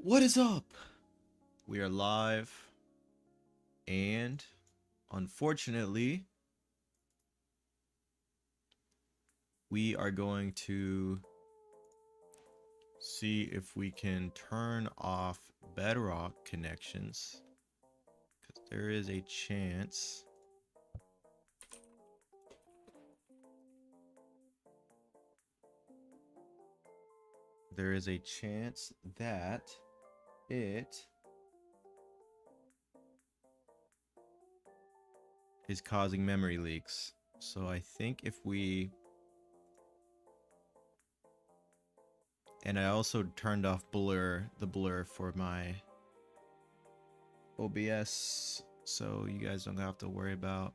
What is up? We are live, and unfortunately, we are going to see if we can turn off bedrock connections because there is a chance. There is a chance that it is causing memory leaks. So I think if we... And I also turned off the blur for my OBS, so you guys don't have to worry about...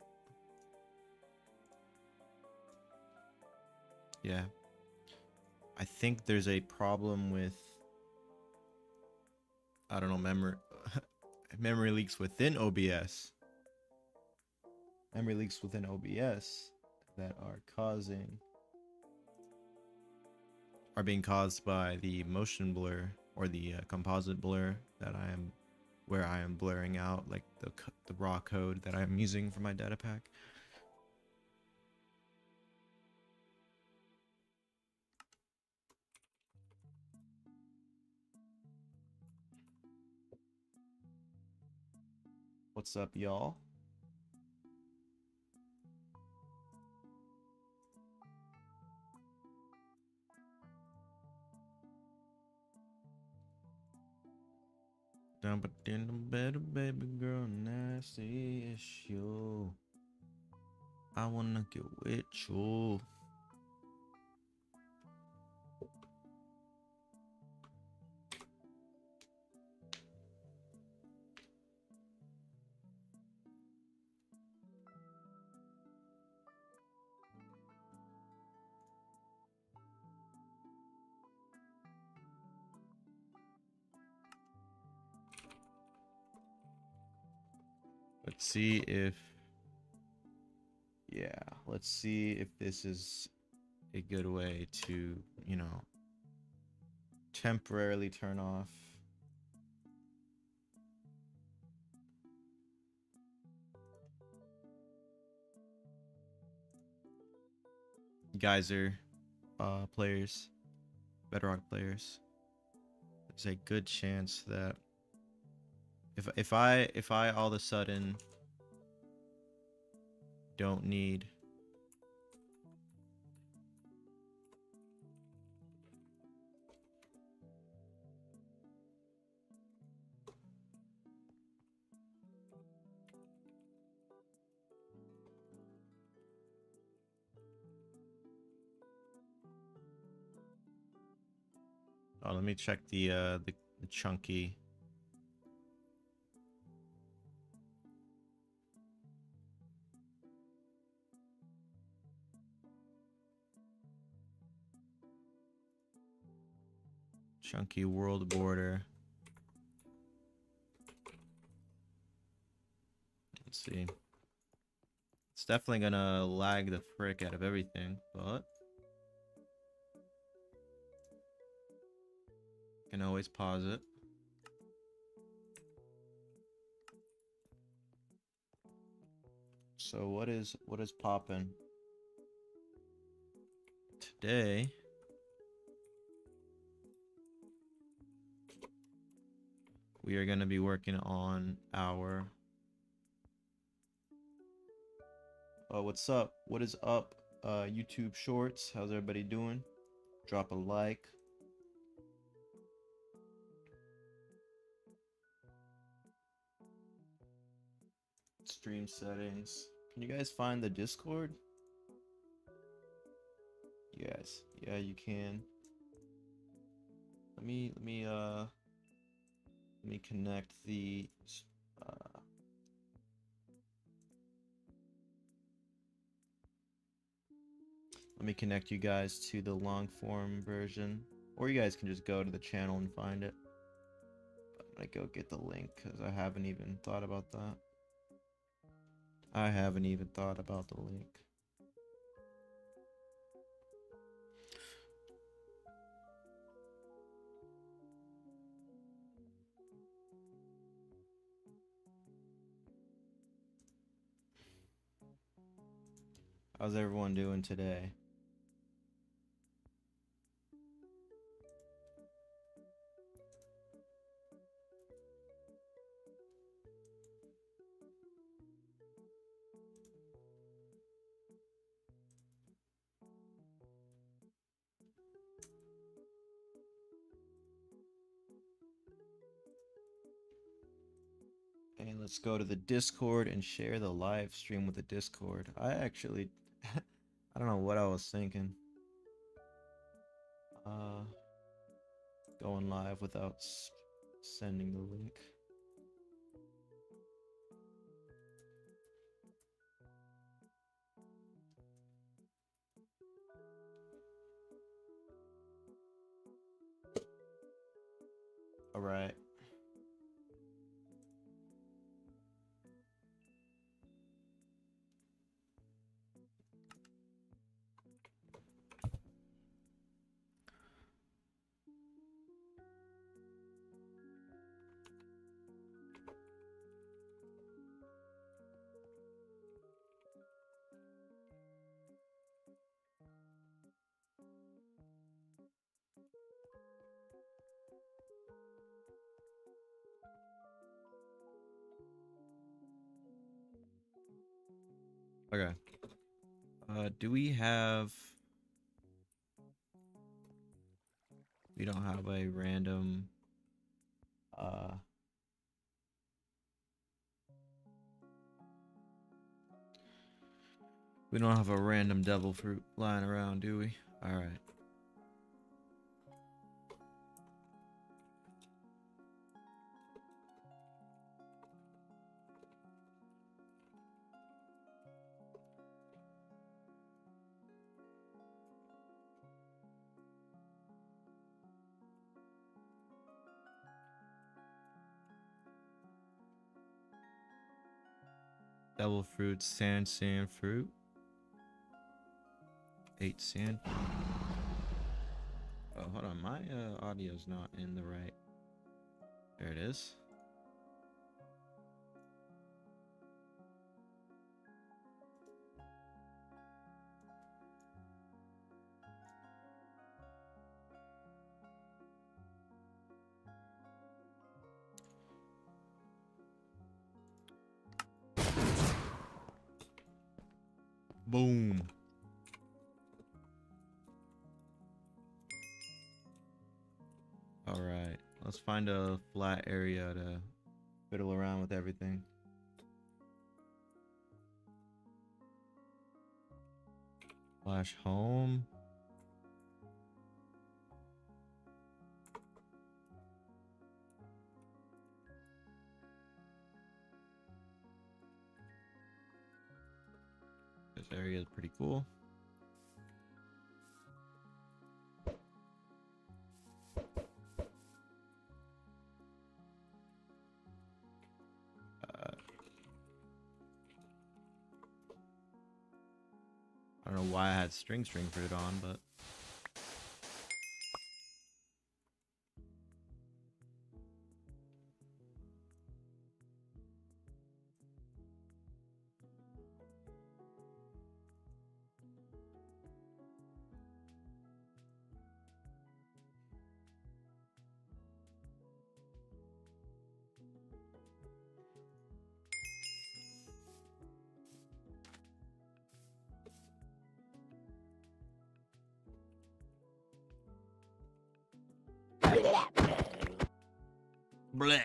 Yeah. I think there's a problem with, I don't know, memory leaks within OBS. Memory leaks within OBS that are being caused by the motion blur or the composite blur that where I am blurring out like the raw code that I'm using for my data pack. What's up, y'all? Down but in the bed, baby girl, nasty issue. I wanna get with you. Let's see if... Yeah, let's see if this is a good way to, you know, temporarily turn off. Geyser players, Bedrock players. There's a good chance that if I all of a sudden don't need... Oh, let me check the chunky. Chunky world border. Let's see. It's definitely gonna lag the frick out of everything, but can always pause it. So what is poppin'? Today we are gonna be working on our... Oh, what's up? What is up? YouTube Shorts. How's everybody doing? Drop a like. Stream settings. Can you guys find the Discord? Yes. Yeah, you can. Let me connect the let me connect you guys to the long form version, or you guys can just go to the channel and find it. I'm gonna go get the link because I haven't even thought about that. I haven't even thought about the link. How's everyone doing today? And let's go to the Discord and share the live stream with the Discord. I actually, I don't know what I was thinking. Uh, Going live without sending the link. All right. Okay. Do we have... We don't have a random... We don't have a random devil fruit lying around, do we? Alright. Devil fruit, sand fruit. 8 sand. Oh, hold on. My audio's not in the right. There it is. Boom. All right. Let's find a flat area to fiddle around with everything. Flash home. This area is pretty cool. I don't know why I had string fruit on, but bleh.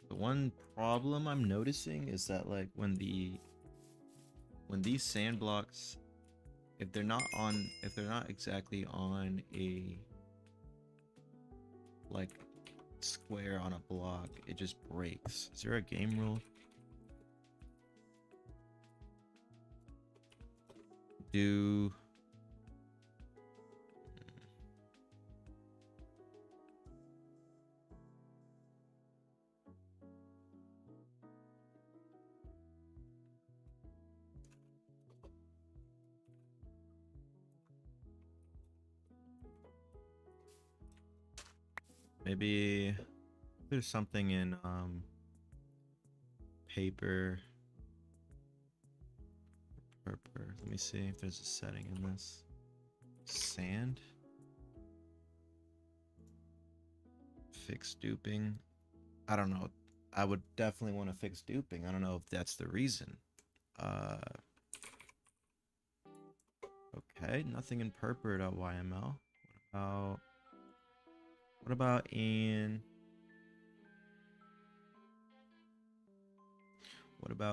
The one problem I'm noticing is that like when these sand blocks, if they're not exactly on a like square on a block, it just breaks. Is there a game rule? Do Maybe there's something in paper. Let me see if there's a setting in this. Sand. Fix duping. I don't know. I would definitely want to fix duping. I don't know if that's the reason. Okay, nothing in purpur.yml. What about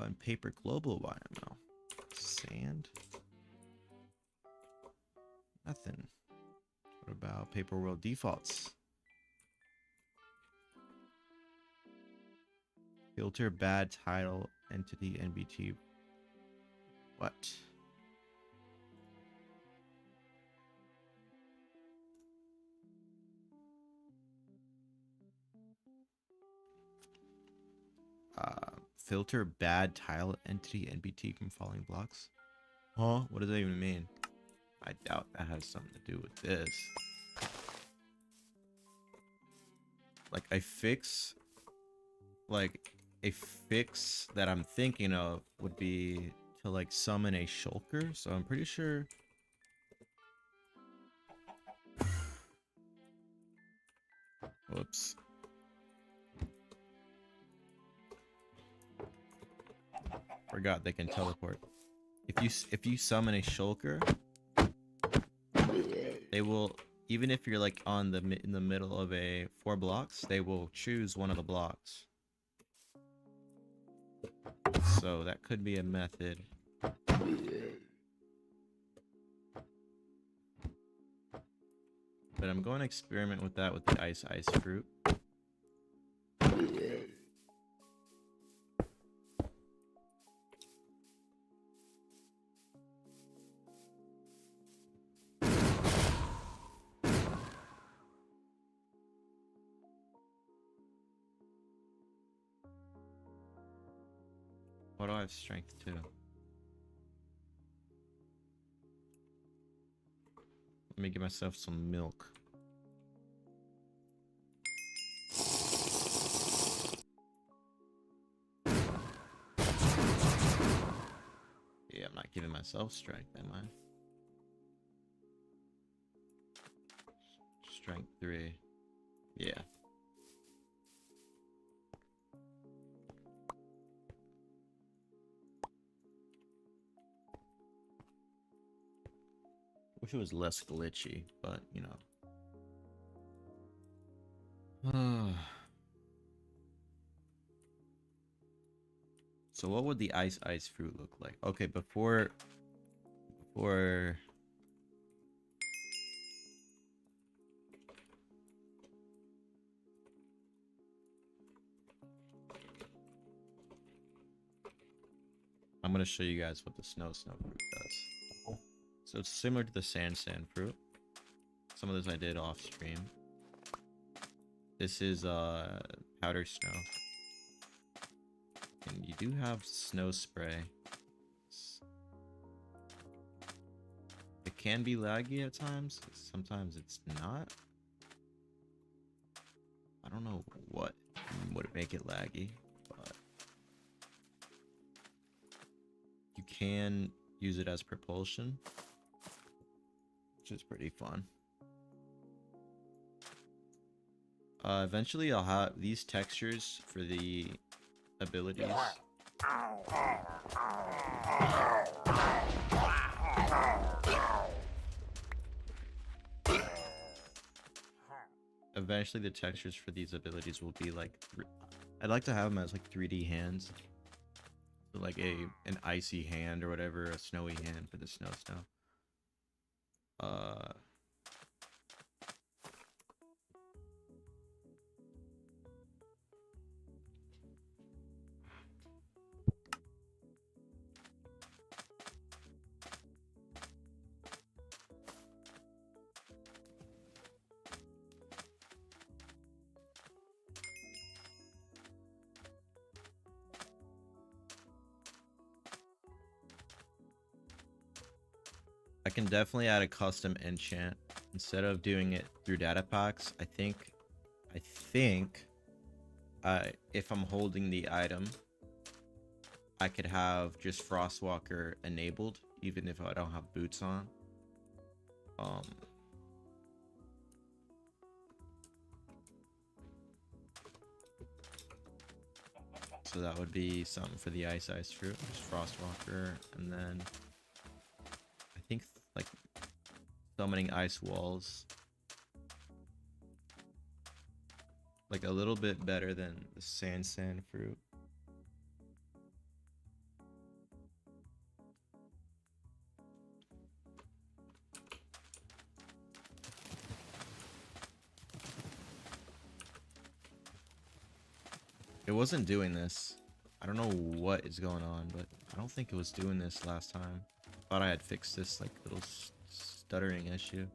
in paper global YML? Sand. Nothing. What about paper world defaults? Filter bad title entity NBT. What? Filter bad tile entity NBT from following blocks. Huh? What does that even mean? I doubt that has something to do with this. Like a fix that I'm thinking of would be to like summon a shulker. So I'm pretty sure. Whoops. Forgot they can teleport. If you summon a shulker, they will, even if you're like in the middle of 4 blocks, they will choose one of the blocks. So that could be a method. But I'm going to experiment with that with the ice fruit. What do I have strength to? Let me give myself some milk. Yeah, I'm not giving myself strength, am I? Strength 3. Yeah. Wish it was less glitchy, but you know. So what would the ice fruit look like? Okay, before I'm gonna show you guys what the snow fruit does. So it's similar to the sand fruit. Some of this I did off stream. This is powder snow. And you do have snow spray. It can be laggy at times. Sometimes it's not. I don't know what would make it laggy, but you can use it as propulsion, which is pretty fun. Eventually I'll have these textures for the abilities. Eventually the textures for these abilities will be like, I'd like to have them as like 3D hands. So like an icy hand or whatever, a snowy hand for the snow. I can definitely add a custom enchant instead of doing it through data packs. I think I think if I'm holding the item, I could have just Frostwalker enabled, even if I don't have boots on. Um, so that would be something for the Ice Fruit, just Frostwalker, and then I think like summoning Ice Walls, like a little bit better than the Sand Fruit. It wasn't doing this. I don't know what is going on, but I don't think it was doing this last time. Thought I had fixed this like little stuttering issue.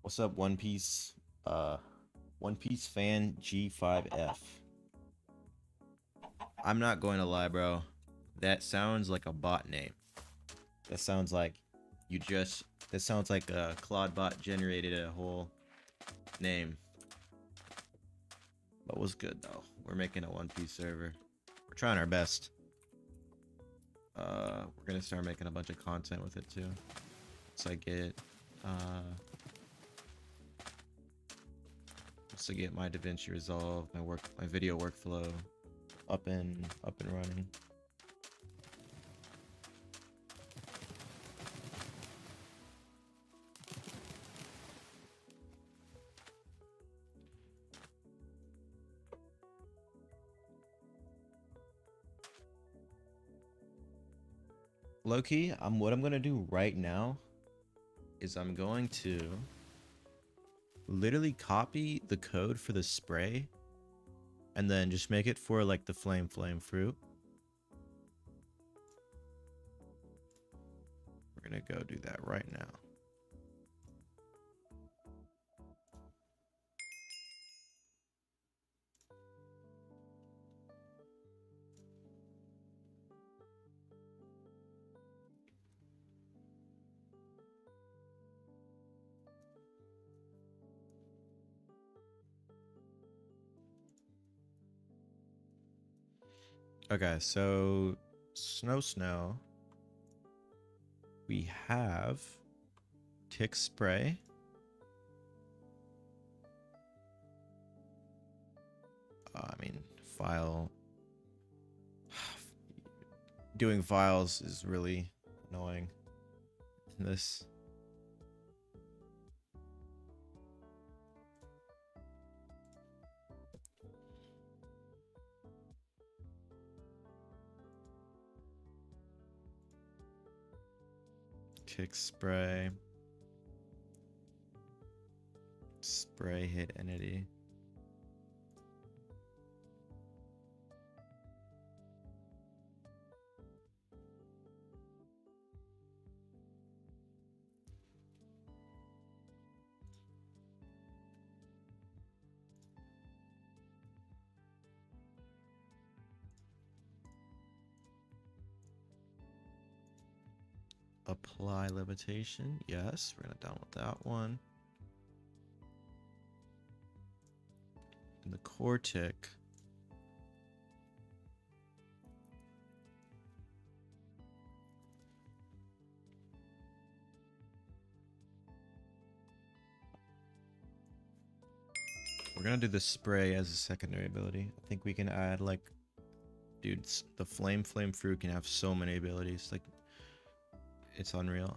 What's up, One Piece? One Piece fan G5F. I'm not going to lie, bro. That sounds like a bot name. That sounds like that sounds like a Claude bot generated a whole name. But was good though. We're making a One Piece server. We're trying our best. We're gonna start making a bunch of content with it too. Once I get my DaVinci Resolve, my video workflow up and running. Low-key, what I'm gonna do right now is I'm going to literally copy the code for the spray and then just make it for like the flame fruit. We're gonna go do that right now. Okay, so snow. We have tick spray. I mean, file. Doing files is really annoying. This. Tick spray. Spray hit entity. Apply levitation. Yes, we're gonna download that one. And the core tick. We're gonna do the spray as a secondary ability. I think we can add like, dude, the flame fruit can have so many abilities. Like, it's unreal.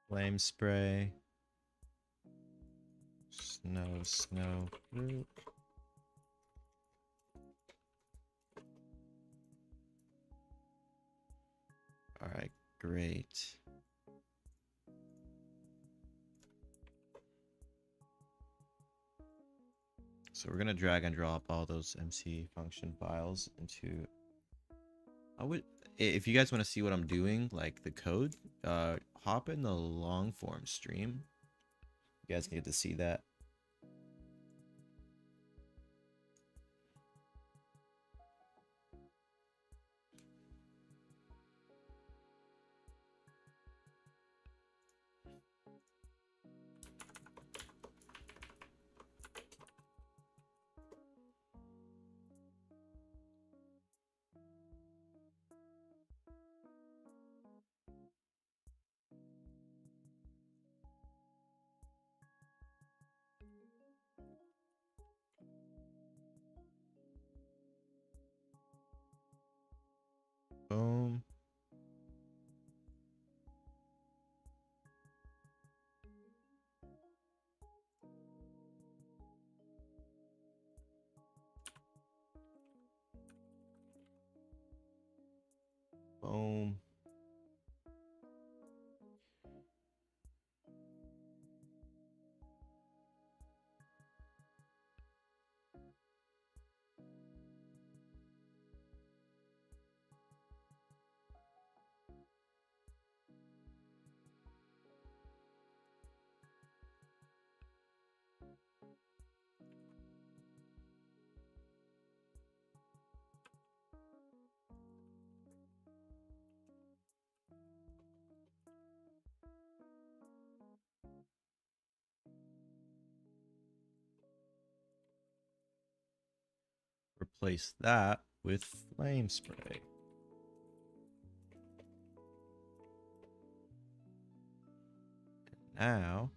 Flame spray. Snow fruit. Alright, great. So we're gonna drag and drop all those MC function files into. If you guys want to see what I'm doing, like the code, hop in the long form stream. You guys can get to see that. Boom. Boom. Replace that with flame spray. And now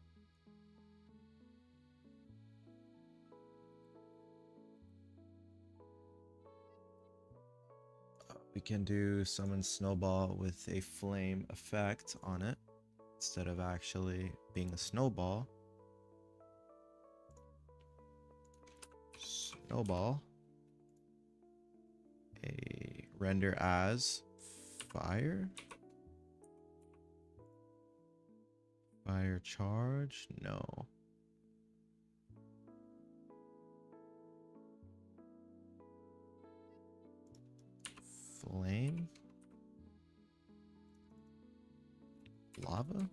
we can do summon snowball with a flame effect on it instead of actually being a snowball. Snowball. A render as fire. Fire charge? No. Flame? Lava?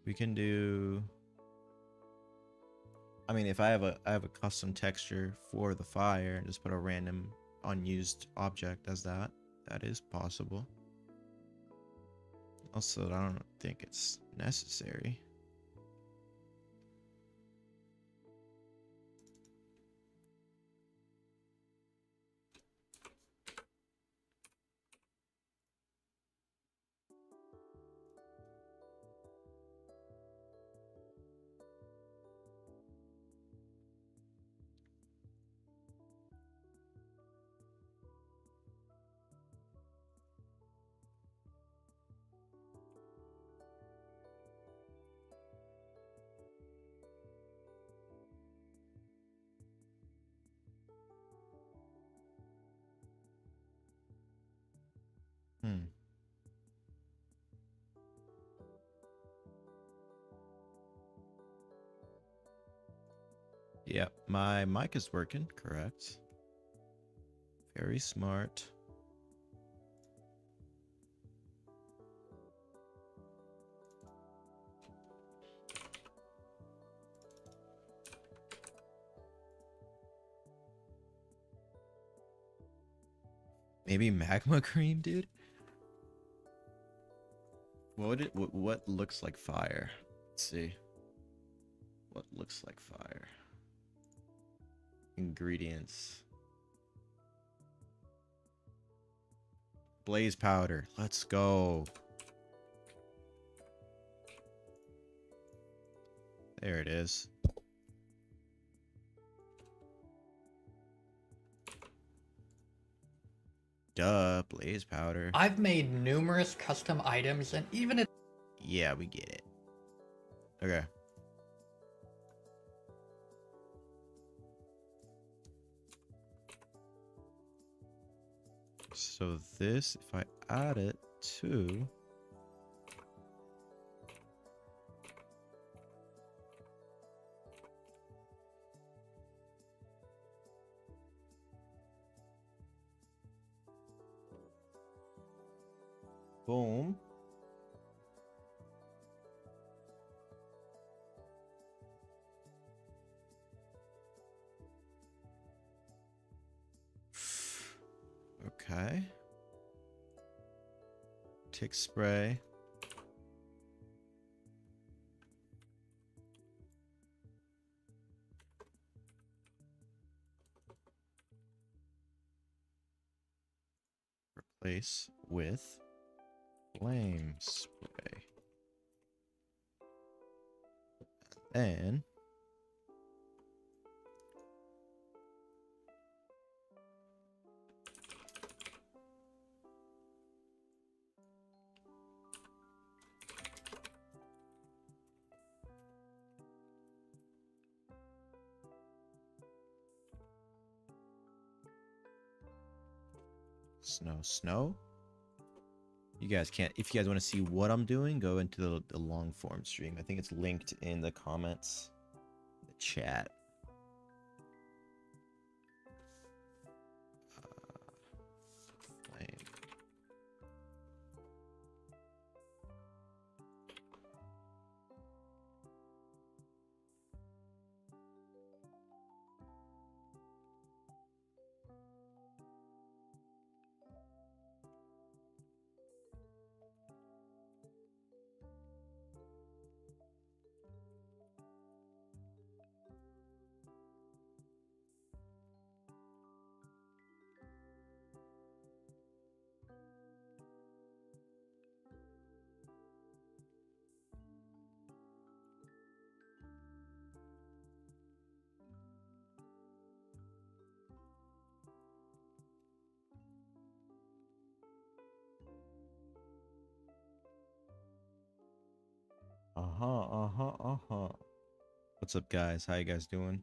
We can do, I mean, if I have a custom texture for the fire and just put a random unused object as that is possible. Also, I don't think it's necessary. Yeah, my mic is working, correct. Very smart. Maybe magma cream, dude? What looks like fire? Let's see. What looks like fire? Ingredients. Blaze powder. Let's go. There it is. Duh, blaze powder. I've made numerous custom items and even a Yeah, we get it. Okay. So this, if I add it to... Boom. Okay. Tick spray. Replace with flame spray. And snow. You guys can't, if you guys want to see what I'm doing, go into the long form stream. I think it's linked in the comments, the chat. Flame. What's up, guys? How you guys doing?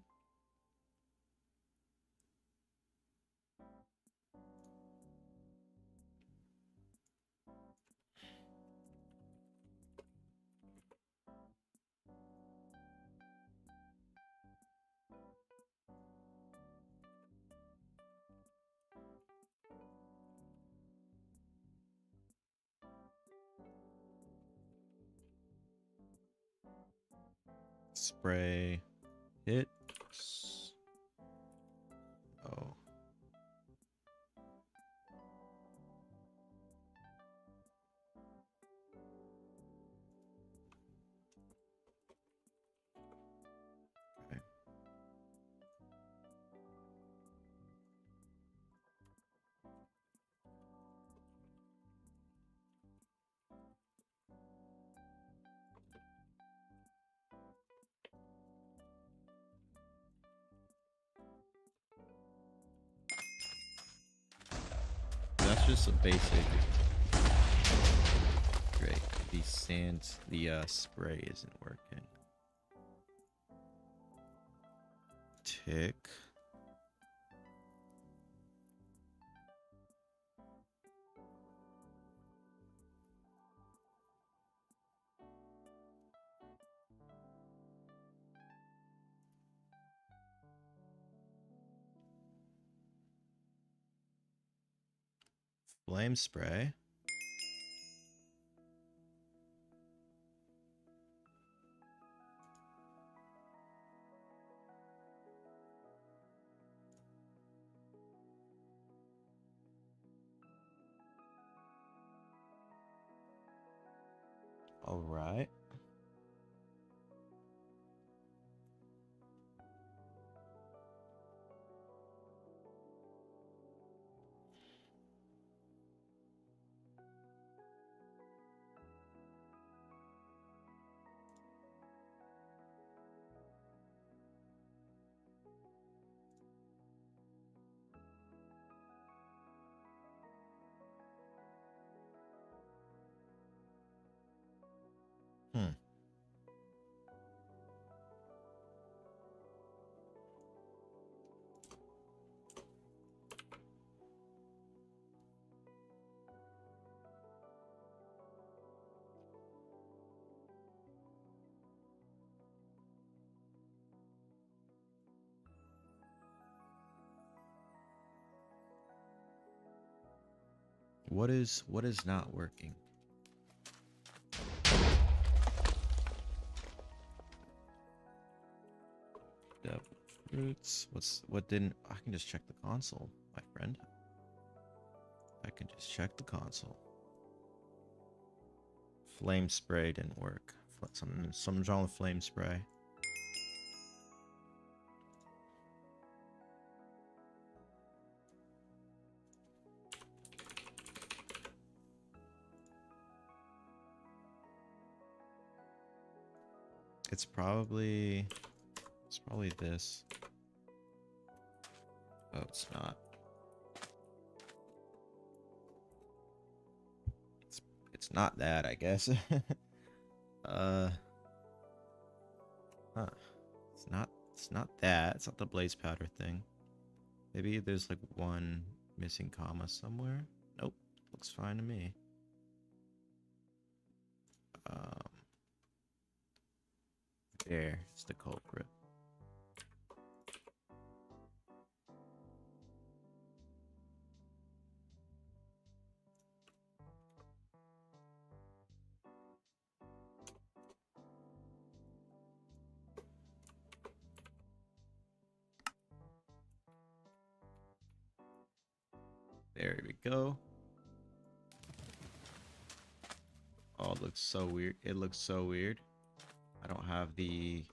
Spray. Hit. Oh. Okay. That's just a basic. Great. The spray isn't working. Tick. Flame spray. All right. What is not working? Dev roots. What didn't? I can just check the console, my friend. I can just check the console. Flame spray didn't work. Something's wrong with flame spray. It's probably this. Oh, it's not. It's not that, I guess. Huh. It's not that. It's not the blaze powder thing. Maybe there's like one missing comma somewhere. Nope. Looks fine to me. There's the culprit. There we go. Oh, it looks so weird. It looks so weird. I don't have the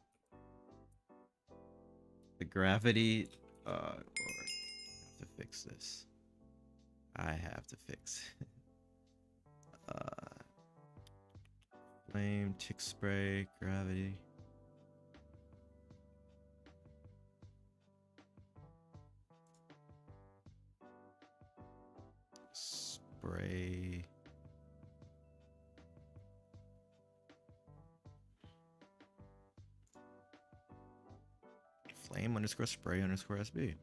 gravity. Lord, I have to fix this. I have to fix it. Flame, tick spray, gravity. Spray. Flame underscore spray underscore SB.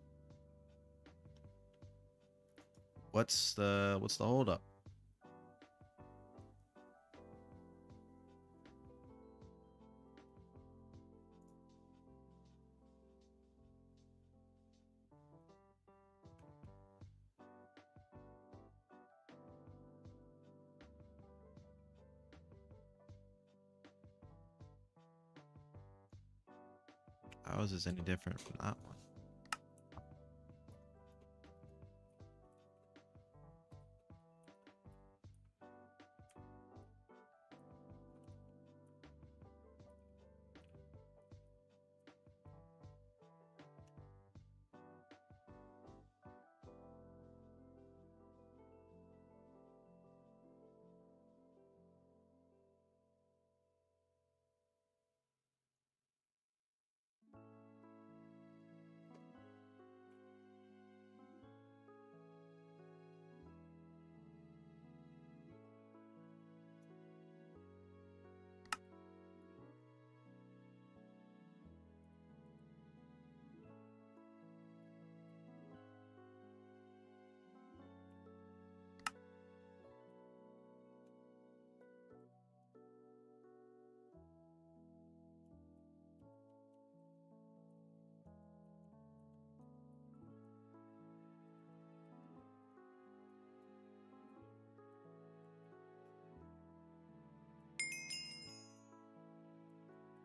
What's the holdup? How is this any different from that one?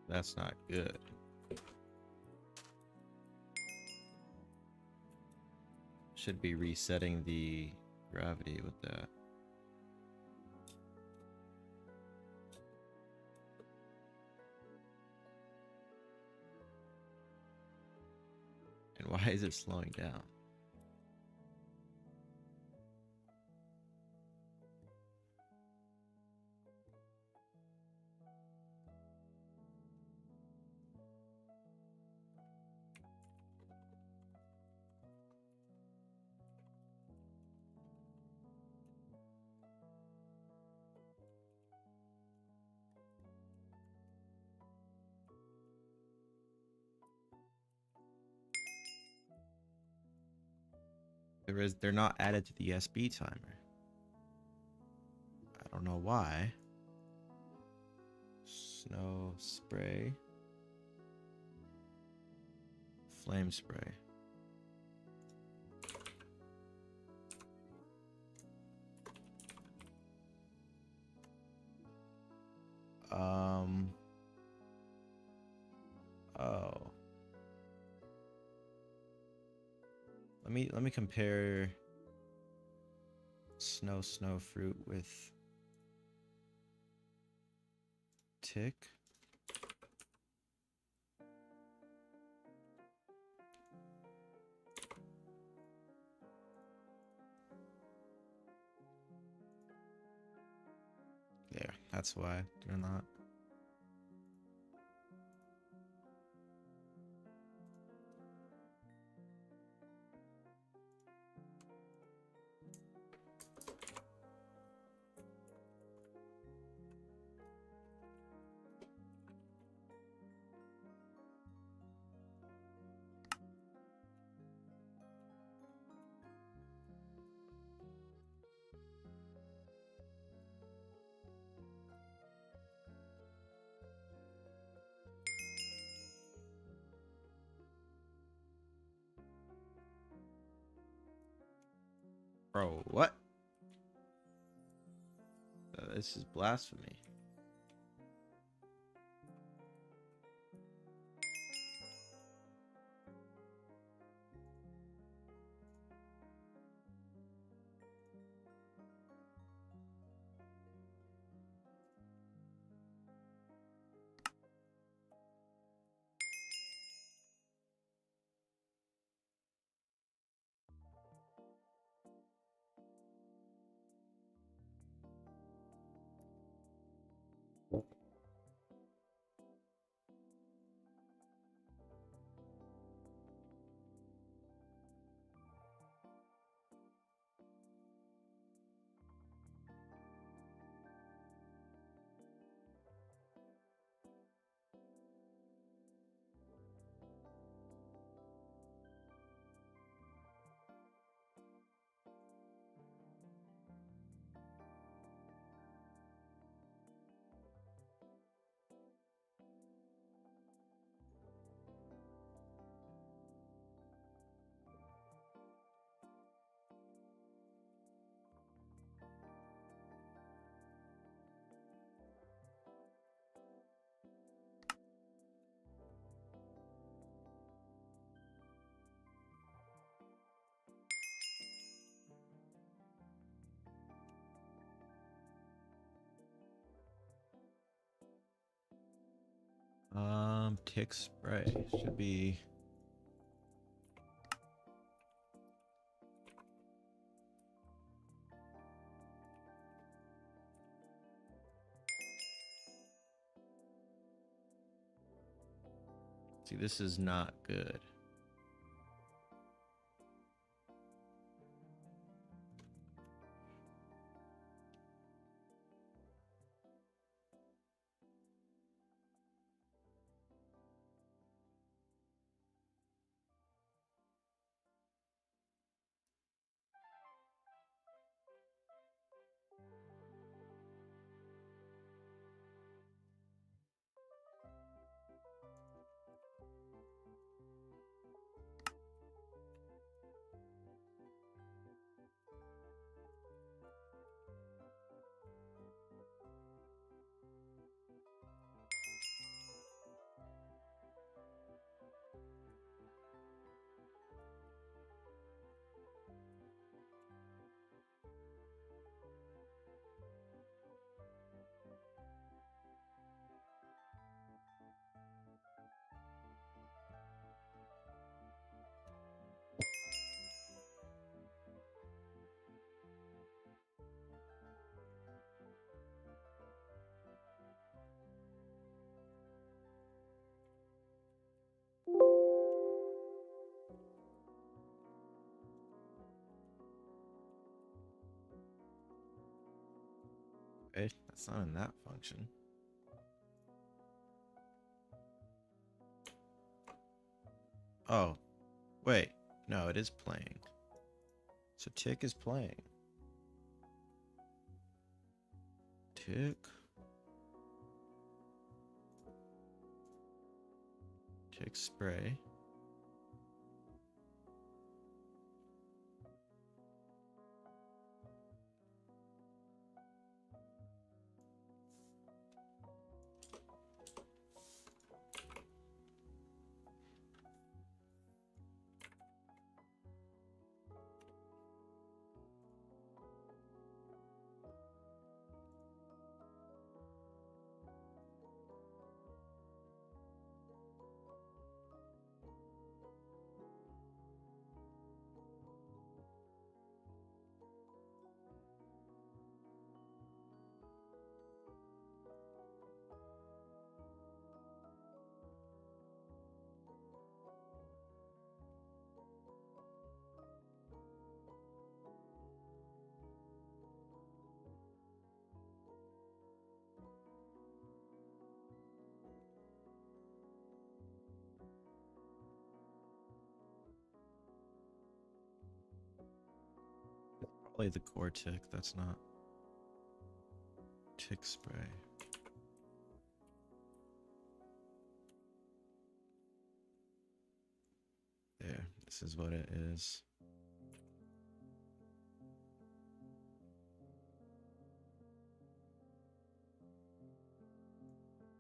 That's not good. Should be resetting the gravity with that. And why is it slowing down? They're not added to the SB timer. I don't know why. Snow spray. Flame spray. Oh. Let me compare snow fruit with tick. There, that's why they're not. Bro, what? This is blasphemy. Tick spray should be. See, this is not good. Okay, that's not in that function. Oh, wait. No, it is playing. So tick is playing. Tick. Tick spray. Play the core tick, that's not tick spray. There, this is what it is.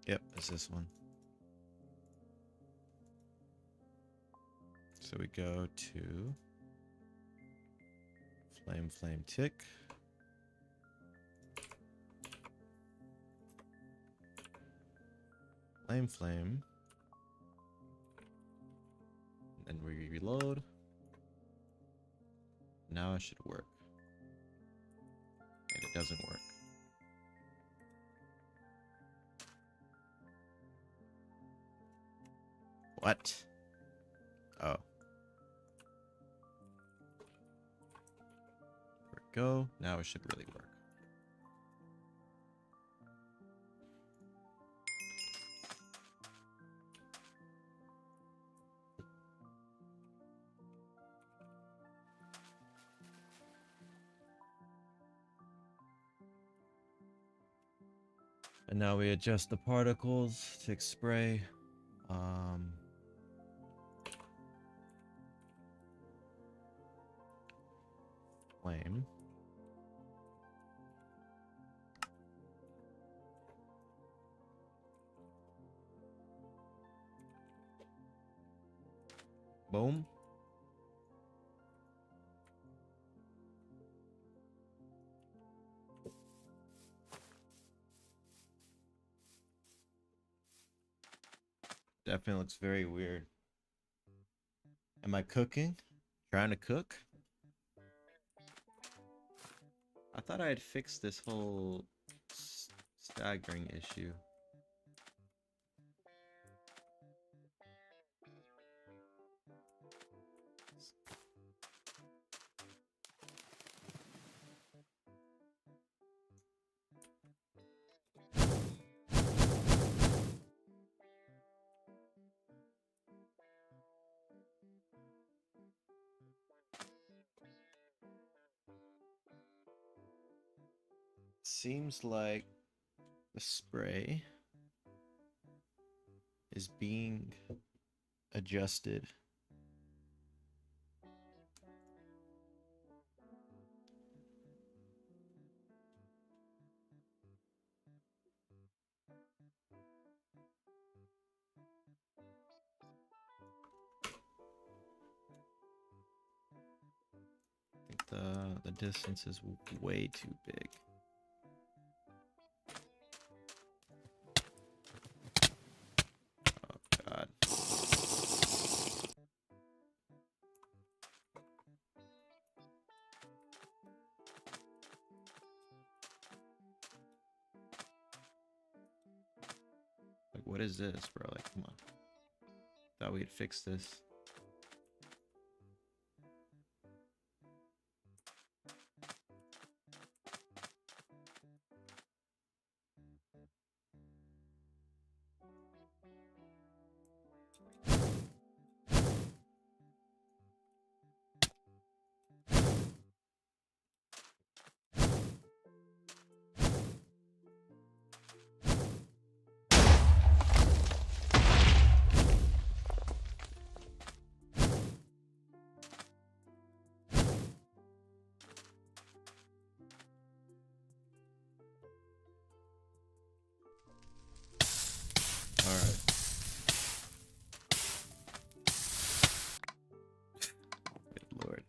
Yep, it's this one. So we go to flame tick. Flame. And we reload. Now it should work. And it doesn't work. What? Oh. There we go. Now it should really work. And now we adjust the particles, tick spray. Flame. Boom. Definitely looks very weird. Am I cooking? Trying to cook? I thought I had fixed this whole staggering issue. Seems like the spray is being adjusted. I think the distance is way too big. Oh God. Like, what is this, bro? Like, come on. Thought we'd fix this. Alright. Good lord.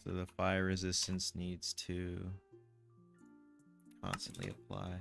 So the fire resistance needs to constantly apply.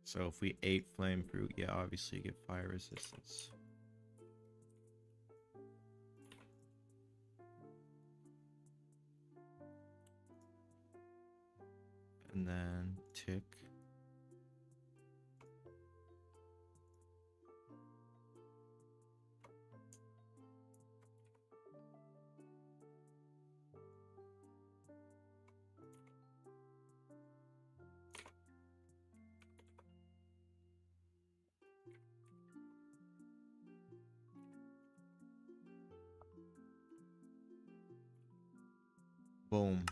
So if we ate flame fruit, yeah, obviously you get fire resistance. and then tick. Boom.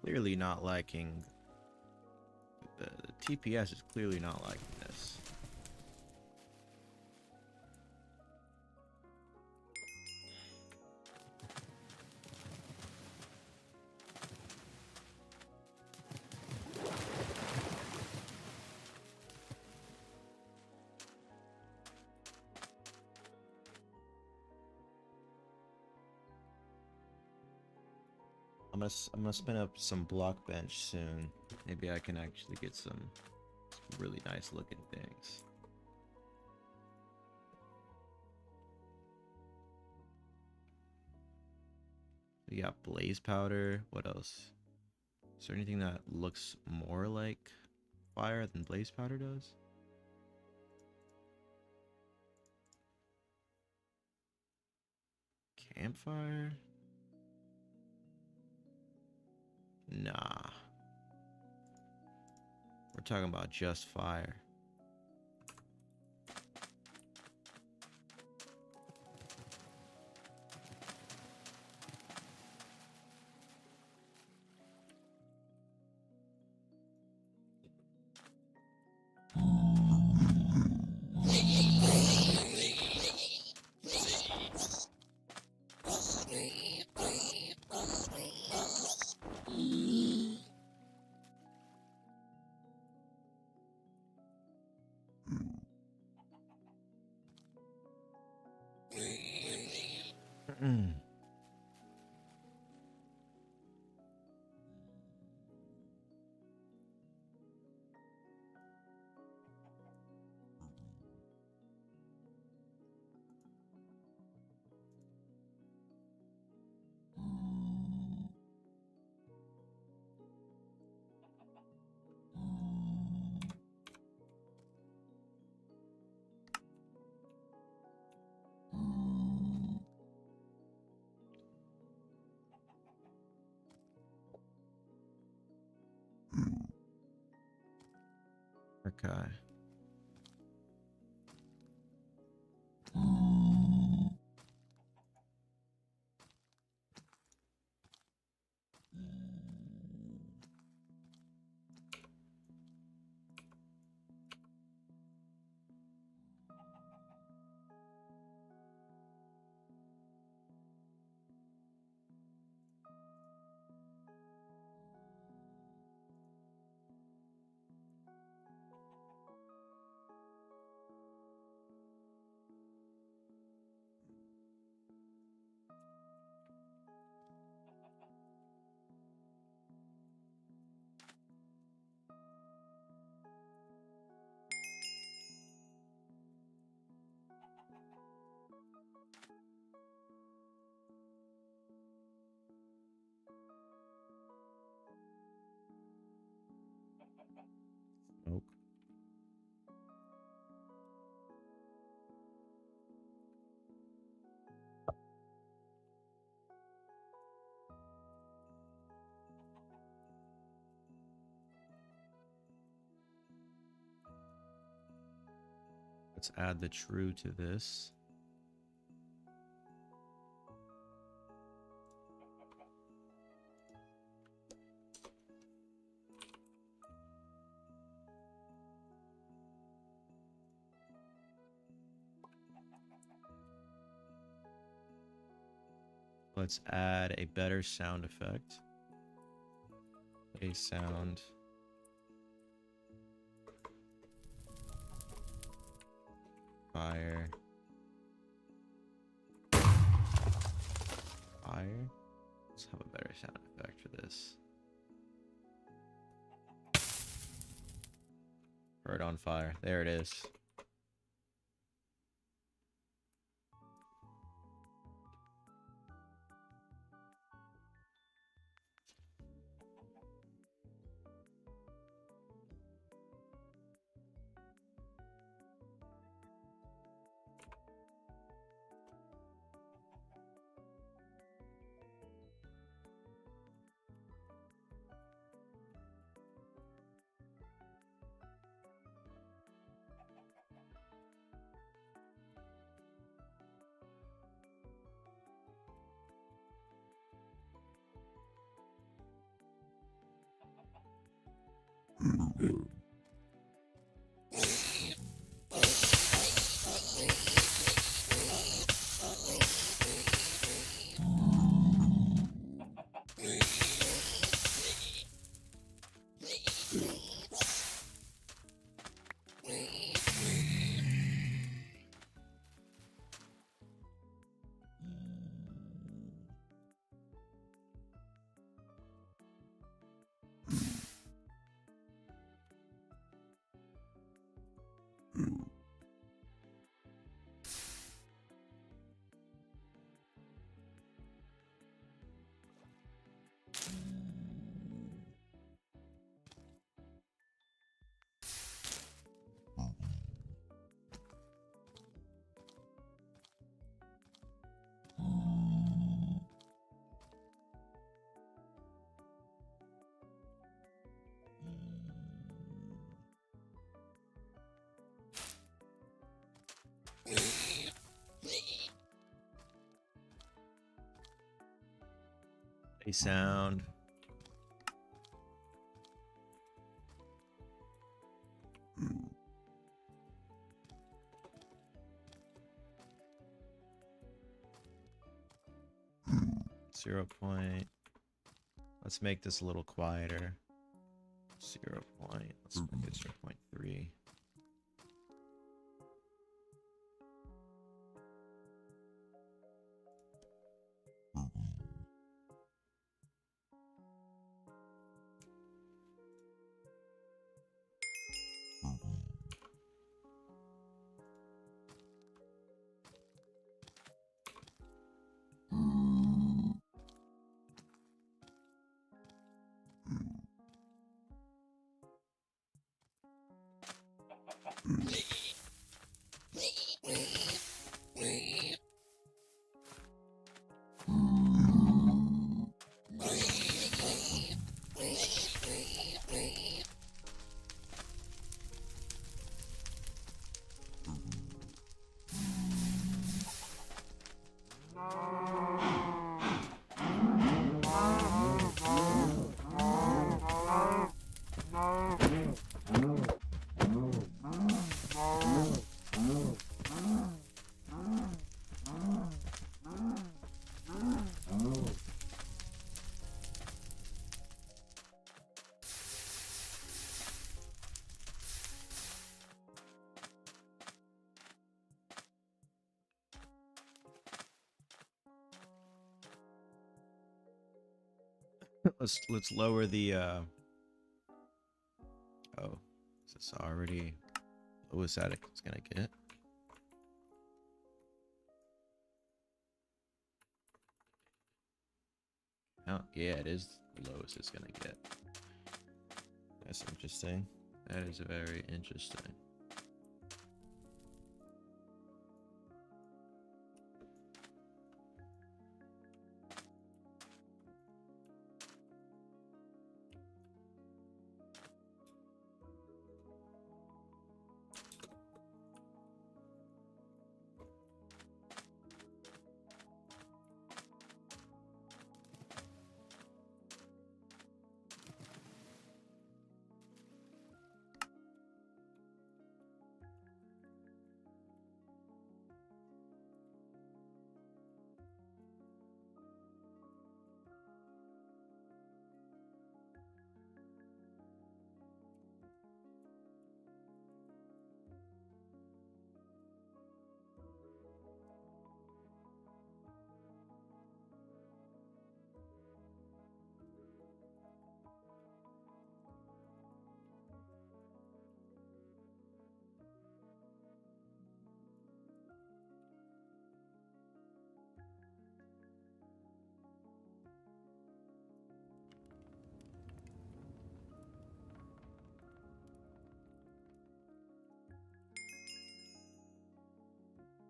Clearly not liking the TPS is clearly not liking this. I'm gonna spin up some block bench soon. Maybe I can actually get some really nice looking things. We got blaze powder. What else? Is there anything that looks more like fire than blaze powder does? Campfire? Nah. We're talking about just fire. Okay. Smoke. Let's add the true to this. Let's add a better sound effect. A sound. Fire. Fire. Let's have a better sound effect for this. Bird on fire. There it is. A sound. 0 point. Let's make this a little quieter. 0 point. Let's make it 0.3. Let's lower the oh, is this already lowest that it's gonna get? Oh, yeah, it is the lowest it's gonna get. That's interesting. That is very interesting.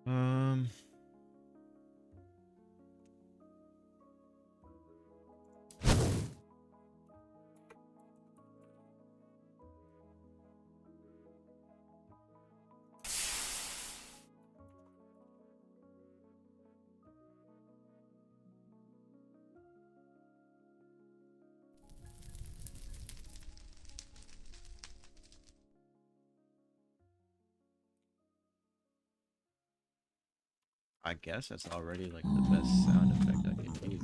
Um, I guess that's already like the best sound effect I can use.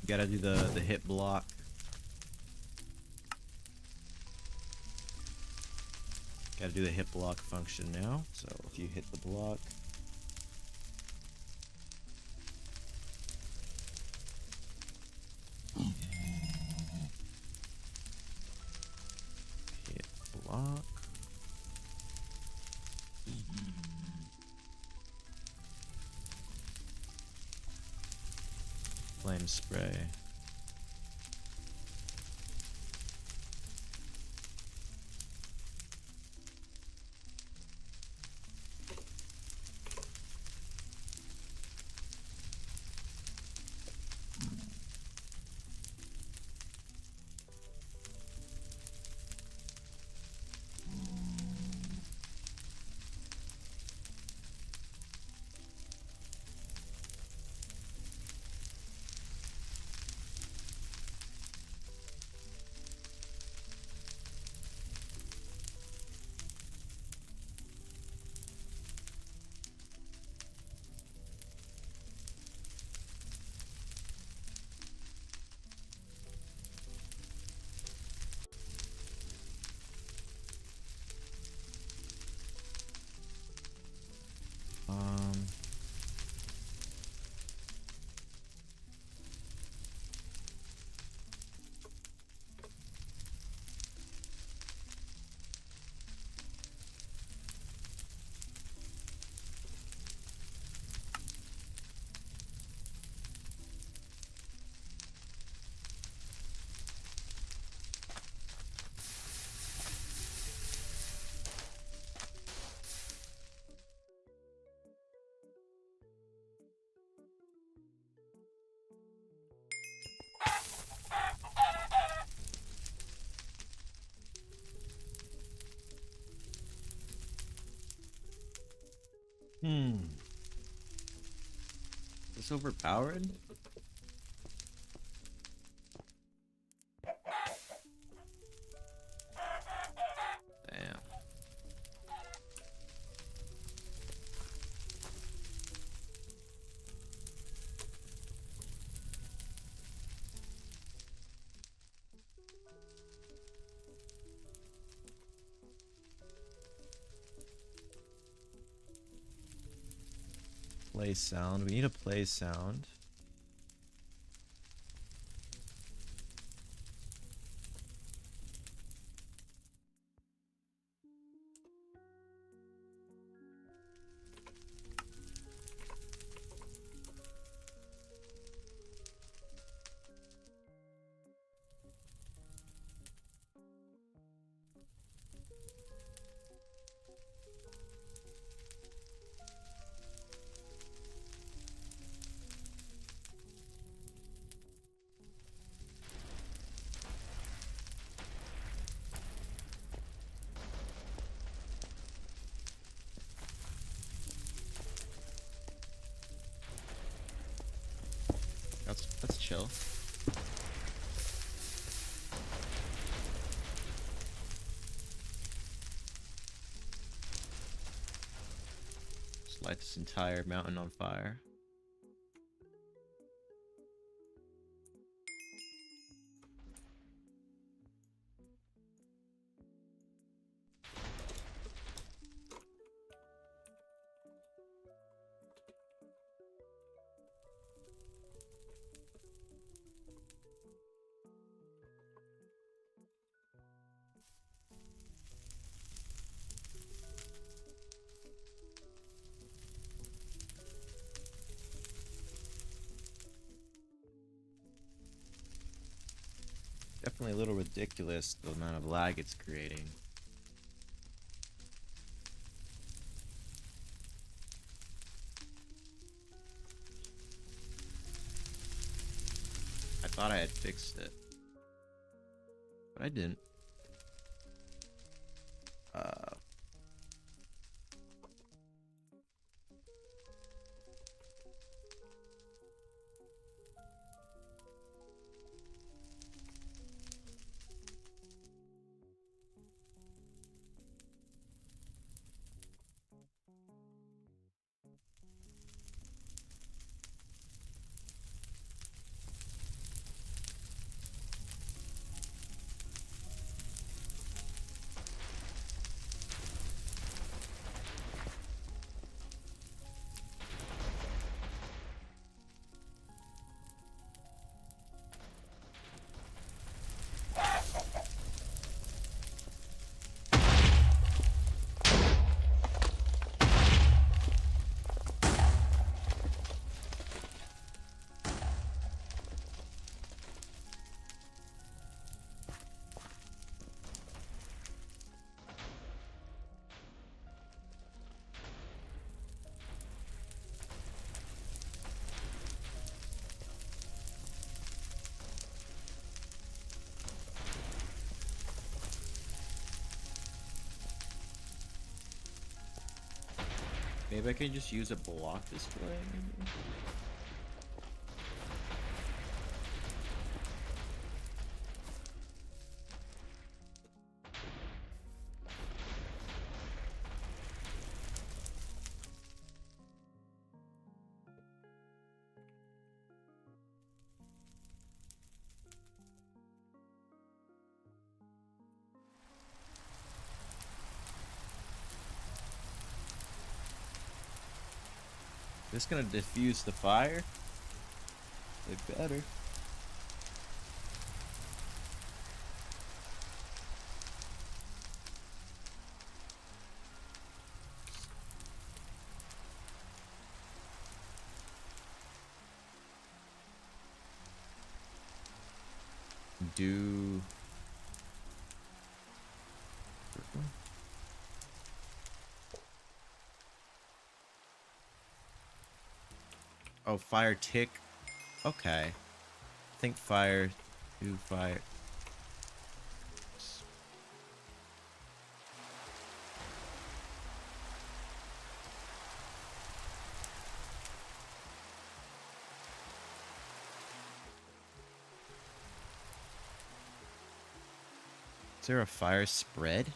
You gotta do the hit block. Gotta do the hit block function now. So if you hit the block, hit block. Flame spray. Hmm. Is this overpowered? Damn. Play sound. We need a play sound. That's chill. Just light this entire mountain on fire. Definitely a little ridiculous, the amount of lag it's creating. I thought I had fixed it, but I didn't. Maybe I could just use a block display. This gonna diffuse the fire? It better. Do oh, fire tick. Okay. I think fire. Do fire. Is there a fire spread?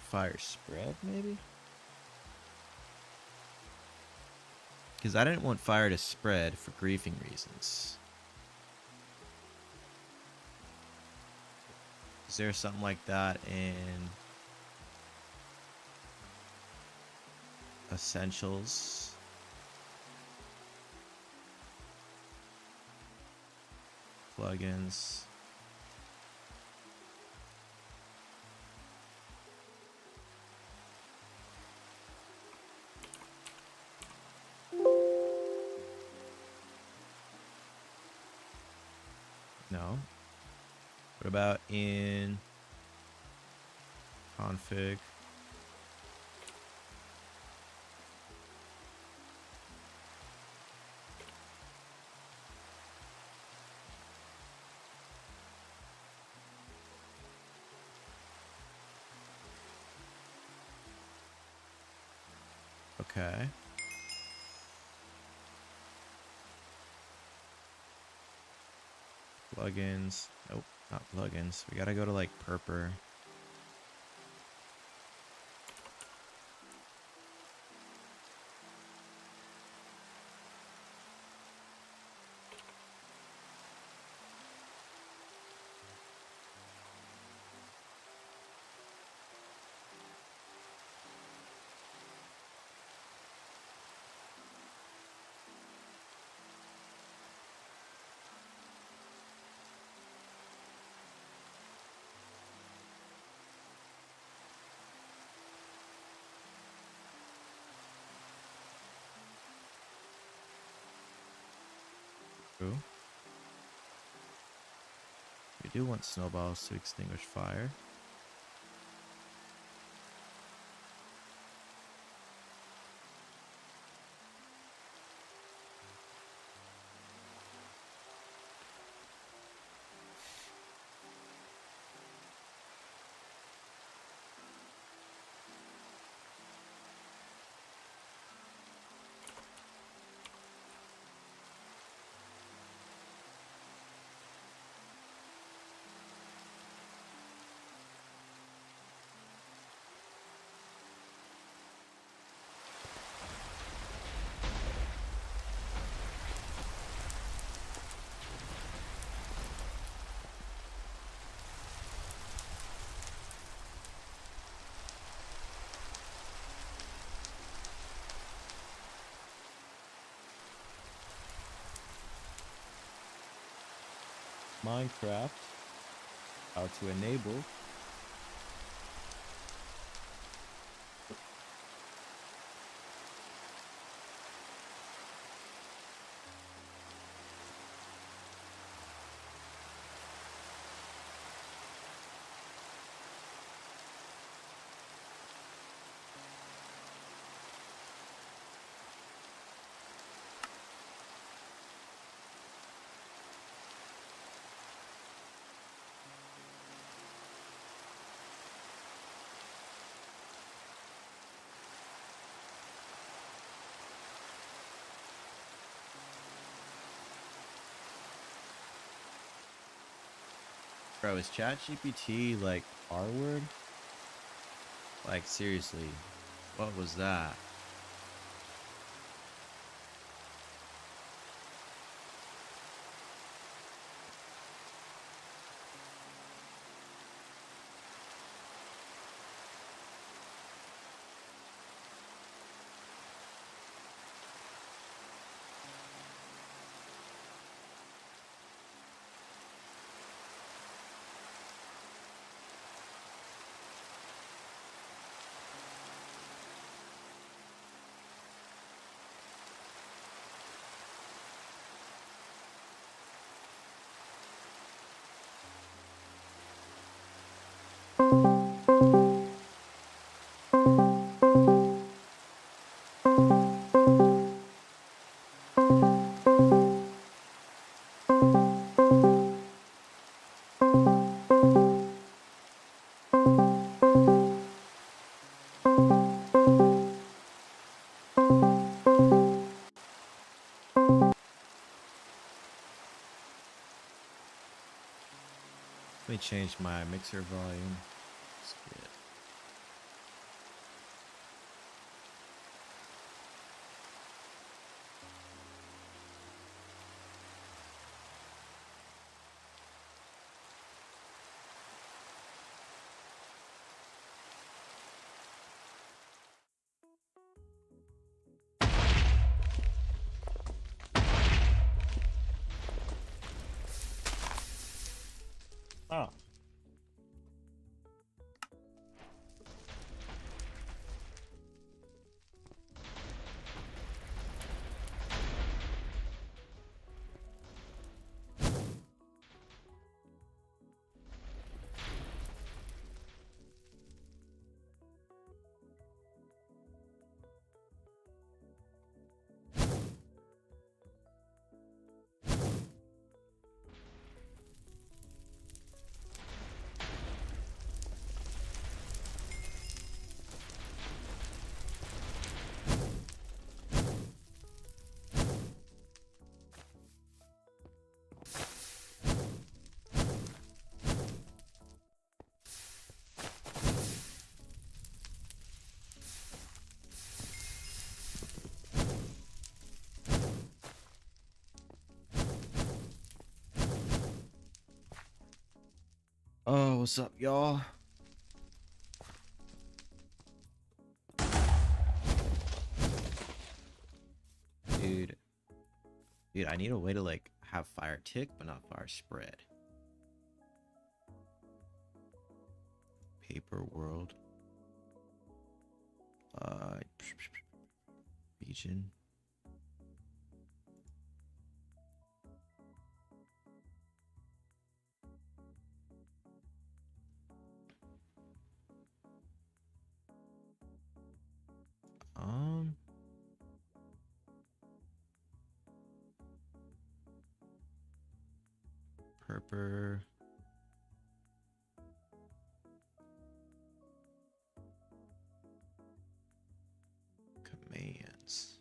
Fire spread, maybe? Because I didn't want fire to spread for griefing reasons. Is there something like that in Essentials? Plugins. No. What about in config? Okay. Plugins. Nope, not plugins. We gotta go to like Purper. True. We do want snowballs to extinguish fire. Minecraft. How to enable. Bro, is ChatGPT like R-word? Like, seriously, what was that? Let me change my mixer volume. Skip. Oh. Oh, what's up, y'all? Dude. Dude, I need a way to, like, have fire tick, but not fire spread. Paper world. Region. Purple. Commands.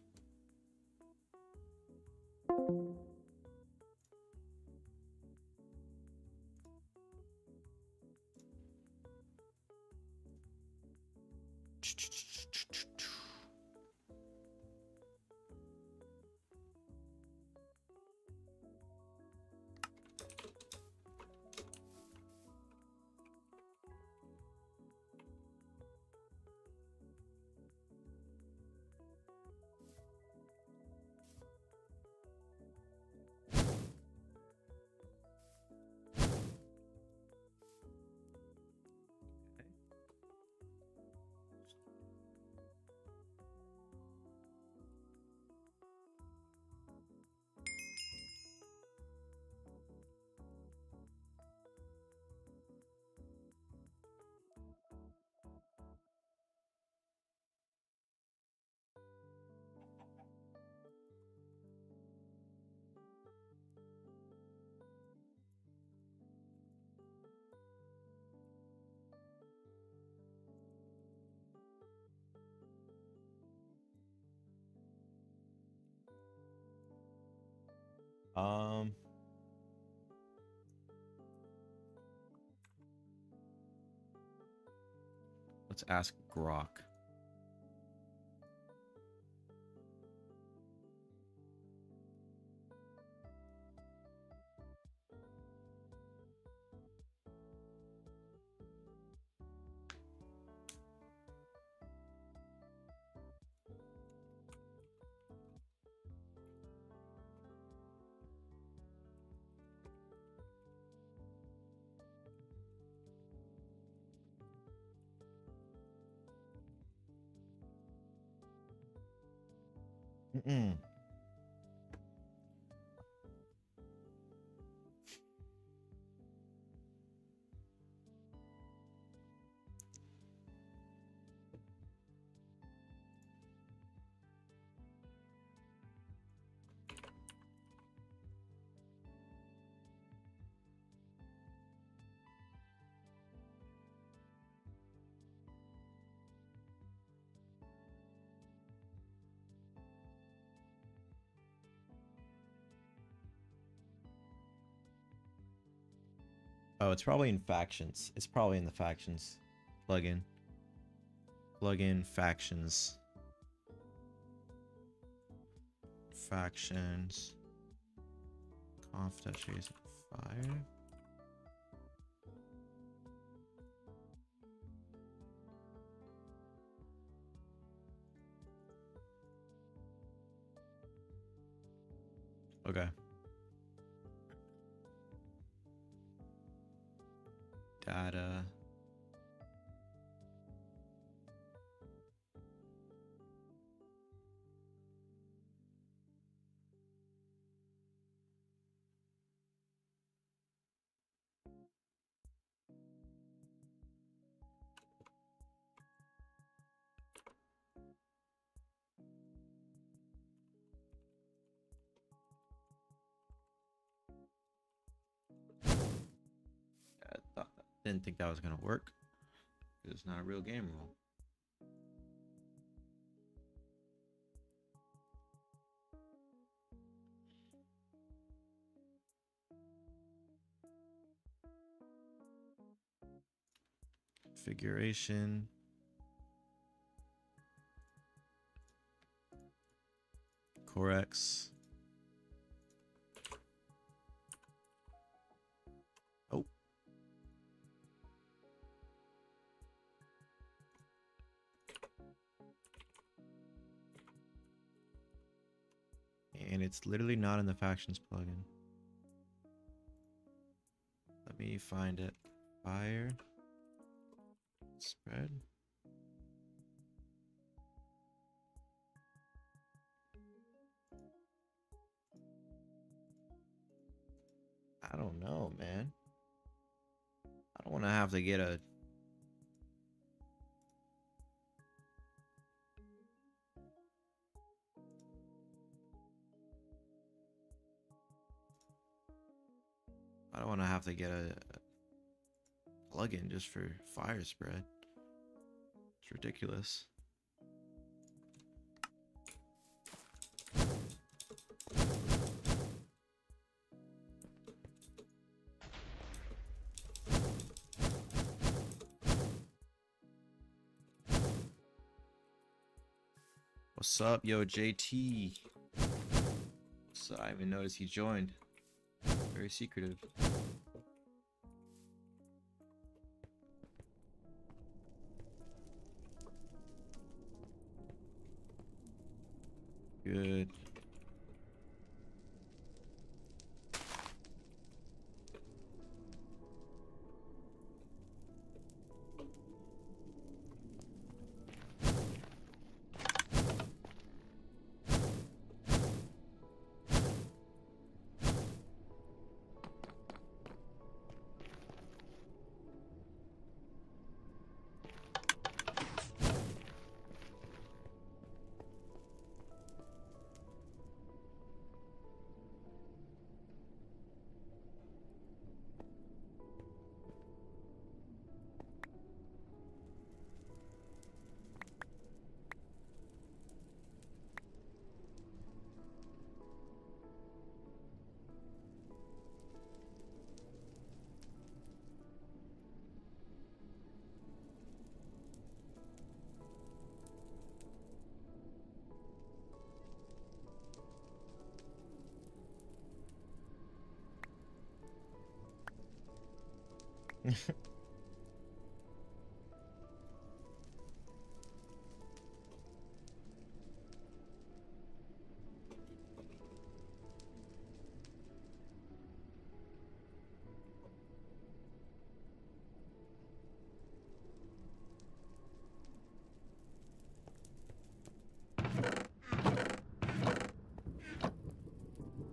Let's ask Grok. Mm-mm. Oh, it's probably in factions. It's probably in the factions plugin. Plugin factions. Factions. Conf chase fire. Okay. Data. Didn't think that was gonna work. It's not a real game rule. Configuration. Corex. Oh. And it's literally not in the factions plugin. Let me find it. Fire. Spread. I don't know, man. I don't want to have to get a... I don't want to have to get a plugin just for fire spread. It's ridiculous. What's up, yo, JT? So I even noticed he joined. Very secretive. Good.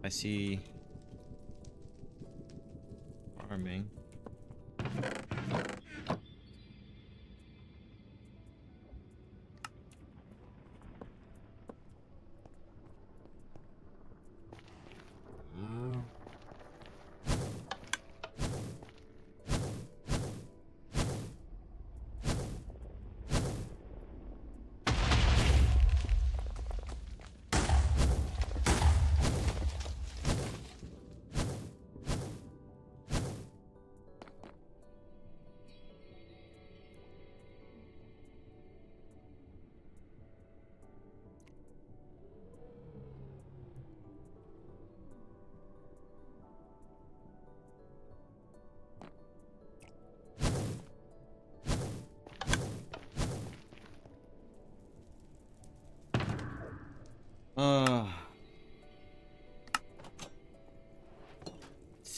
I see farming.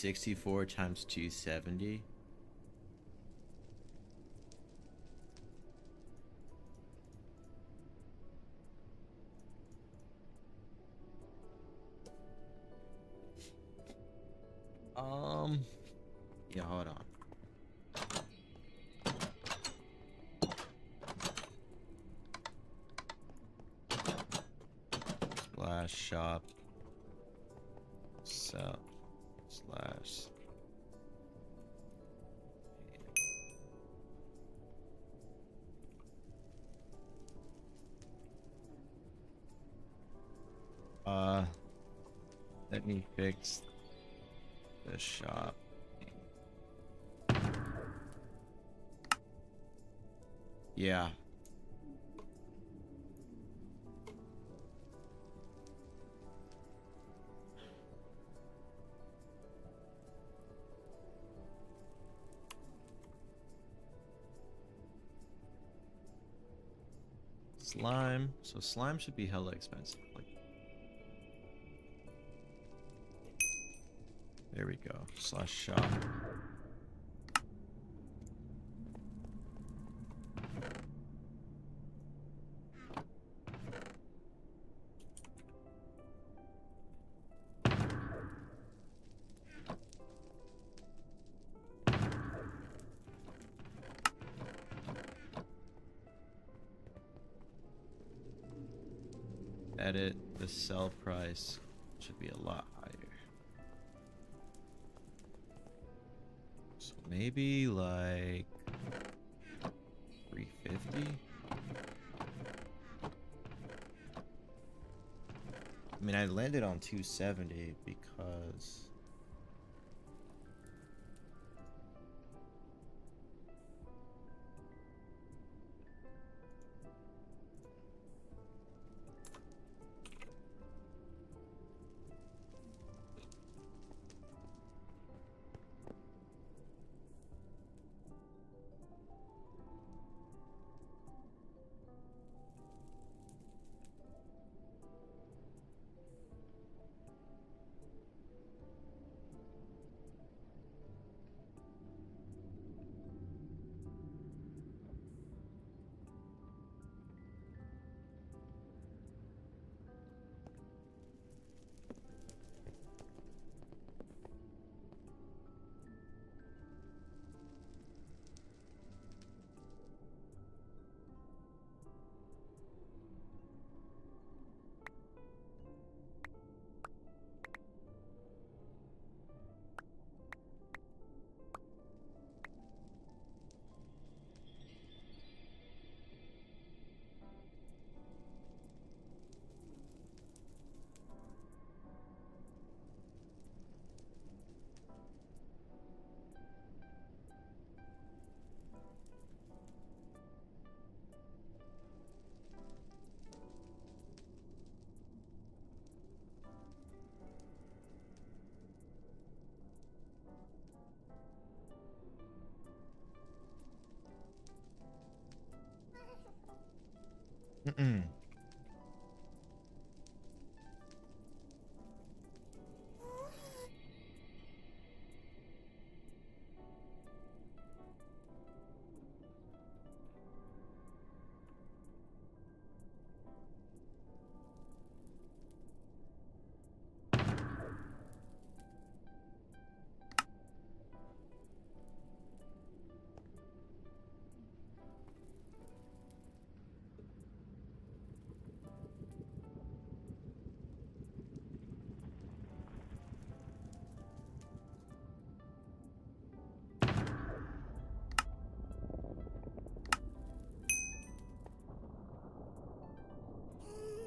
64 times 270. Yeah, hold on. Slash shop sell slash let me fix the shop. Yeah. Slime. So slime should be hella expensive. Like, there we go. Slash shop. Edit the sell price should be a lot higher. So maybe like 350. I mean, I landed on 270 because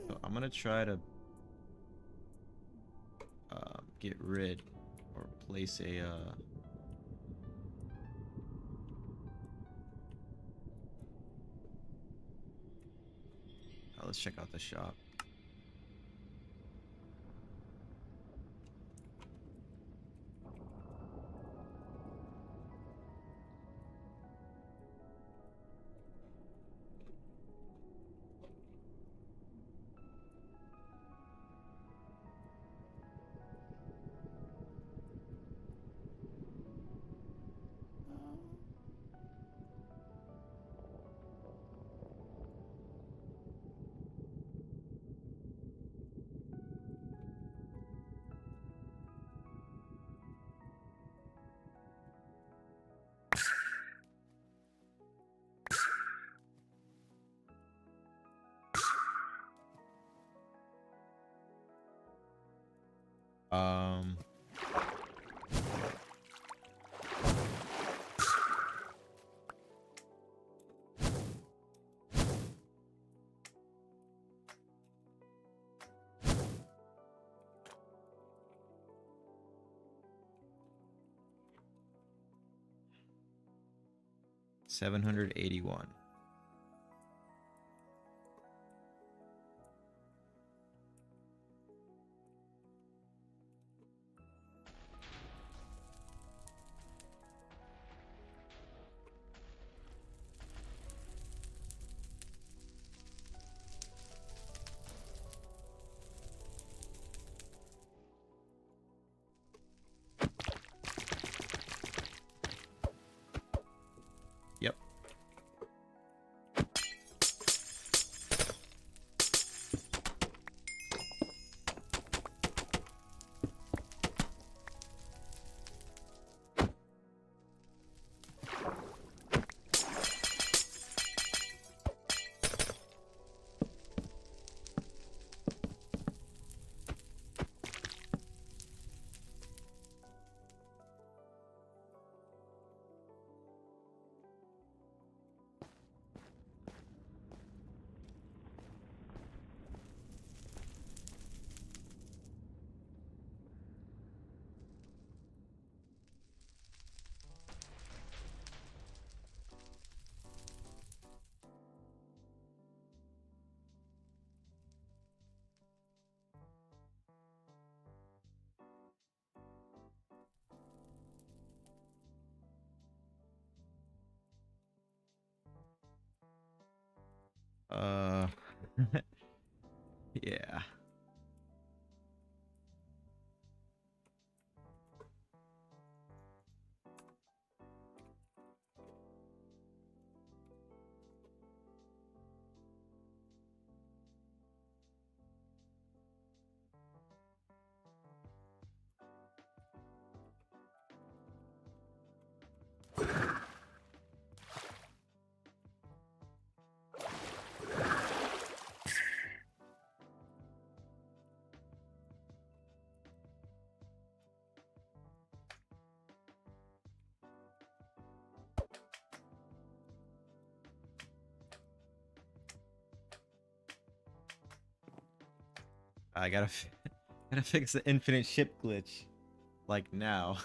so I'm gonna try to get rid or place a let's check out the shop. Um. $781. Yep. Uh. Yeah. I gotta gotta fix the infinite ship glitch, like now.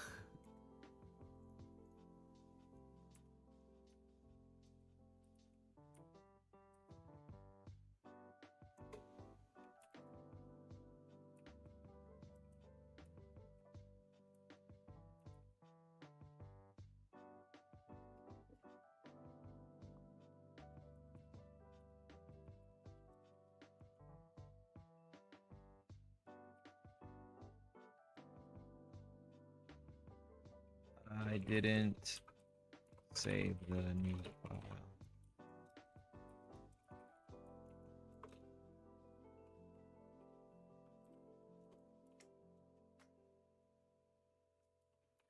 I didn't save the new file.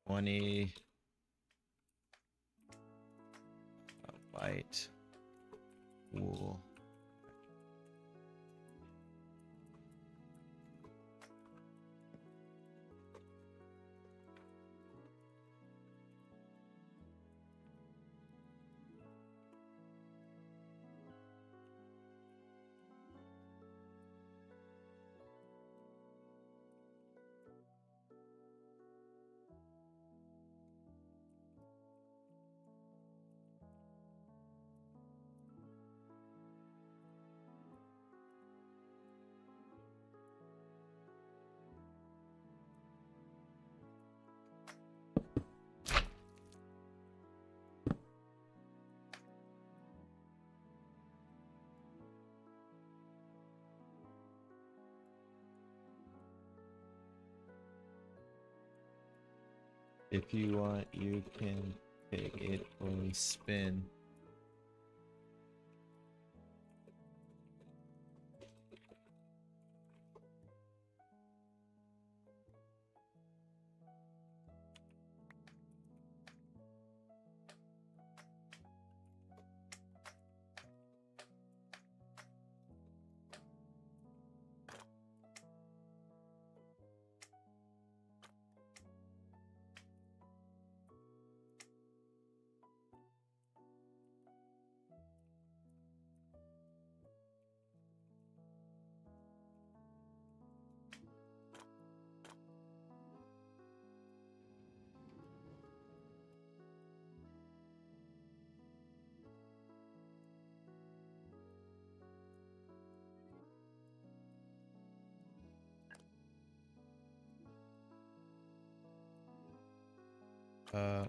$20 byte wool. If you want, you can take it for a spin. Uh.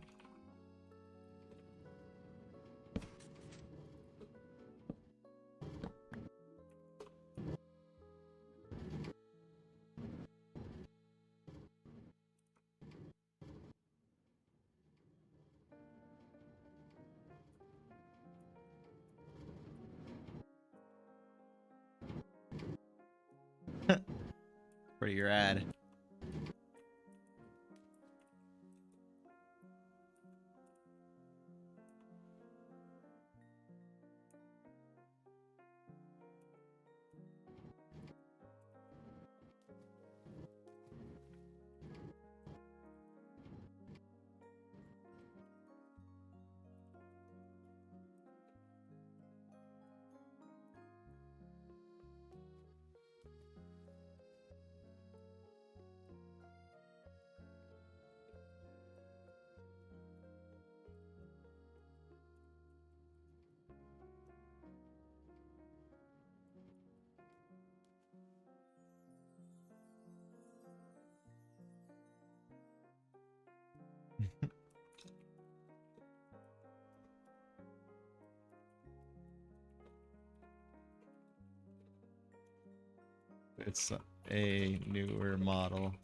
Pretty rad. It's a newer model.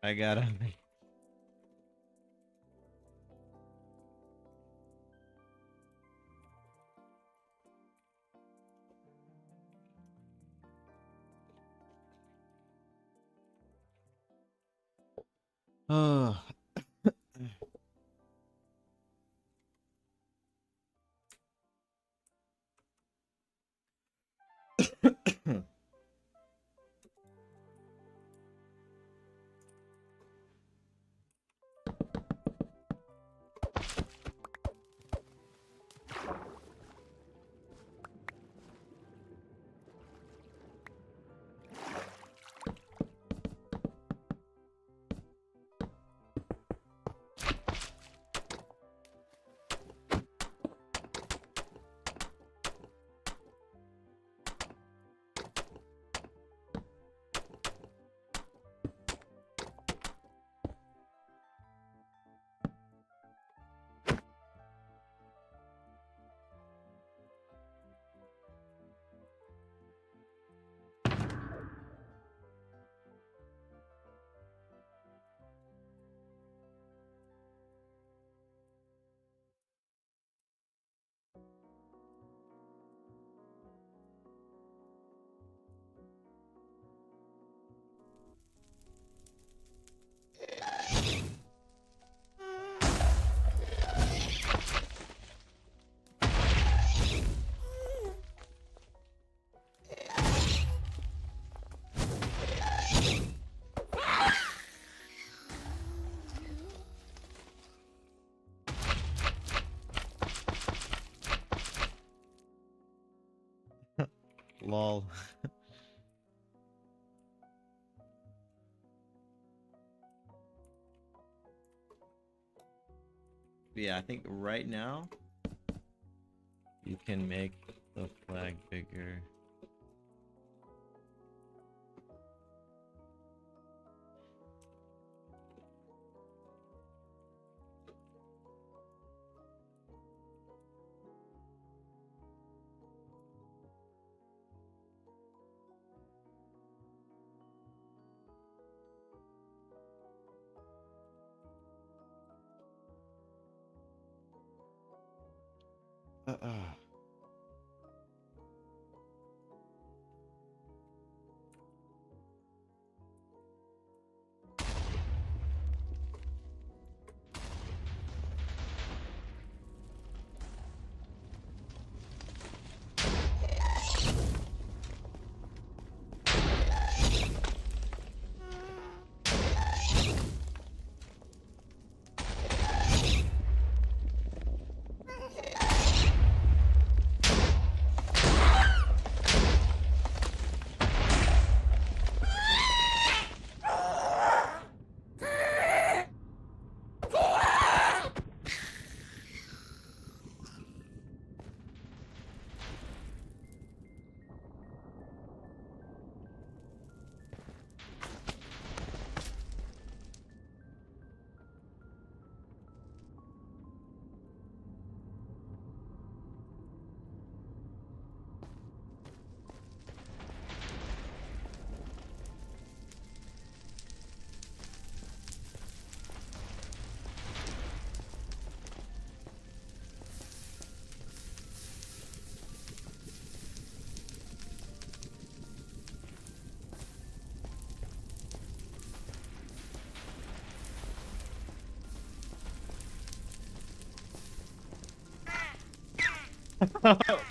I gotta. Oh. Lol. Yeah, I think right now you can make the flag bigger.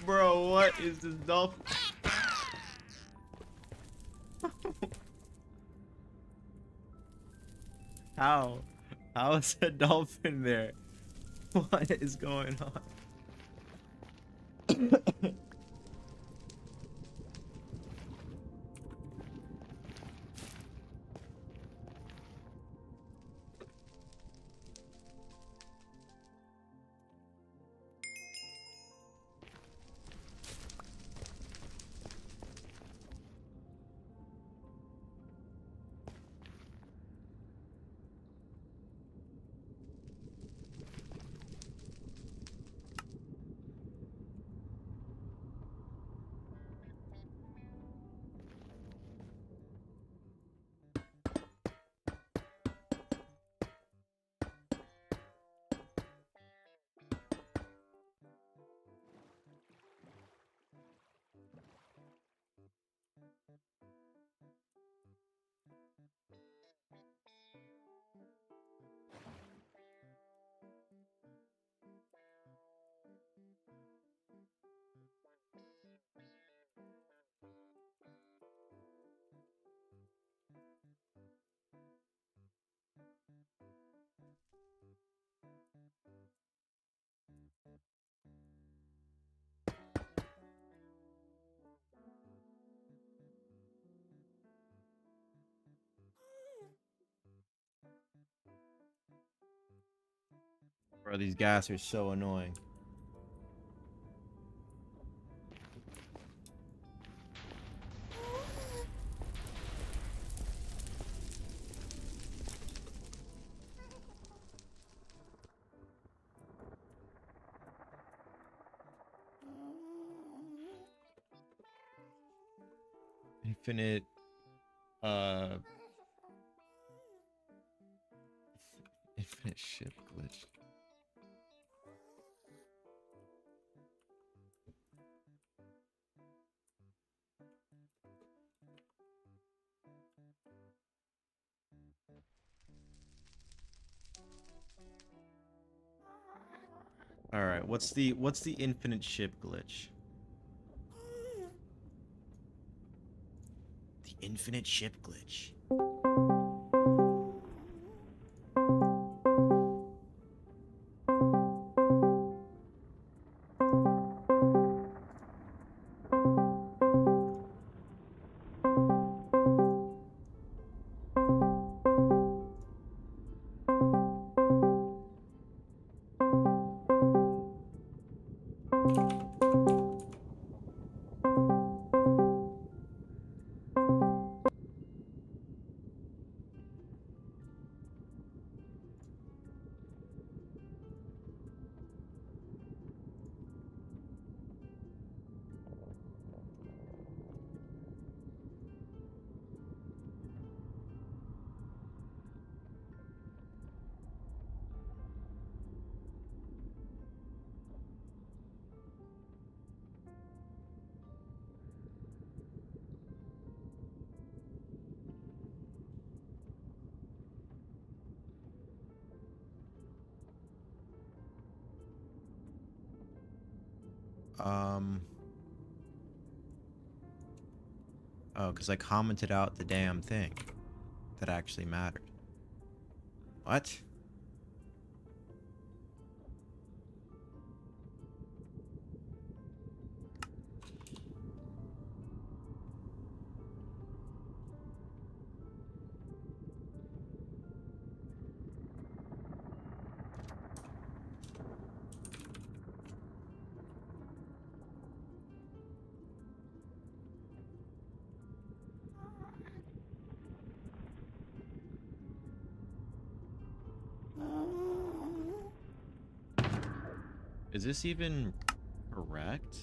Bro, what is this dolphin? How? How is a dolphin there? What is going on? Bro, these gas are so annoying. Infinite, uh, infinite ship glitch. All right, what's the infinite ship glitch? The infinite ship glitch. Oh, because I commented out the damn thing that actually mattered. What? Is this even correct?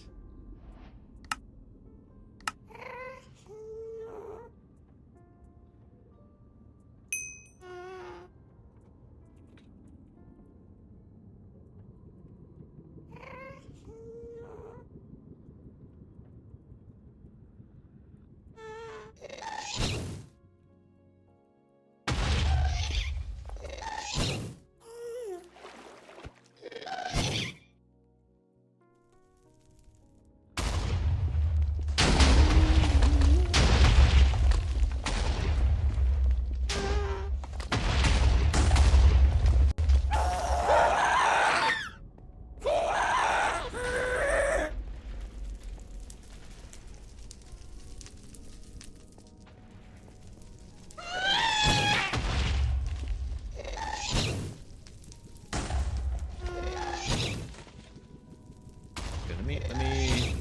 Okay, let me.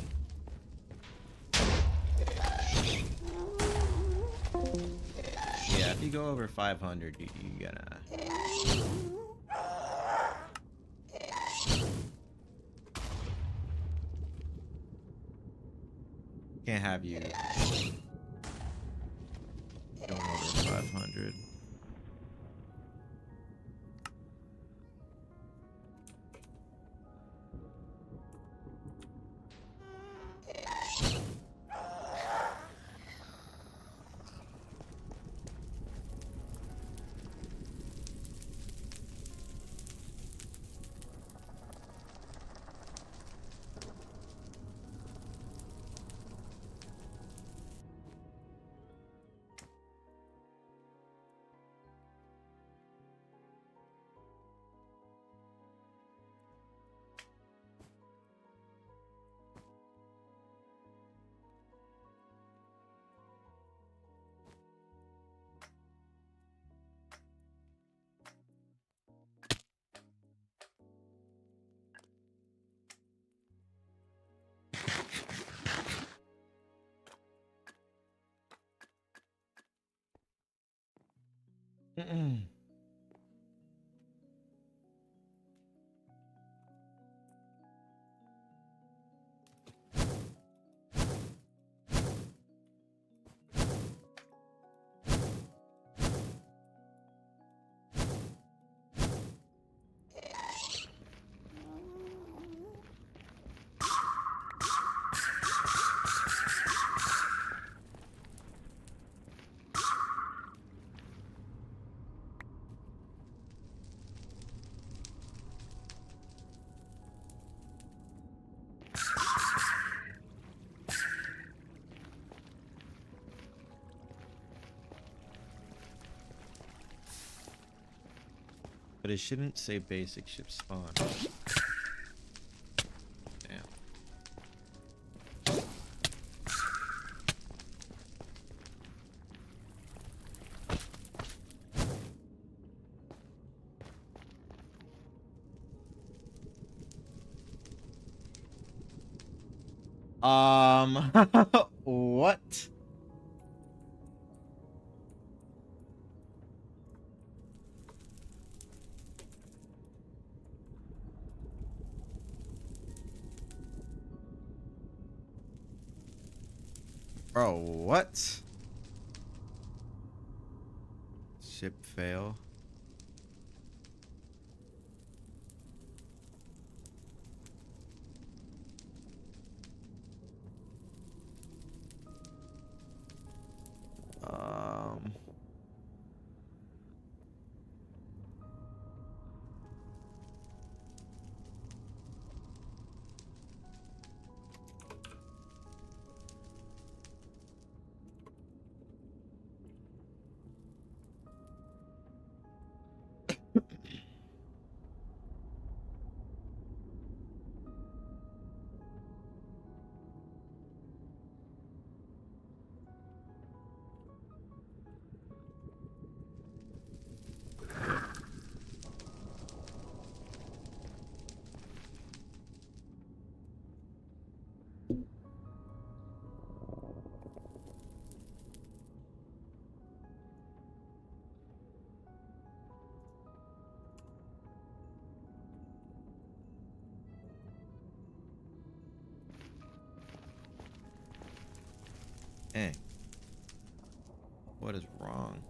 Yeah, if you go over 500, you gotta. Can't have you going over 500. But it shouldn't say basic ship spawn. Damn. What? Bro, what? Ship fail. Um. Dang. What is wrong?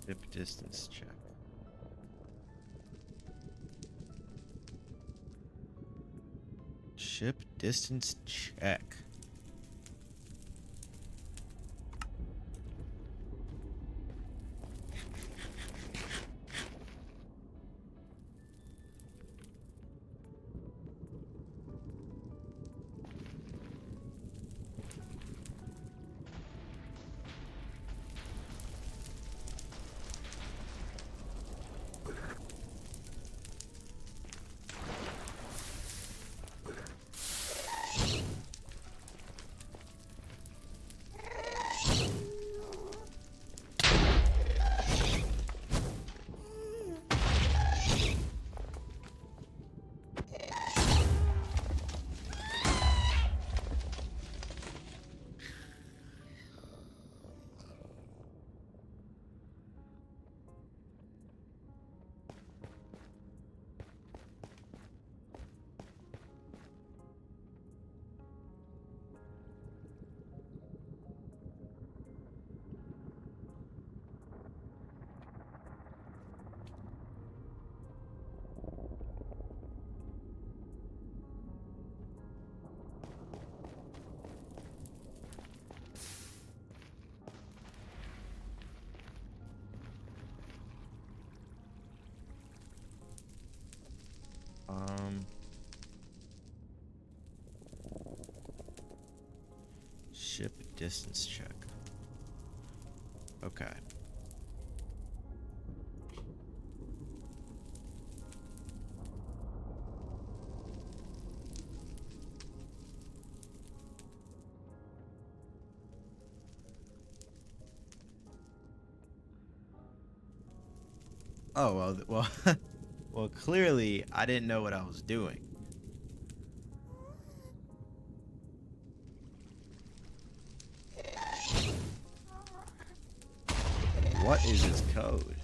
Ship distance check. Ship distance check. Ship distance check. Okay. Oh, well, well, clearly I didn't know what I was doing. What is this code?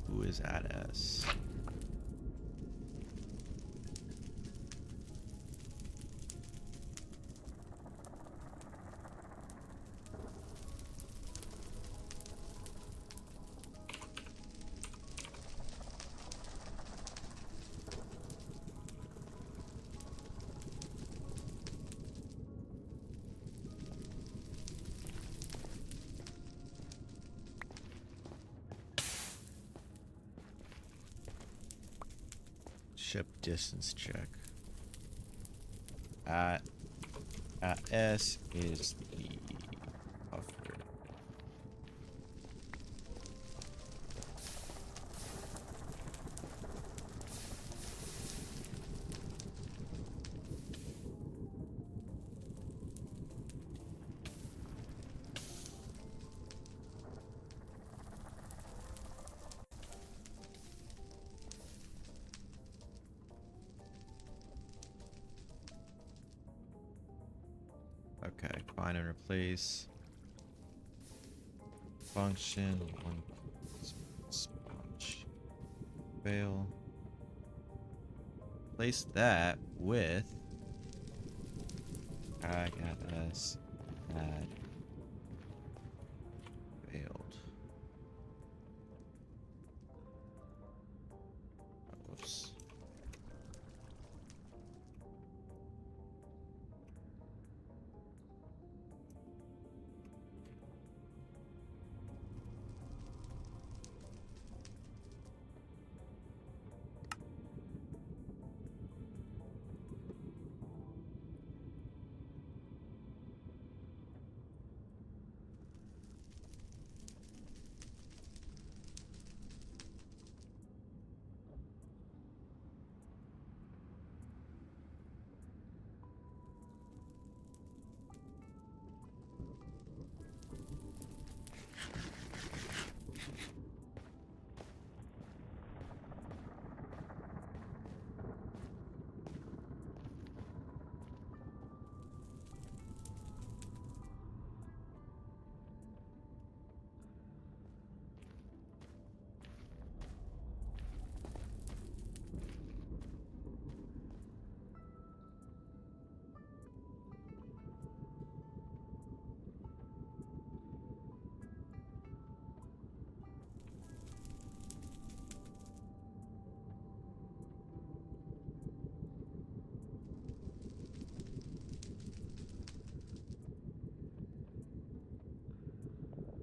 Who is at S? Ship distance check. At S is the buffer. Okay, find and replace. Function one sponge. Fail. Replace that with tag at S add failed. Whoops.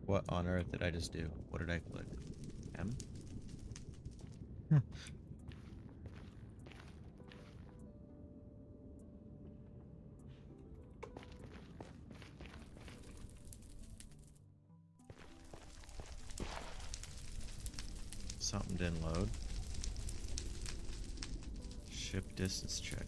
What on earth did I just do? What did I click? M? Something didn't load. Ship distance check.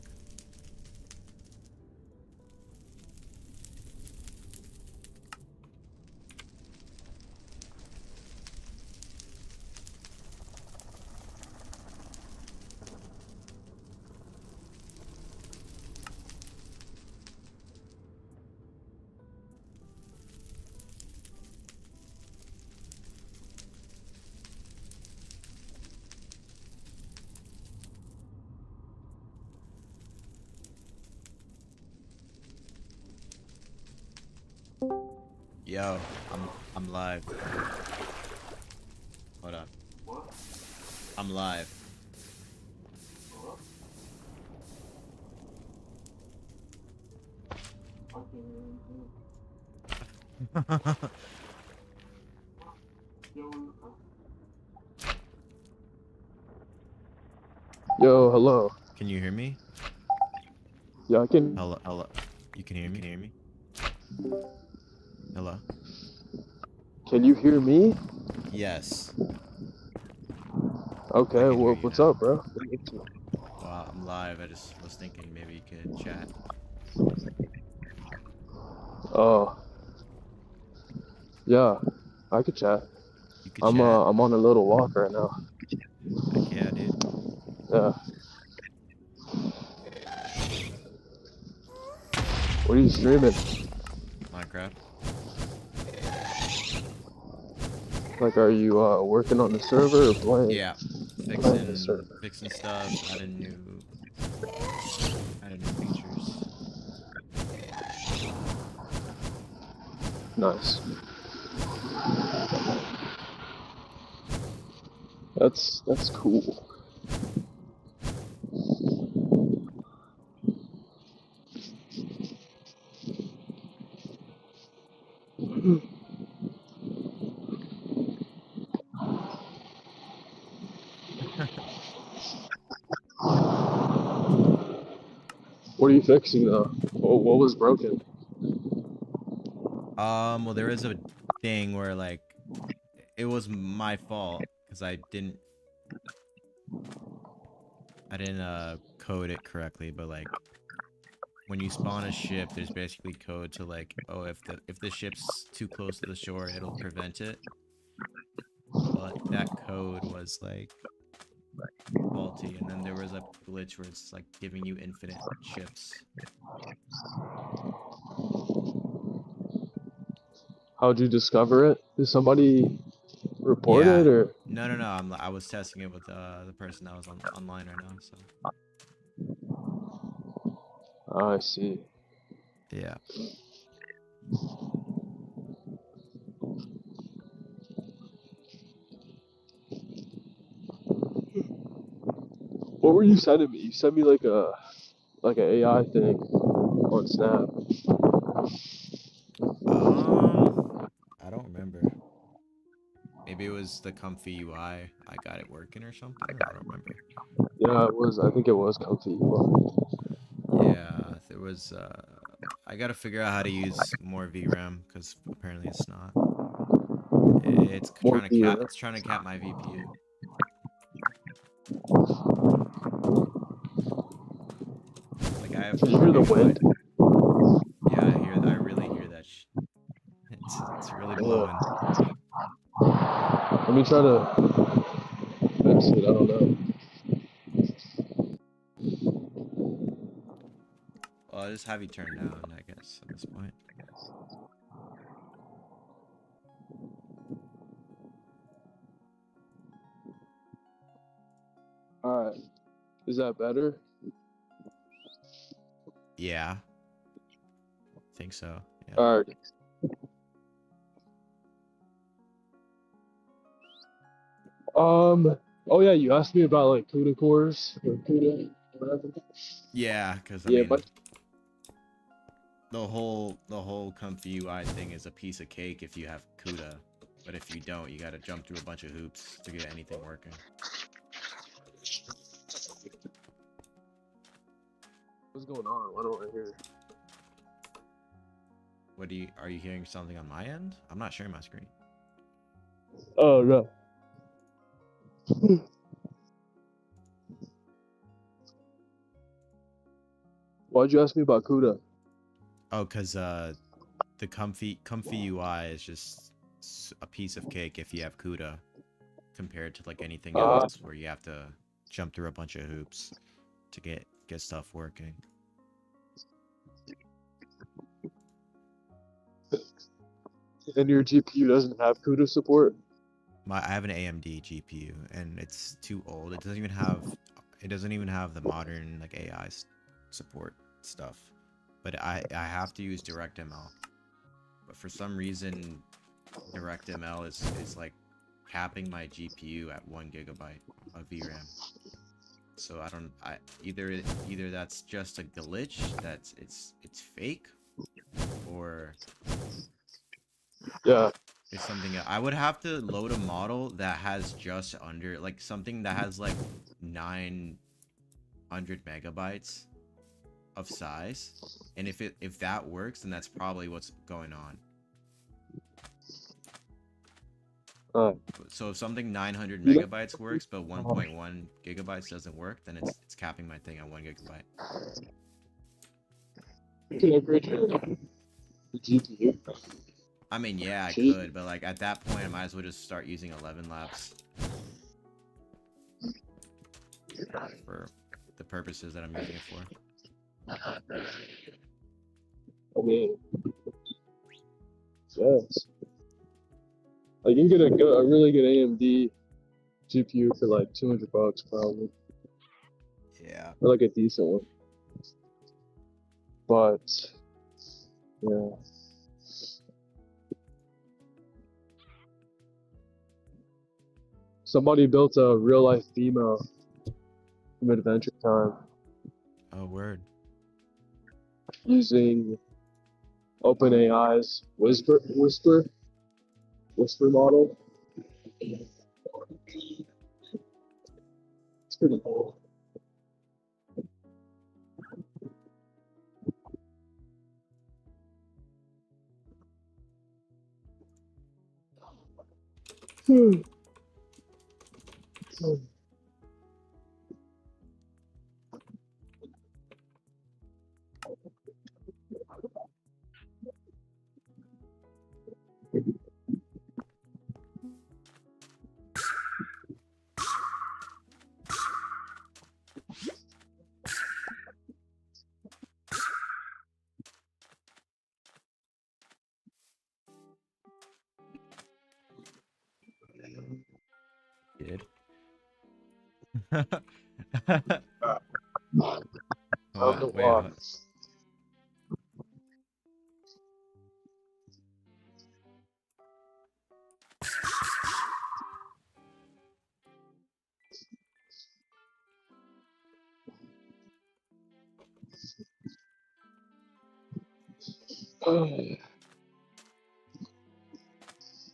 Yo, I'm live. Hold on. I'm live. Yo, hello. Can you hear me? Yeah, I can. Hello, hello. You can hear me? Can you hear me? Hello? Can you hear me? Yes. Okay, I can hear well, you what's now. up, bro? Wow, I'm live. I just was thinking maybe you could chat. Oh, yeah, I could chat. You could chat? I'm on a little walk right now. Heck yeah, dude. Yeah. What are you streaming? Minecraft. Like, are you working on the server or playing? Yeah, Playing the server. fixing stuff, adding new features. Nice. That's cool. What are you fixing though? What was broken? Well, there is a thing where like it was my fault because I didn't code it correctly, but like when you spawn a ship, there's basically code to like, oh, if the ship's too close to the shore, it'll prevent it. But that code was like faulty, and then there was a glitch where it's like giving you infinite ships. How'd you discover it? Did somebody report Yeah. it or? No. I was testing it with the person that was online right now. So Oh, I see. yeah. What were you sending me? You sent me like an AI thing on Snap. I don't remember. Maybe it was the comfy UI. I got it working or something. I don't remember. Yeah, it was. I think it was comfy. Yeah, there was. I gotta figure out how to use more VRAM because apparently it's not. It's More trying to cap. viewer. It's trying to cap my VPU. Like I have Did you hear 4 the wind? gigabyte. Yeah, I hear. I really hear that. It's really blowing. Let me try to fix it. I don't know. Well, I'll just have you turn down, I guess, at this point. All right. Is that better? Yeah, think so. Yeah. All right. Oh yeah, you asked me about like CUDA cores or CUDA, whatever. Yeah, because I Yeah, mean, but the whole comfy UI thing is a piece of cake if you have CUDA, but if you don't, you gotta jump through a bunch of hoops to get anything working. what's going on? Why don't I hear? Are you hearing something on my end? I'm not sharing my screen. Oh no. Why'd you ask me about CUDA? Oh, because the comfy UI is just a piece of cake if you have CUDA compared to like anything else where you have to jump through a bunch of hoops to get stuff working. And your GPU doesn't have CUDA support? I have an AMD GPU and it's too old. It doesn't even have the modern like AI support stuff. But I have to use DirectML. But for some reason DirectML is like capping my GPU at 1 gigabyte of VRAM. So either that's just a glitch, it's fake, or Yeah. it's something else. I would have to load a model that has just under like something that has like 900 megabytes of size, and if that works, then that's probably what's going on. So if something 900 megabytes works, but 1.1 gigabytes doesn't work, then it's capping my thing at 1 gigabyte. Can I upgrade the GPU? I mean, yeah, I could, but like at that point, I might as well just start using 11 Labs for the purposes that I'm using it for. I mean, yes. Like you can get a really good AMD GPU for like $200 probably, Yeah. or like a decent one. But yeah, somebody built a real life female from Adventure Time Oh, word. using OpenAI's Whisper model. It's pretty cool. Did. Time to Wait, walk. what?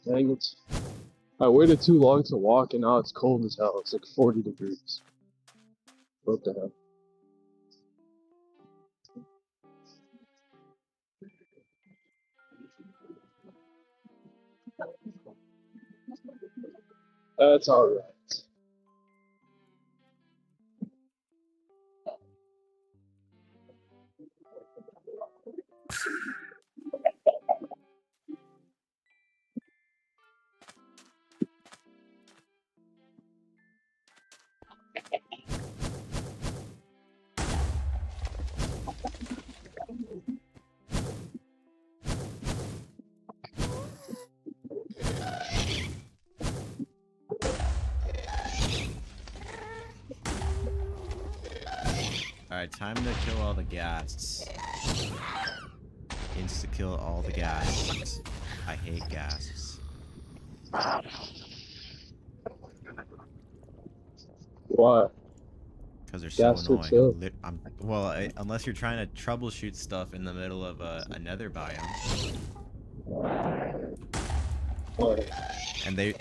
Dang it. I waited too long to walk and now it's cold as hell. It's like 40 degrees. What the hell? That's alright. Alright, time to kill all the ghasts. Insta kill all the ghasts. I hate ghasts. Why? Because they're so Ghasts are annoying. chill. Unless you're trying to troubleshoot stuff in the middle of a nether biome. Why? And they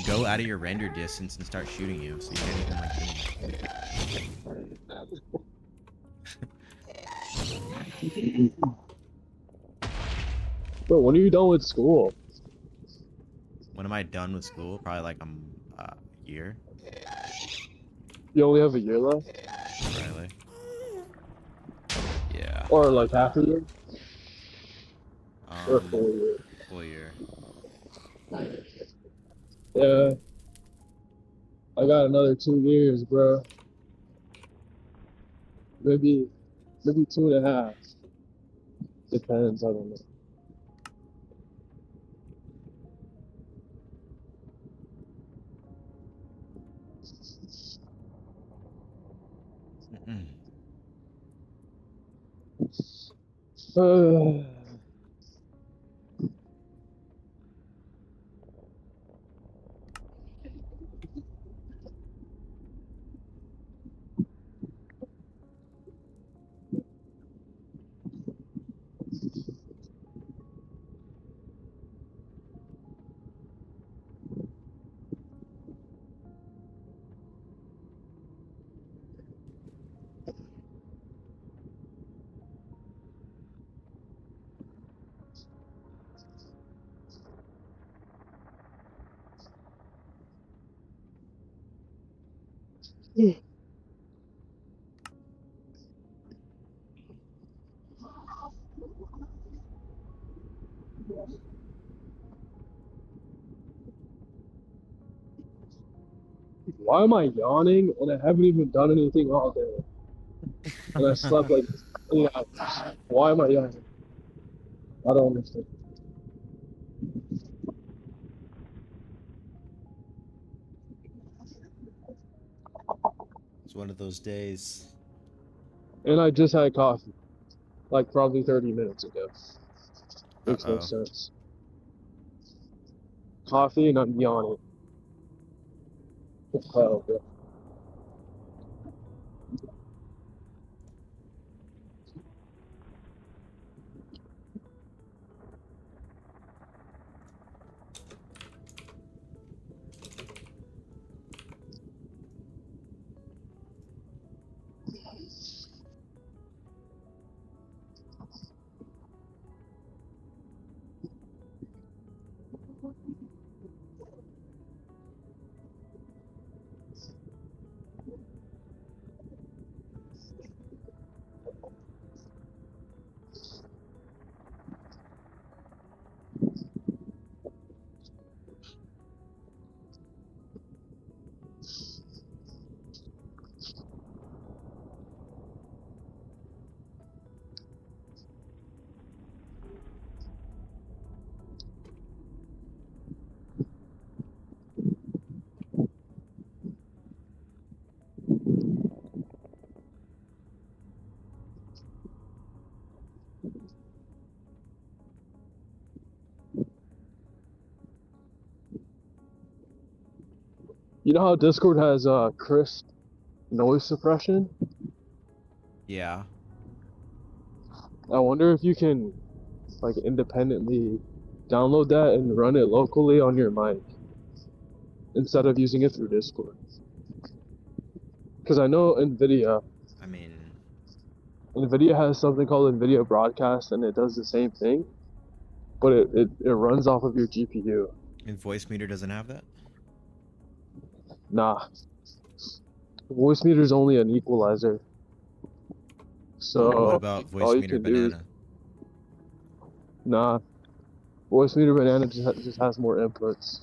go out of your render distance and start shooting you, so you can't even like do anything. Bro, when are you done with school? When am I done with school? Probably like a year. You only have a year left? Probably. Yeah. Or like half a year? Or a full year? Full year. Yeah. I got another 2 years, bro. Maybe 2.5. Depends, I don't know. Why am I yawning and I haven't even done anything all day? And I slept like 8 hours. Why am I yawning? I don't understand. It's one of those days. And I just had coffee, like probably 30 minutes ago. Makes no Uh-oh. sense. Coffee and I'm yawning. Oh, bro. You know how Discord has crisp noise suppression? Yeah. I wonder if you can like independently download that and run it locally on your mic instead of using it through Discord. Because I know I mean, NVIDIA has something called NVIDIA Broadcast and it does the same thing, but it runs off of your GPU. and voice meter doesn't have that? Nah, voice meter is only an equalizer. Well, what So about all voice you meter can do is, banana? nah, voice meter banana just has more inputs.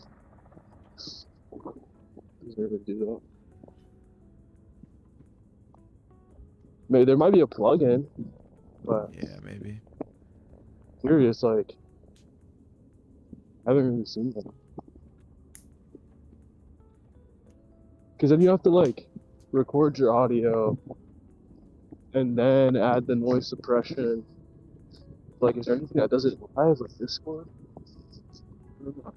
Doesn't even do that. Maybe there might be a plugin, but Yeah, maybe. curious, like, I haven't really seen them. Because then you have to, like, record your audio and then add the noise suppression. Like, is there anything that does it live, like Discord? I don't know.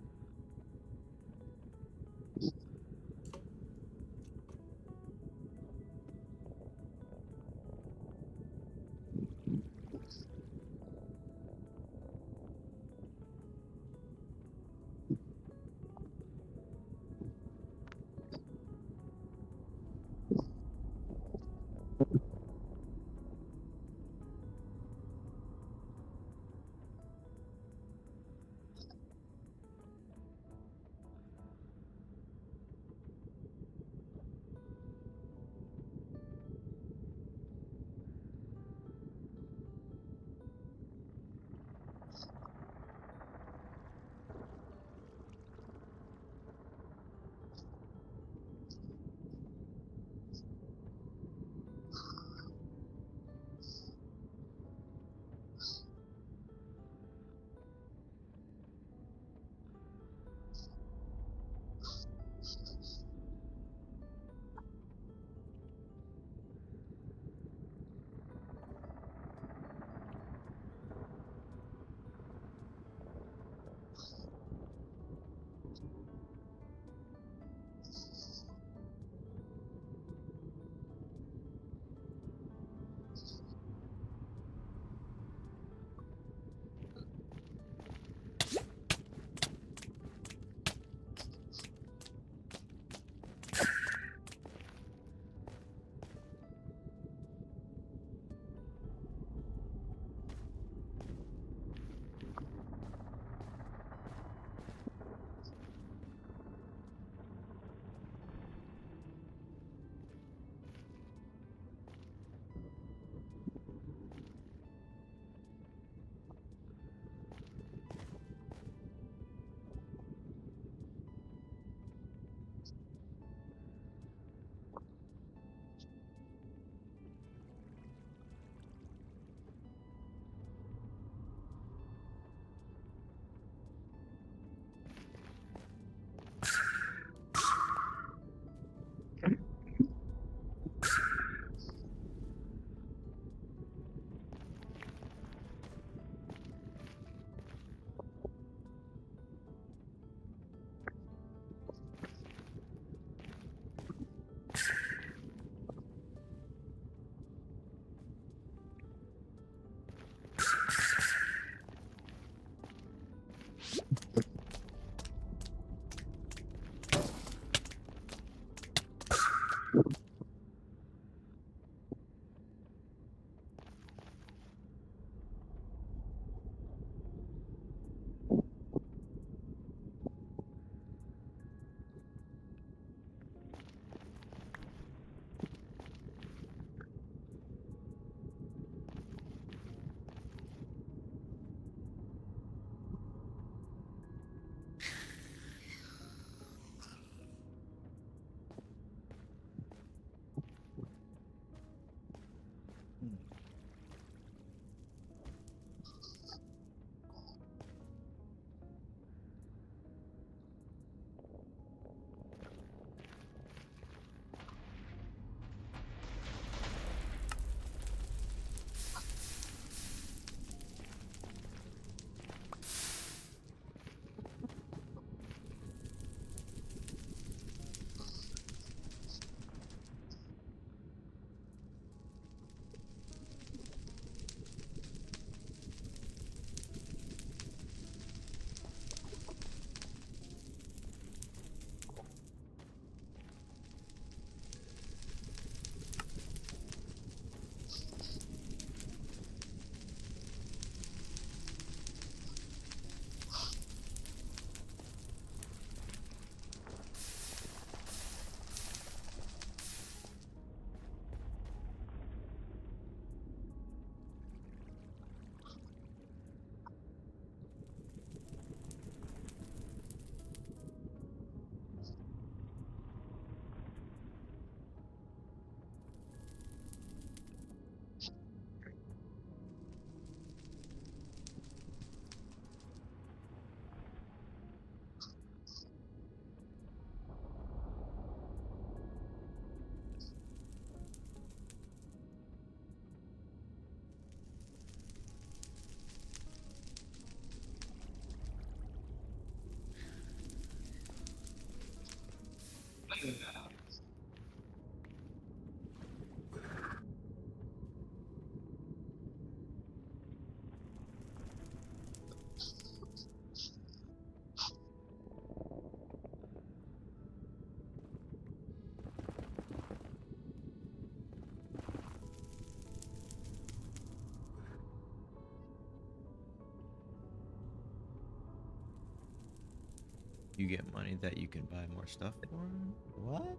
You get money that you can buy more stuff for? What?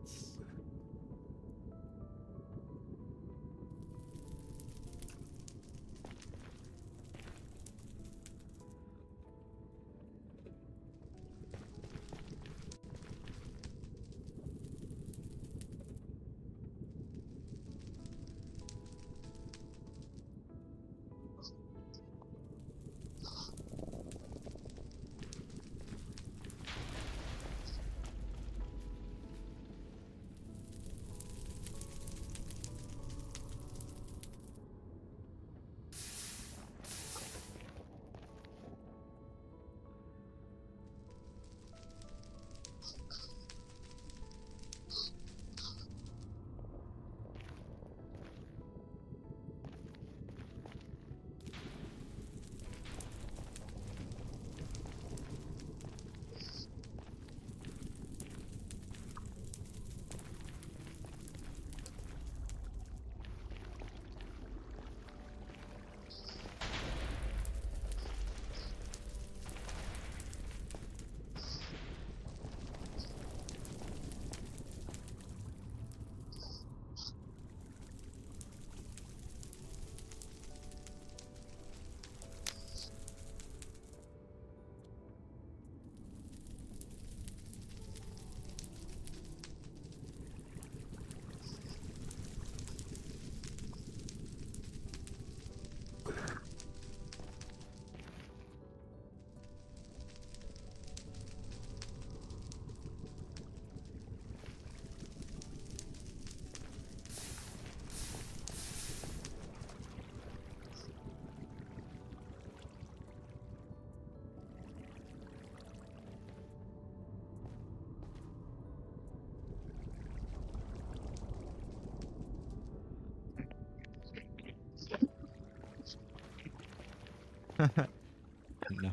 No.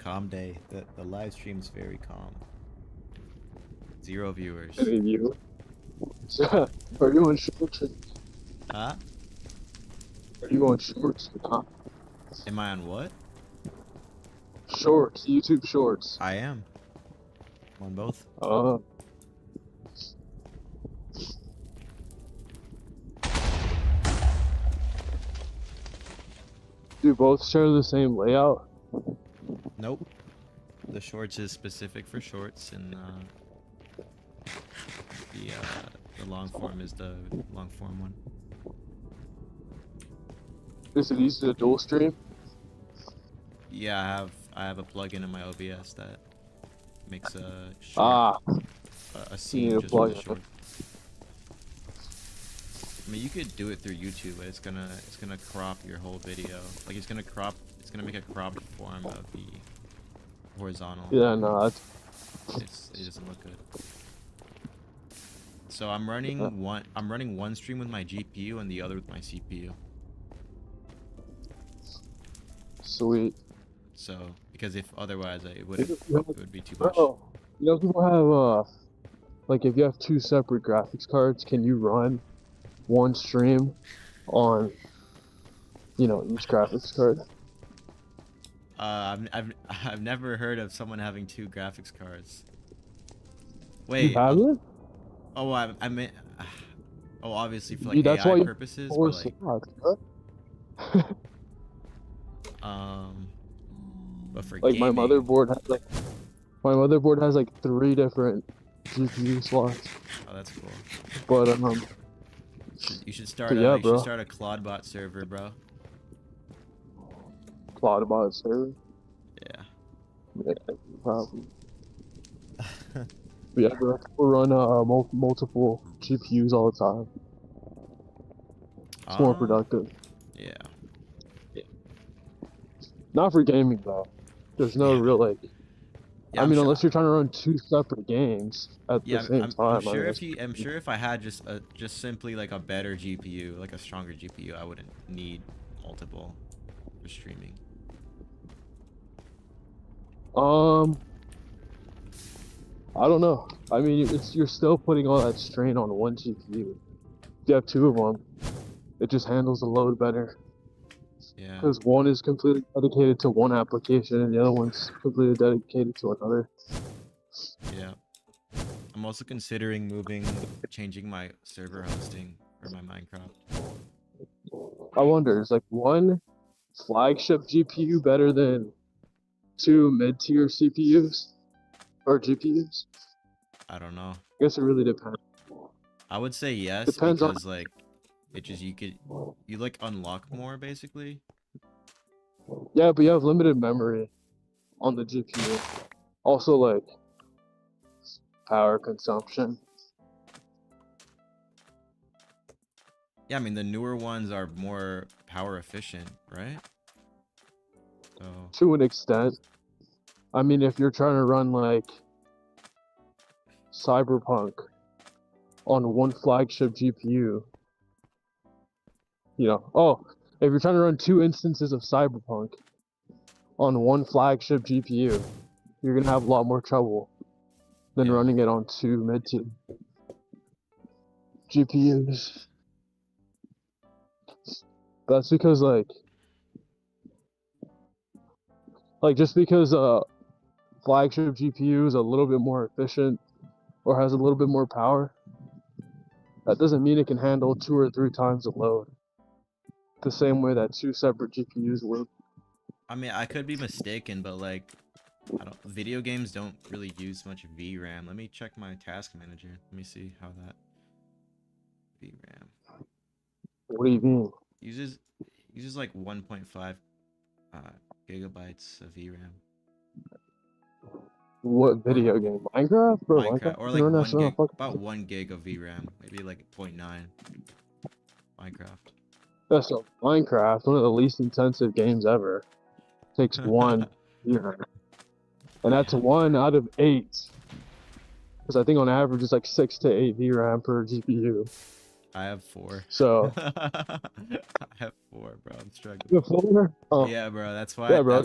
calm day. The live stream's very calm. 0 viewers. Any of you? Are you on shorts? Huh? Are you on shorts or not? Am I on what? Shorts, YouTube shorts. I am. I'm on both. Do both share the same layout? Nope. The shorts is specific for shorts, and the long form is the long form one. Is it easy to dual stream? Yeah, I have a plugin in my OBS that makes a short, a scene need a just for the plugin. short. I mean, you could do it through YouTube, but it's gonna crop your whole video. Like it's gonna make a cropped form of the horizontal. Yeah, no, that's... It doesn't look good. So I'm running one stream with my GPU and the other with my CPU. Sweet. So because if otherwise it would be too much. Bro, you know people have like if you have 2 separate graphics cards, can you run one stream on, you know, each graphics card? I've never heard of someone having 2 graphics cards. Wait. You have it? Oh, I meant. Oh, obviously for like Dude, that's AI why you purposes, Four but like, slots, bro. but for Like gaming, my motherboard has like 3 different GPU slots. Oh, that's cool. But You should start. yeah, You bro. should start a Claudbot server, bro. Claudbot server. Yeah. Yeah, probably. But yeah, bro, we'll run multiple GPUs all the time. It's more productive. Yeah. Not for gaming though. There's no Yeah. real like. Yeah, I mean, sure, unless you're trying to run 2 separate games at the same time. I'm sure I guess. I'm sure if I had just simply like a better GPU, like a stronger GPU, I wouldn't need multiple for streaming. I don't know. I mean, you're still putting all that strain on one GPU. If you have 2 of them, it just handles the load better. Yeah. Because one is completely dedicated to one application, and the other one's completely dedicated to another. Yeah. I'm also considering changing my server hosting for my Minecraft. I wonder, is like one flagship GPU better than 2 mid-tier CPUs or GPUs? I don't know. I guess it really depends. I would say yes, Depends because like it just you like unlock more basically. Yeah, but you have limited memory on the GPU. Also, like power consumption. Yeah, I mean the newer ones are more power efficient, right? So To an extent. I mean, if you're trying to run like Cyberpunk on one flagship GPU, you know, if you're trying to run 2 instances of Cyberpunk on one flagship GPU, you're gonna have a lot more trouble than Yeah. running it on 2 mid-tier GPUs. That's because like just because flagship GPU is a little bit more efficient or has a little bit more power, that doesn't mean it can handle 2 or 3 times the load. The same way that 2 separate GPUs work. I mean I could be mistaken, but like video games don't really use much VRAM. Let me check my task manager. Let me see how that VRAM What do you mean? uses like 1.5 gigabytes of VRAM. What video game? Minecraft? Bro, Minecraft, or can like run that 1 shit on gig, fucking- about 1 gig of VRAM, maybe like 0.9. Minecraft. Yeah, so Minecraft, one of the least intensive games ever, takes 1 VRAM. And that's 1 out of 8. Because I think on average it's like 6 to 8 VRAM per GPU. I have 4. So I have 4, bro. I'm struggling. you have 4? Oh, Yeah, bro. That's why. Yeah, bro.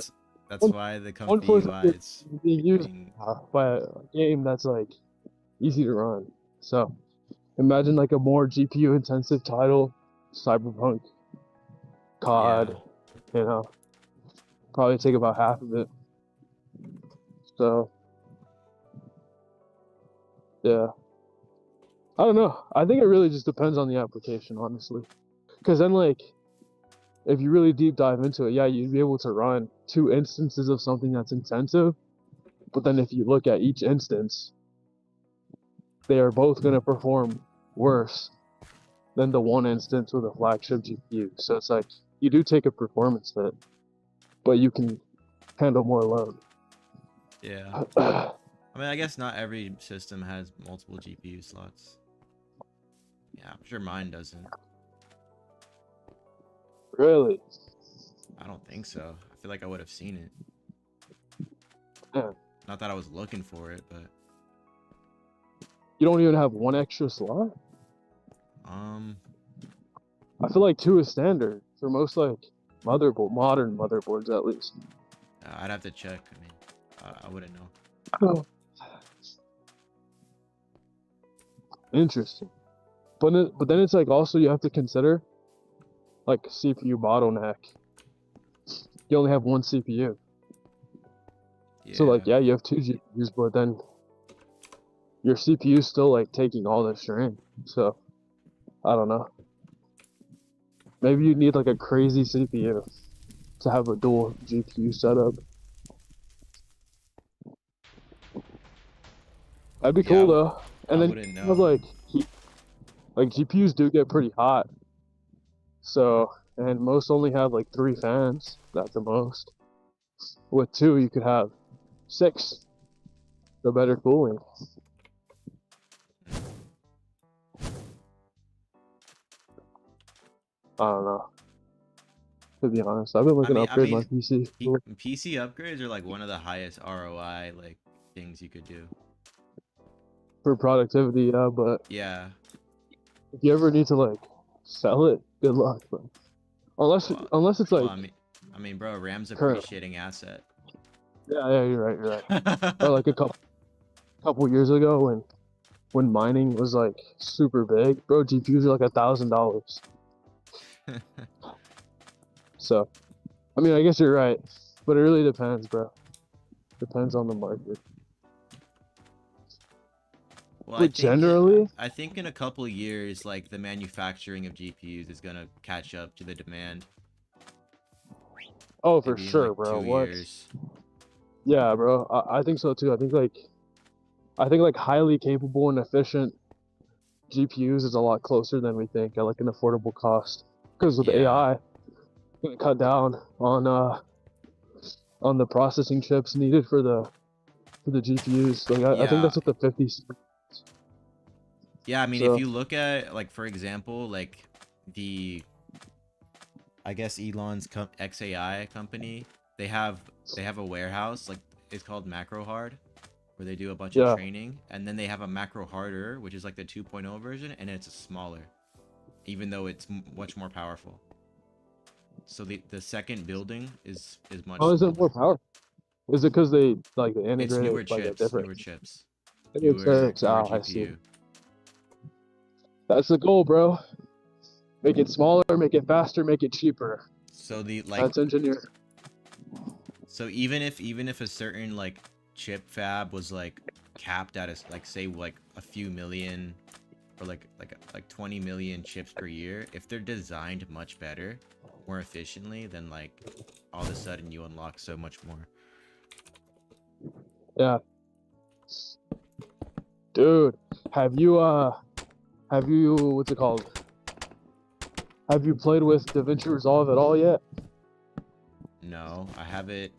That's why the One comfy force UI is being used being. by a game that's like easy to run. So imagine like a more GPU intensive title, Cyberpunk, Yeah. COD, you know, probably take about half of it. So yeah, I don't know. I think it really just depends on the application, honestly. Because then like if you really deep dive into it, yeah, you'd be able to run 2 instances of something that's intensive. But then if you look at each instance, they are both going to perform worse than the one instance with a flagship GPU. So it's like you do take a performance hit, but you can handle more load. Yeah. I mean, I guess not every system has multiple GPU slots. Yeah, I'm sure mine doesn't. Really? I don't think so. I feel like I would have seen it. Yeah. Not that I was looking for it, but You don't even have one extra slot? um, I feel like 2 is standard for most like modern motherboards at least. I'd have to check. I mean, I wouldn't know. Oh. Interesting. But then it's like also you have to consider like CPU bottleneck. You only have one CPU. So like yeah, you have 2 GPUs, but then your CPU is still like taking all the strain. So I don't know. Maybe you need like a crazy CPU to have a dual GPU setup. That'd be cool though. And I then wouldn't you know. have like heat. Like GPUs do get pretty hot. So and most only have like 3 fans at the most. With 2 you could have 6. The better cooling. I don't know. To be honest, I've been looking to upgrade my PC. PC upgrades are like one of the highest ROI like things you could do. For productivity, yeah, but Yeah. if you ever need to like sell it, good luck. But unless it's like I mean, bro, RAM's current. appreciating asset. Yeah, you're right. Or like a couple years ago when mining was like super big, bro, GPUs are like $1,000. So, I mean, I guess you're right, but it really depends, bro. Depends on the market. Well, But generally, I think in a couple years, like the manufacturing of GPUs is gonna catch up to the demand. oh, for Maybe in sure, like bro. 2 years. Yeah, bro. I think so too. I think like highly capable and efficient GPUs is a lot closer than we think at like an affordable cost. Because with Yeah. AI, it's gonna cut down on the processing chips needed for the GPUs. Like I think Yeah. that's what the 50s. Yeah, I mean, if So you look at like for example, like the I guess Elon's XAI company, they have a warehouse like it's called Macro Hard, where they do a bunch of yeah, training, and then they have a Macro Harder, which is like the 2.0 version, and it's smaller, even though it's much more powerful. So the second building is much how is smaller. it more powerful? Is it because they It's integrate newer it like a chips, different? newer chips, It says, newer I see. GPU. That's the goal, bro. Make it smaller, make it faster, make it cheaper. So the like That's engineering. So even if a certain like chip fab was like capped at a like say like a few million or like 20 million chips per year, if they're designed much better, more efficiently, then like all of a sudden you unlock so much more. Yeah. Dude, have you what's it called? Have you played with DaVinci Resolve at all yet? No, I have it.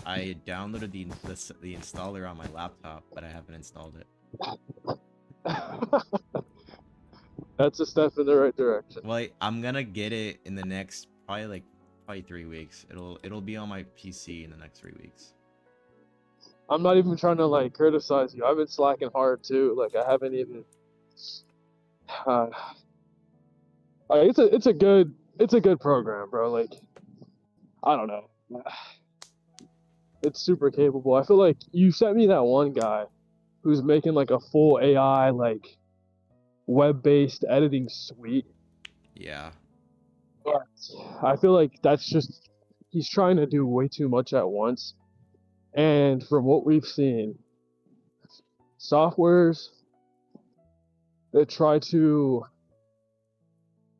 I downloaded the installer on my laptop, but I haven't installed it. That's a step in the right direction. Well, I'm gonna get it in the next probably 3 weeks. It'll be on my PC in the next 3 weeks. I'm not even trying to like criticize you. I've been slacking hard too. Like I haven't even. It's a good program, bro. Like I don't know. it's super capable. I feel like you sent me that one guy who's making like a full AI like web-based editing suite. Yeah. But I feel like that's just he's trying to do way too much at once. And from what we've seen, softwares that try to,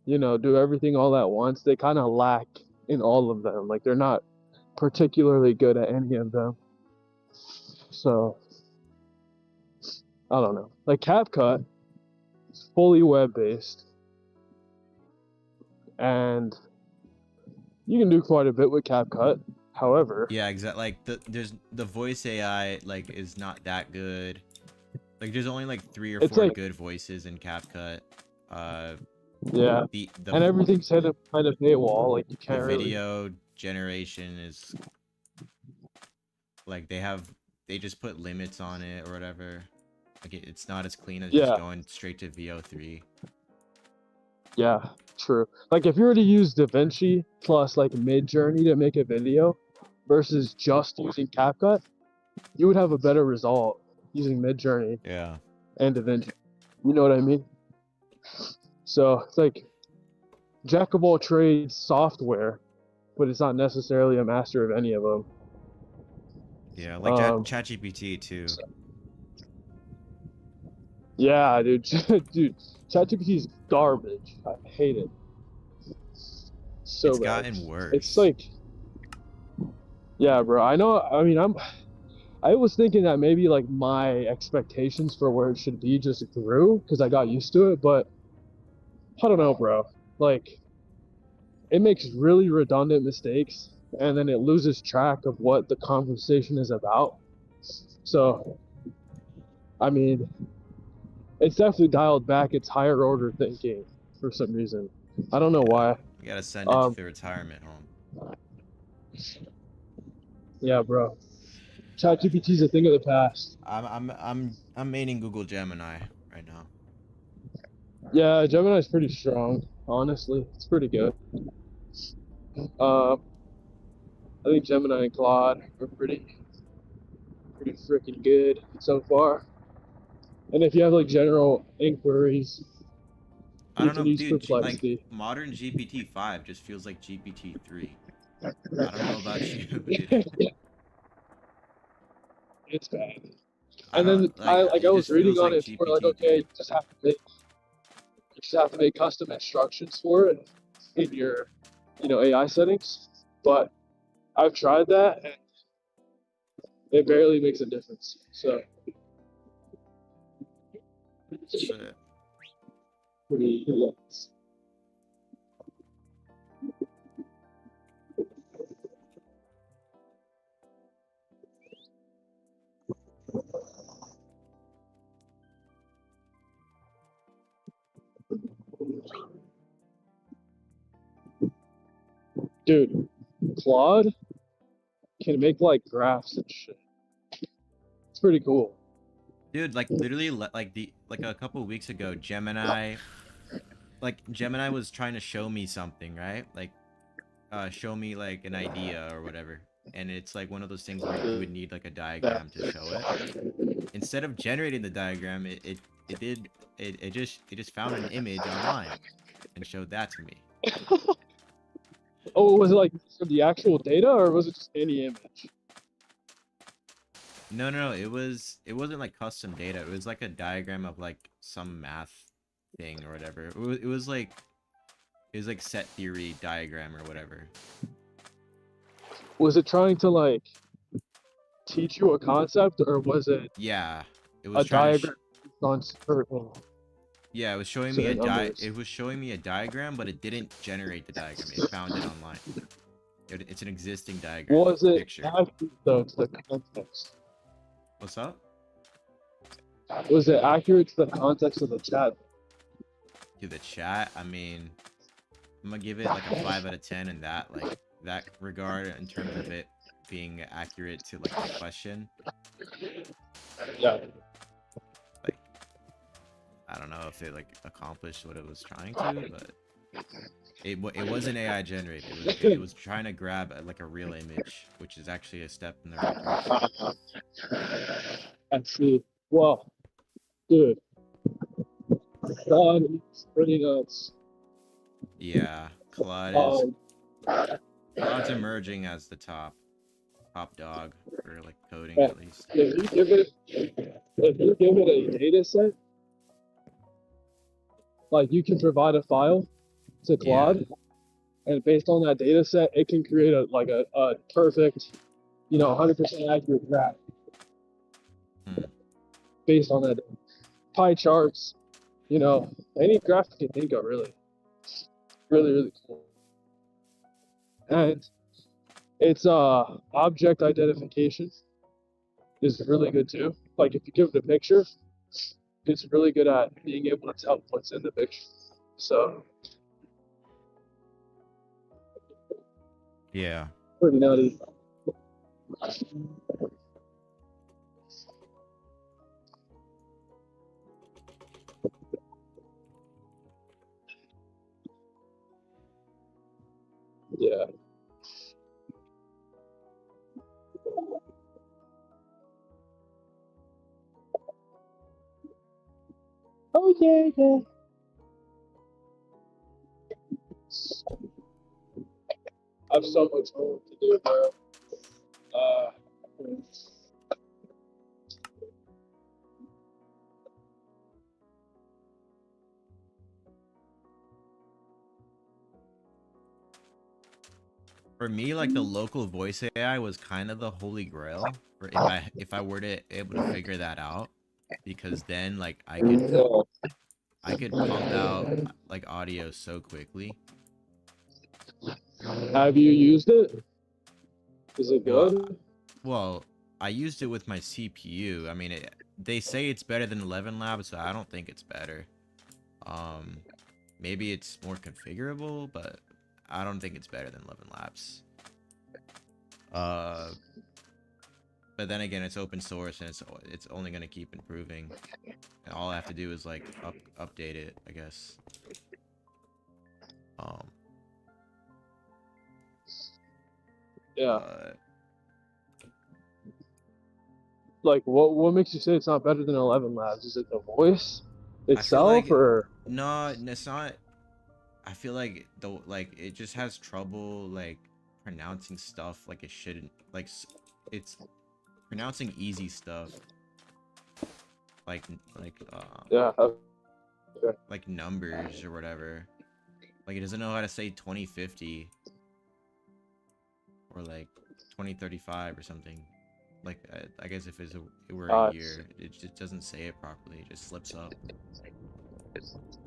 do everything all at once, they kind of lack in all of them. Like they're not particularly good at any of them. So, I don't know. Like CapCut is fully web-based, and you can do quite a bit with CapCut. However, Yeah, exactly. Like the voice AI like is not that good. Like there's only like 3 or it's 4 like, good voices in CapCut. yeah, The and everything's kind of paywall. Like you the can't really. video generation is like they just put limits on it or whatever. Like it's not as clean as just Yeah, going straight to VO3. yeah, true. Like if you were to use DaVinci plus like Midjourney to make a video versus just using CapCut, you would have a better result using Midjourney Yeah. and DaVinci. You know what I mean? So it's like jack of all trades software, but it's not necessarily a master of any of them. Yeah, like ChatGPT too. Yeah, dude, dude, ChatGPT is garbage. I hate it so It's bad. gotten It's worse. like, yeah, bro. I know. I mean, I was thinking that maybe like my expectations for where it should be just grew because I got used to it, but I don't know, bro. Like, it makes really redundant mistakes, and then it loses track of what the conversation is about. So, I mean, it's definitely dialed back its higher order thinking for some reason. I don't know Yeah. why. You gotta send it to Um, the retirement home. yeah, bro. ChatGPT is a thing of the past. I'm maining Google Gemini right now. Yeah, Gemini's pretty strong. Honestly, it's pretty good. I think Gemini and Claude are pretty freaking good so far. And if you have like general inquiries, I you don't can know, use dude. Like Perplexity. modern GPT-5 just feels like GPT-3. I don't know about you, dude. It's bad. I And don't then like. I It was just reading feels on like it for like, okay, GPT-3. you just have to make custom instructions for it in your AI settings. But I've tried that and it barely makes a difference. So So, pretty yeah. Dude, Claude can make like graphs and shit. It's pretty cool. dude, like literally, like a couple weeks ago, Gemini was trying to show me something, right? Like, show me like an idea or whatever. And it's like one of those things where you would need like a Yeah. diagram to show it. Instead of generating the diagram, it just found an image online and showed that to me. Oh, was it like from the actual data or was it just any image? No, it wasn't like custom data. It was like a diagram of like some math thing or whatever. It was like set theory diagram or whatever. Was it trying to like teach you a concept or was it Yeah, it a was trying to diagram on certain yeah, it was showing me numbers? it was showing me a diagram, but it didn't generate the diagram. It found it online. It's an existing diagram Was it picture. accurate though to the context? What's up? Was it accurate to the context of the chat? To the chat, I mean, I'm gonna give it like a 5 out of 10 in that regard in terms of it being accurate to like the question. Yeah. Like, I don't know if it like accomplished what it was trying to, but It wasn't AI generated. It was trying to grab like a real image, which is actually a step in the right direction. I see. Well, dude, God, it's pretty nuts. Yeah, Um, Claude's emerging as the top dog for like coding yeah, at least. if you give it a data set, like you can provide a file to Yeah. Claude, and based on that data set, it can create a perfect, 100% accurate graph Hmm. based on that pie charts, any graph you can think of, really, really, really cool. And its object identification is really good too. Like if you give it a picture, it's really good at being able to tell what's in the picture. So Yeah. pretty nutty. Yeah. Oh yeah, yeah. I have so much homework to do, bro. Uh, For me, like the local voice AI was kind of the holy grail for if I were to able to figure that out, because then like I could pump out like audio so quickly. have you used it? Is it Well, good? well, I used it with my CPU. I mean, they say it's better than 11 Labs, so I don't think it's better. Um, maybe it's more configurable, but I don't think it's better than 11 Labs. Uh, but then again, it's open source and it's only gonna keep improving. And all I have to do is like update it, I guess. Um, Yeah. but Like, what makes you say it's not better than 11 Labs? Is it the voice I feel itself, like or? no, it's not. I feel like it just has trouble like pronouncing stuff like it shouldn't. Like it's pronouncing easy stuff like like uh Yeah. Okay. like numbers or whatever. Like it doesn't know how to say 2050 or like 2035 or something. Like I guess if it were a Nice. year, it just doesn't say it properly. It just slips up.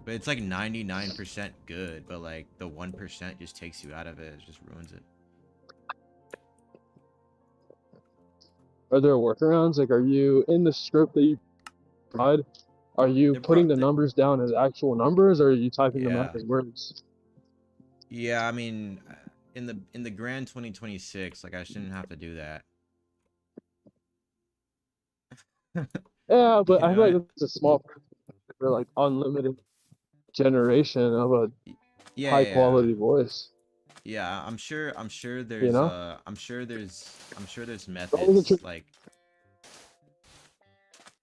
But it's like 99% good, but like the 1% just takes you out of it. It just ruins it. Are there workarounds? Like, are you in the script that you provide? Are you They're pro putting the numbers down as actual numbers, or are you typing them out yeah. as words? Yeah, I mean, in the grand 2026, like I shouldn't have to do that. Yeah, but You I know feel like what? that's a small for like unlimited generation of a Yeah, high yeah, yeah. quality voice. Yeah, I'm sure You there's know, I'm sure there's that was a methods like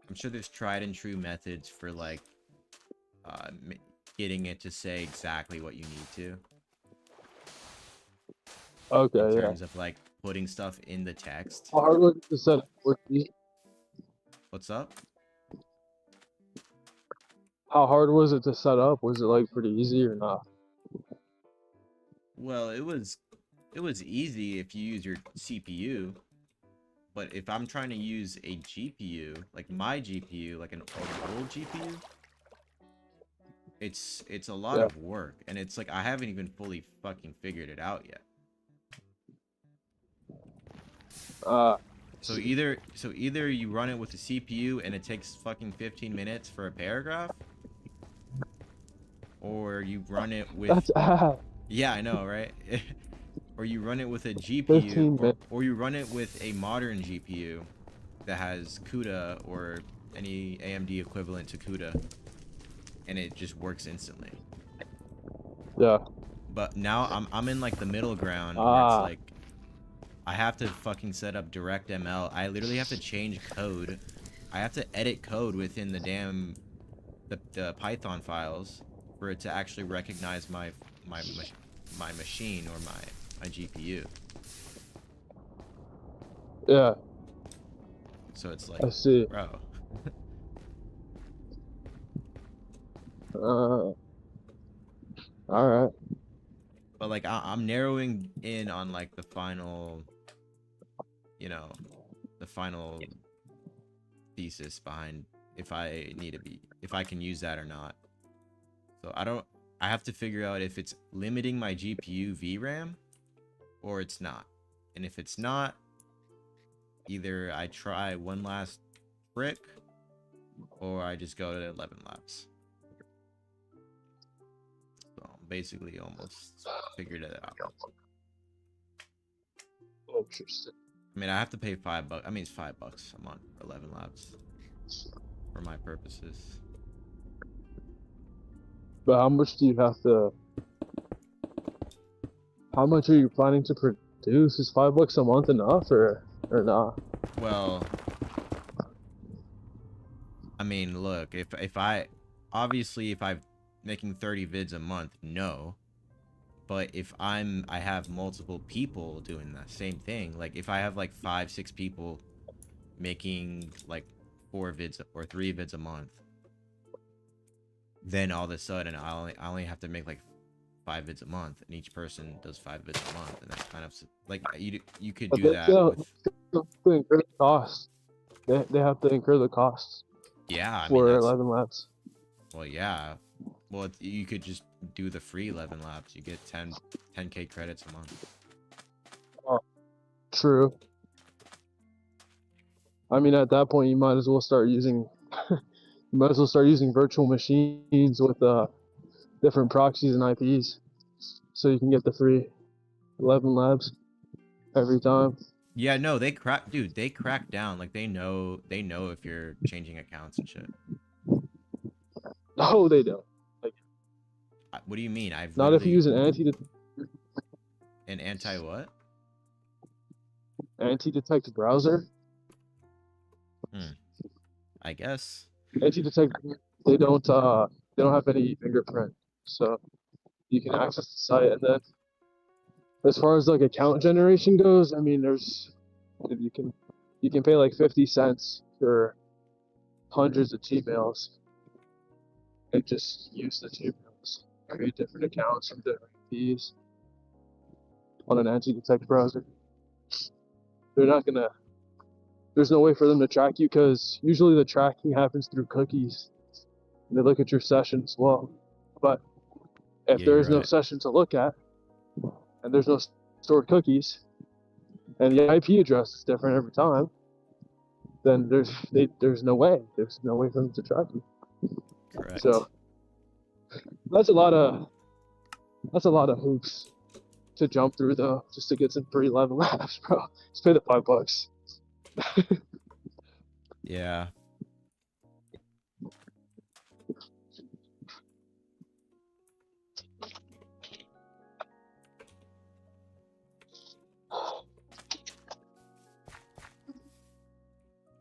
I'm sure there's tried and true methods for like uh m- getting it to say exactly what you need to in okay. Yeah. terms of like putting stuff in the text. How hard was it to set up? What's up? How hard was it to set up? Was it like pretty easy or not? Well, it was easy if you use your CPU, but if I'm trying to use a GPU, like my GPU, like an old GPU, it's a lot Yeah. of work, and it's like I haven't even fully fucking figured it out yet. Uh, So either you run it with the CPU and it takes fucking 15 minutes for a paragraph, or you run it with that's yeah, I know, right? Or you run it with a GPU, 15 minutes. or you run it with a modern GPU that has CUDA or any AMD equivalent to CUDA, and it just works instantly. Yeah. But now I'm in like the middle ground where it's Ah, like I have to fucking set up direct ML. I literally have to change code. I have to edit code within the damn the Python files for it to actually recognize my my machine or my GPU. yeah, So it's like, I see. bro. All right. But like I'm narrowing in on like the final, you know, the final thesis behind if I need to be if I can use that or not. So I have to figure out if it's limiting my GPU VRAM or it's not. And if it's not, either I try one last trick or I just go to 11 laps. So basically almost figured it out. Interesting. I mean, I have to pay $5. I mean, it's $5 a month for 11 laps for my purposes. But how much do you have to? How much are you planning to produce? Is $5 a month enough, or not? Well, I mean, look, if I obviously if I'm making 30 vids a month, no. But if I have multiple people doing the same thing, like if I have like 5, 6 people making like 4 vids or 3 vids a month, then all of a sudden I only have to make like 5 vids a month, and each person does 5 vids a month, and that's kind of like you could But do they that still with have to incur the costs. They have to incur the costs yeah. I mean for that's 11 laps. well yeah. Well, you could just do the free 11 laps. You get 10K credits a month. Oh, true. I mean, at that point, you might as well start using virtual machines with different proxies and IPs, so you can get the free 11 labs every time. Yeah, no, they crack, dude. They crack down. Like they know if you're changing accounts and shit. No, they don't. Like, What do you mean? I've not if you literally use an anti what? anti-detect browser. Hmm. I guess. Anti-detect, they don't have any fingerprint, so you can access the site. And then, as far as like account generation goes, I mean, you can you can pay like 50 cents for hundreds of Gmails and just use the Gmails, create different accounts from different IPs on an anti-detect browser. They're not gonna. There's no way for them to track you because usually the tracking happens through cookies. They look at your session as well. But if Yeah, there you're is no right. session to look at and there's no stored cookies and the IP address is different every time, then there's no way. There's no way for them to track you. Correct. So that's a lot of hoops to jump through though, just to get some free 11 laps, bro. Just pay the $5. Yeah.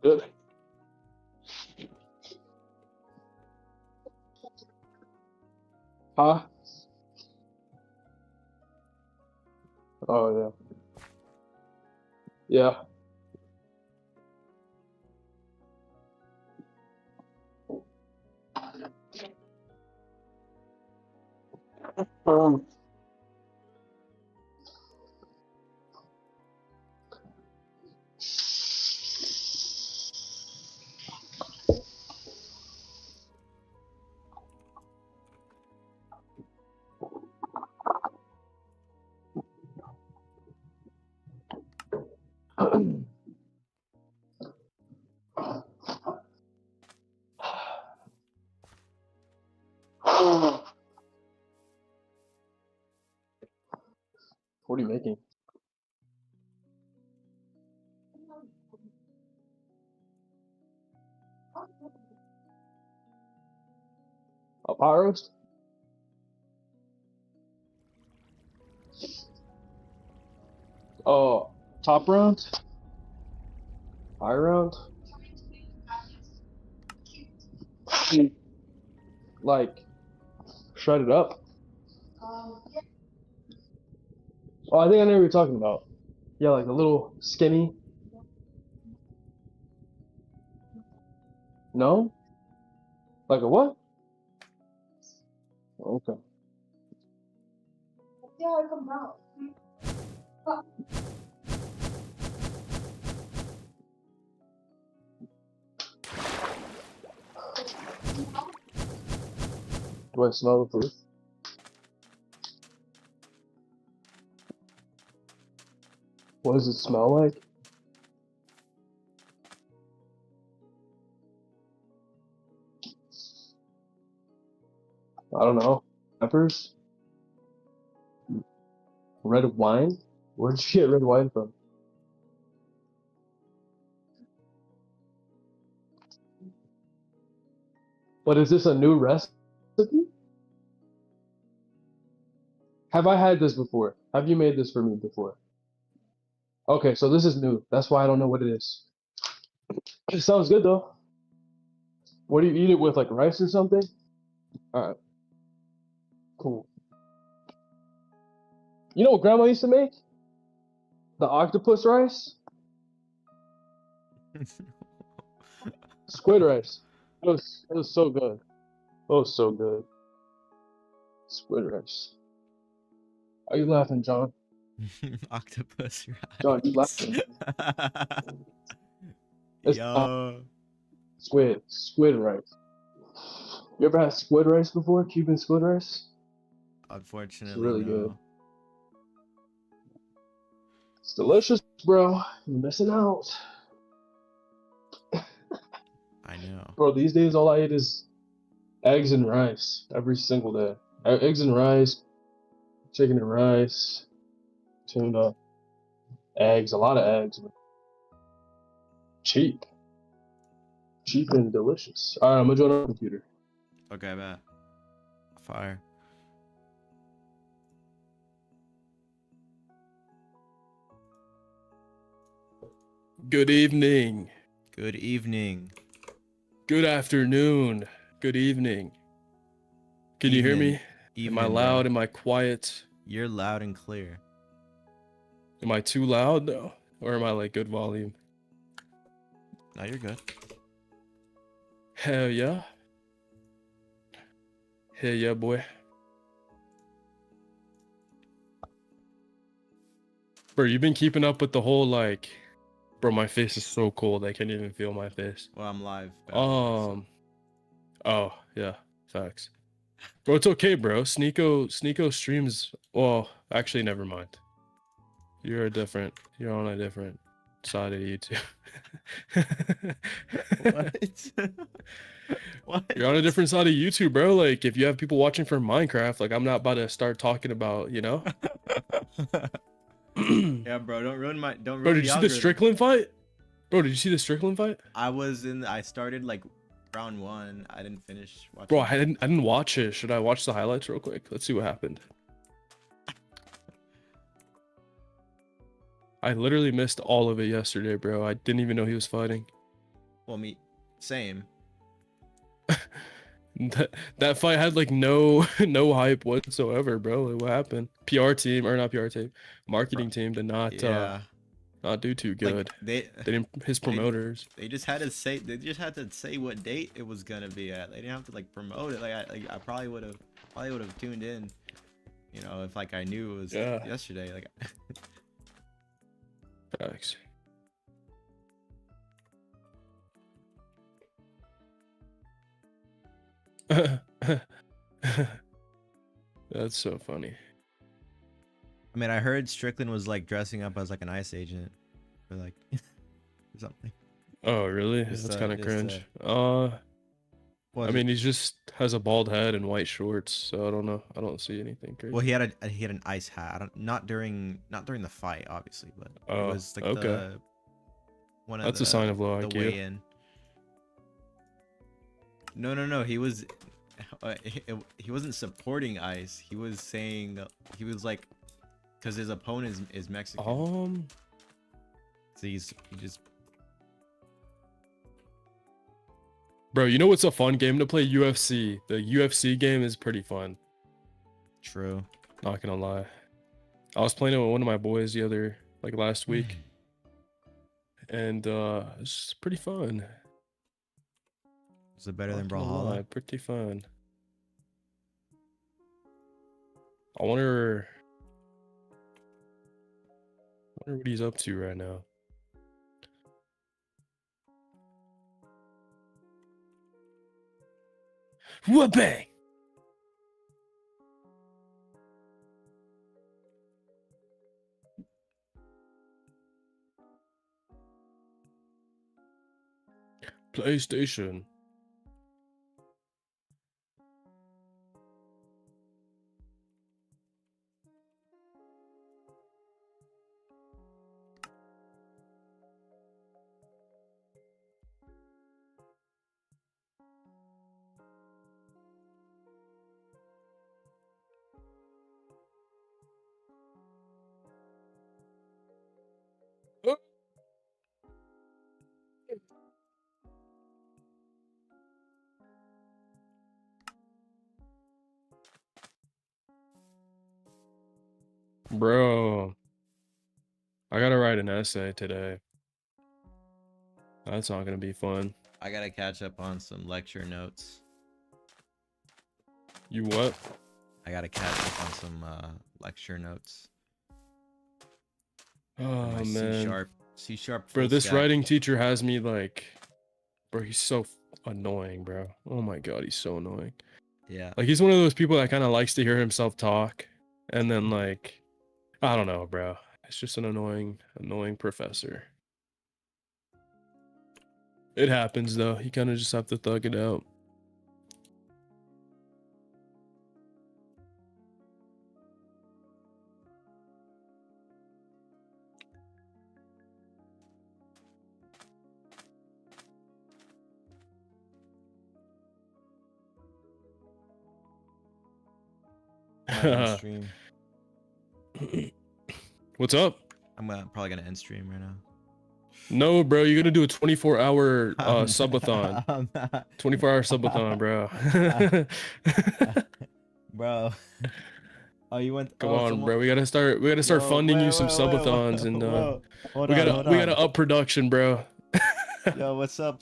Good. Huh? Oh yeah. Yeah. Um, what are you making? A pot roast? Oh, top round? High round? Like, shred it up? Oh, I think I know what you're talking about. Yeah, like a little skinny. No? Like a what? Okay. Do I smell the food? What does it smell like? I don't know. Peppers? Red wine? Where did you get red wine from? But is this a new recipe? Have I had this before? Have you made this for me before? Okay, so this is new. That's why I don't know what it is. It sounds good though. What do you eat it with, like rice or something? Alright, cool. You know what grandma used to make? The octopus rice? Squid rice. It was so good. It was so good. Squid rice. Are you laughing, John? Octopus John, you rice. laughing? It's Yo. squid rice. You ever had squid rice before? Cuban squid rice? It's Unfortunately, really no. good. It's delicious, bro. You're missing out. I know. Bro, these days all I eat is eggs and rice every single day. Eggs and rice, chicken and rice, tuna, eggs, a lot of eggs. Cheap. Cheap and delicious. Alright, I'm gonna join our computer. Okay, bet. Fire. Good evening. Good evening. Good afternoon. Good evening. Can you hear me? Am I Evening, loud? bro. Am I quiet? You're loud and clear. Am I too loud though? Or am I like good volume? Now you're good. Hell yeah. Hell yeah, boy. Bro, you've been keeping up with the whole like, bro, my face is so cold. I can't even feel my face. Well, I'm live. So. Oh yeah, facts. Bro, it's okay, bro. Sneeko streams. Well, actually, never mind. You're on a different side of YouTube. What? What? You're on a different side of YouTube, bro. Like, if you have people watching for Minecraft, like, I'm not about to start talking about, you know? Yeah, bro. Don't ruin Bro, did you see the Strickland fight? Bro, did you see the Strickland fight? I started like round 1. I didn't finish watching. Bro, I didn't watch it. Should I watch the highlights real quick? Let's see what happened. I literally missed all of it yesterday, bro. I didn't even know he was fighting. Well, same. That fight had like no hype whatsoever, bro. Like, what happened? PR team, or not PR team, marketing team did not do too good. Like, they didn't, his promoters. They just had to say what date it was gonna be at. They didn't have to like promote it. I probably would have tuned in, you know, if like I knew it was yesterday. Like. Facts. That's so funny. I mean, I heard Strickland was like dressing up as like an ICE agent, or like or something. Oh, really? That's kind of cringe. I mean, he just has a bald head and white shorts, so I don't know. I don't see anything crazy. Well, he had an ice hat. Not during the fight, obviously, but it was like That's a sign of low IQ. Weigh-in. No. He wasn't supporting ICE. He was saying, he was like, because his opponent is Mexican. So he just Bro, you know what's a fun game to play? UFC. The UFC game is pretty fun. true. Not gonna lie. I was playing it with one of my boys last week. And it's pretty fun. Is it better than Not gonna lie, Brawlhalla? pretty fun. I wonder what he's up to right now. Whoopang! PlayStation. Bro, I gotta write an essay today. That's not gonna be fun. I gotta catch up on some lecture notes. You what? I gotta catch up on some lecture notes. Oh My man. C sharp. Bro, full this stack. writing teacher has me like, bro, he's so annoying, bro. Oh my god, he's so annoying. Yeah. Like he's one of those people that kind of likes to hear himself talk, and then like, I don't know, bro. It's just an annoying professor. It happens though. You kind of just have to thug it out. I'm gonna end stream. What's up? I'm probably gonna end stream right now. No, bro, you're gonna do a 24-hour I'm subathon. I'm not. 24-hour subathon, bro. Bro. Oh, you went. Come oh, on, someone... bro. We gotta start Whoa, funding you some wait, subathons, and whoa. Hold we on, gotta up production, bro. Yo, what's up,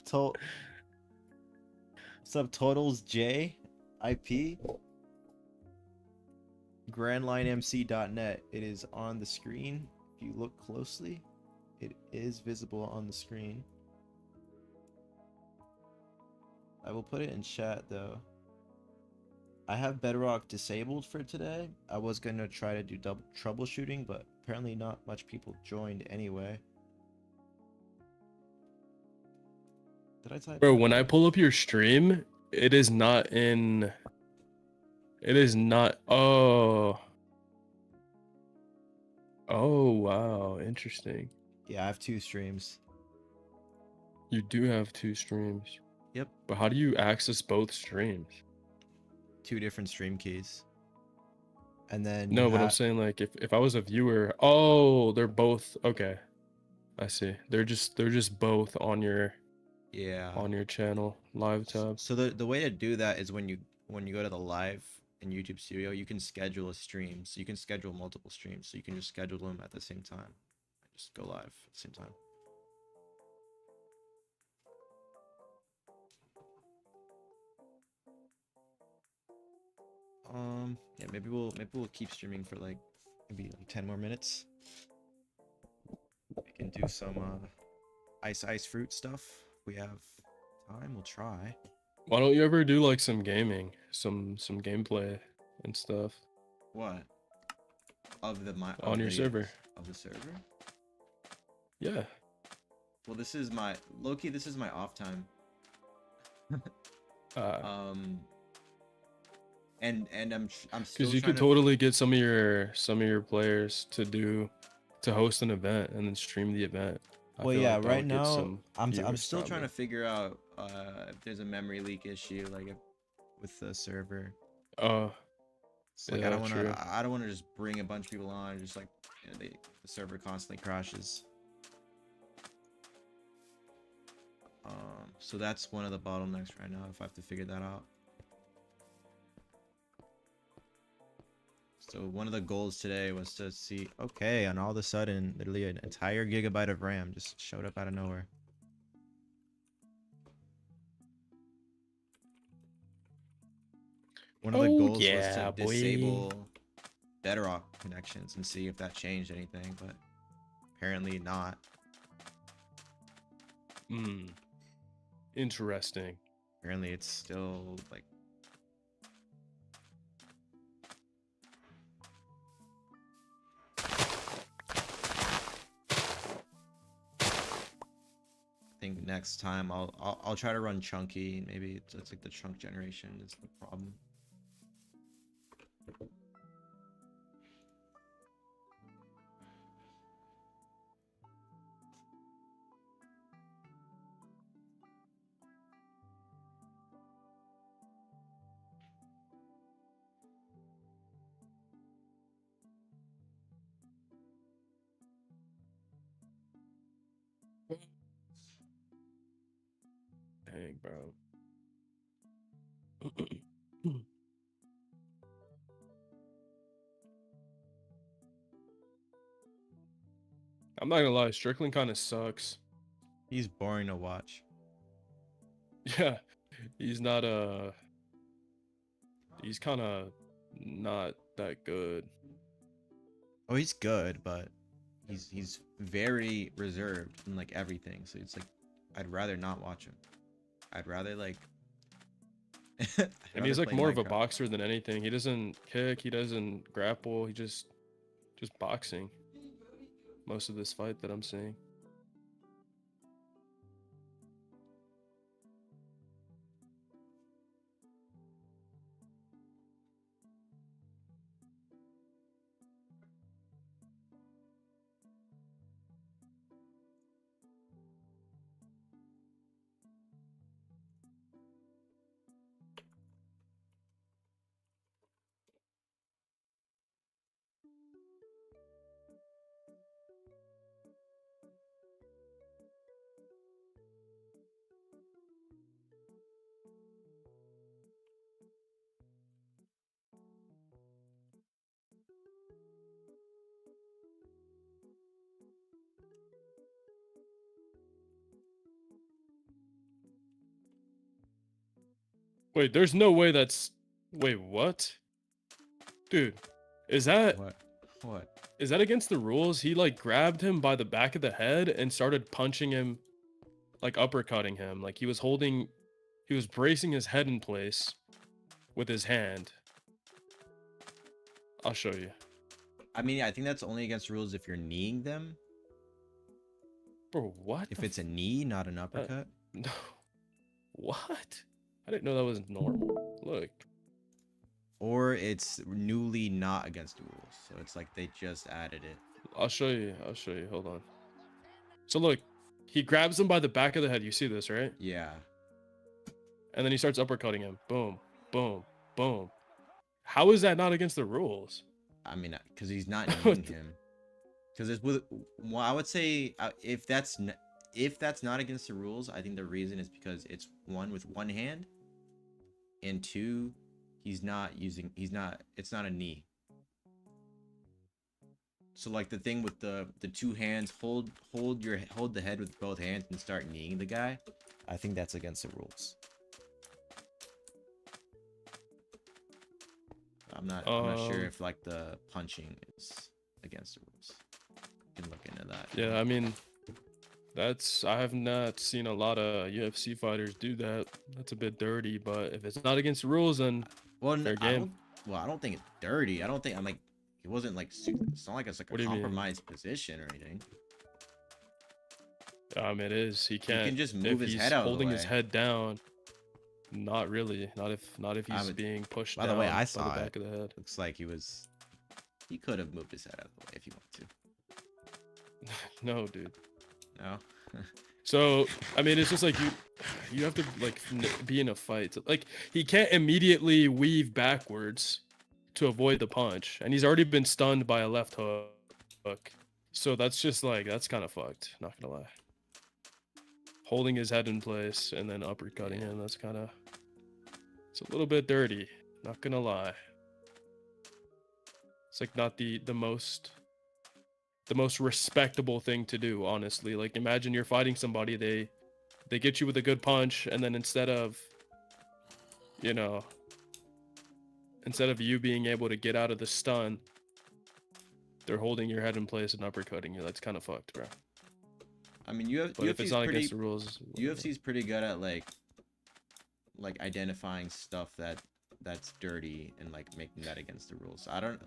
What's up, Totals J IP? GrandLineMC.net. It is on the screen. If you look closely, it is visible on the screen. I will put it in chat though. I have Bedrock disabled for today. I was gonna try to do double troubleshooting, but apparently not much people joined anyway. Did I type? Bro, when I pull up your stream, it is not in. It is not. Oh. Oh, wow. Interesting. Yeah, I have 2 streams. You do have 2 streams. Yep. But how do you access both streams? 2 different stream keys. And then No, but I'm saying like if I was a viewer, oh, they're both okay. I see. They're just both on your channel live tab. So the way to do that is when you go to the live in YouTube Studio, you can schedule a stream. So you can schedule multiple streams. So you can just schedule them at the same time. Just go live at the same time. Yeah, maybe we'll keep streaming for like maybe like 10 more minutes. We can do some ice fruit stuff. If we have time, we'll try. Why don't you ever do like some gaming, some gameplay and stuff? What? On your server. Of the server? Yeah. Well, this is my Loki. This is my off time. And I'm still because you could totally get some of your players to host an event and then stream the event. Well, yeah, right now I'm still trying to figure out if there's a memory leak issue like with the server. It's like Yeah, true. I don't want to just bring a bunch of people on and just like the server constantly crashes. So that's one of the bottlenecks right now if I have to figure that out. So one of the goals today was to see, okay, and all of a sudden, literally an entire gigabyte of RAM just showed up out of nowhere. One of the goals was to disable Bedrock connections and see if that changed anything, but apparently not. Interesting. Apparently it's still like I think next time I'll try to run chunky. Maybe it's like the chunk generation is the problem. Dang, bro. I'm not gonna lie, Strickland kind of sucks. He's boring to watch. Yeah, he's not he's kind of not that good. Oh, he's good, but he's very reserved in like everything. So it's like I'd rather not watch him. I'd rather like And he's like more of a boxer than anything. He doesn't kick, he doesn't grapple, he just boxing. Most of this fight that I'm seeing. Wait, there's no way that's... Wait, what? Dude, is that... What? Is that against the rules? He like grabbed him by the back of the head and started punching him, like uppercutting him. Like he was bracing his head in place with his hand. I'll show you. I mean, I think that's only against rules if you're kneeing them. Bro, what? If it's a knee, not an uppercut. No. What? I didn't know that was normal. Look. Or it's newly not against the rules. So it's like they just added it. I'll show you. Hold on. So look, he grabs him by the back of the head. You see this, right? Yeah. And then he starts uppercutting him. Boom, boom, boom. How is that not against the rules? I mean, because he's not kneeing him. Because it's with, well, I would say if that's not against the rules, I think the reason is because it's one with one hand, and two, it's not a knee. So like the thing with the two hands, hold the head with both hands and start kneeing the guy. I think that's against the rules. I'm not sure if like the punching is against the rules. You can look into that. Yeah, I mean, I have not seen a lot of UFC fighters do that. That's a bit dirty, but if it's not against the rules, then fair game. I don't think it's dirty. I don't think it wasn't like it's not like it's like a compromised position or anything. It is. He can't. He can just move his head out. Holding his head down. Not really. Not if he's being pushed down. By the way, I saw the back of the head. Looks like he could have moved his head out of the way if he wanted to. No, dude. No. So I mean, it's just like you have to like be in a fight. Like he can't immediately weave backwards to avoid the punch, and he's already been stunned by a left hook. So that's just like, that's kind of fucked. Not gonna lie. Holding his head in place and then uppercutting him. That's kind of, it's a little bit dirty. Not gonna lie. It's like not the most respectable thing to do, honestly. Like, imagine you're fighting somebody, they get you with a good punch, and then instead of, you know, instead of you being able to get out of the stun, they're holding your head in place and uppercutting you. That's kind of fucked, bro. I mean, But if it's not pretty, against the rules, UFC's pretty good at like identifying stuff that's dirty and like making that against the rules. So I don't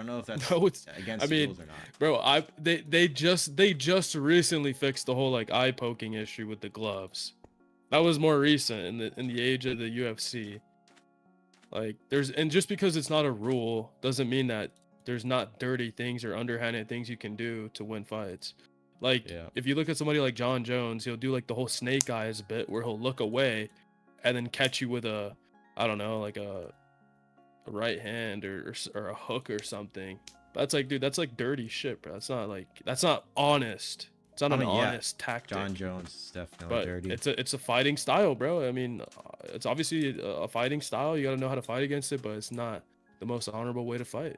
know if that's no, it's, against I mean, the rules or not. bro, they just recently fixed the whole like eye poking issue with the gloves. That was more recent in the age of the UFC. Like, and just because it's not a rule doesn't mean that there's not dirty things or underhanded things you can do to win fights. Like, if you look at somebody like John Jones, he'll do like the whole snake eyes bit where he'll look away and then catch you with a, I don't know, like a right hand or a hook or something. That's like, dude, that's like dirty shit, bro. That's not honest. It's not an honest tactic. John Jones is definitely but dirty. It's a fighting style, bro. I mean, it's obviously a fighting style. You got to know how to fight against it, but it's not the most honorable way to fight.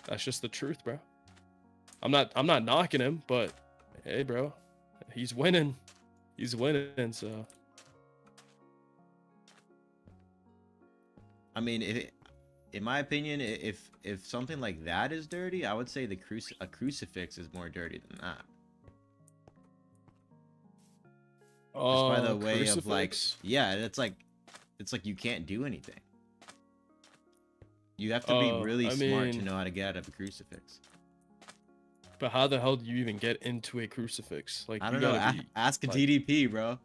That's just the truth, bro. I'm not knocking him, but hey, bro, he's winning. He's winning, so. I mean, in my opinion, if something like that is dirty, I would say a crucifix is more dirty than that. Just by the way crucifix? of like, yeah, it's like you can't do anything. You have to be really smart to know how to get out of a crucifix. But how the hell do you even get into a crucifix? Like, I don't know. Ask a DDP, bro.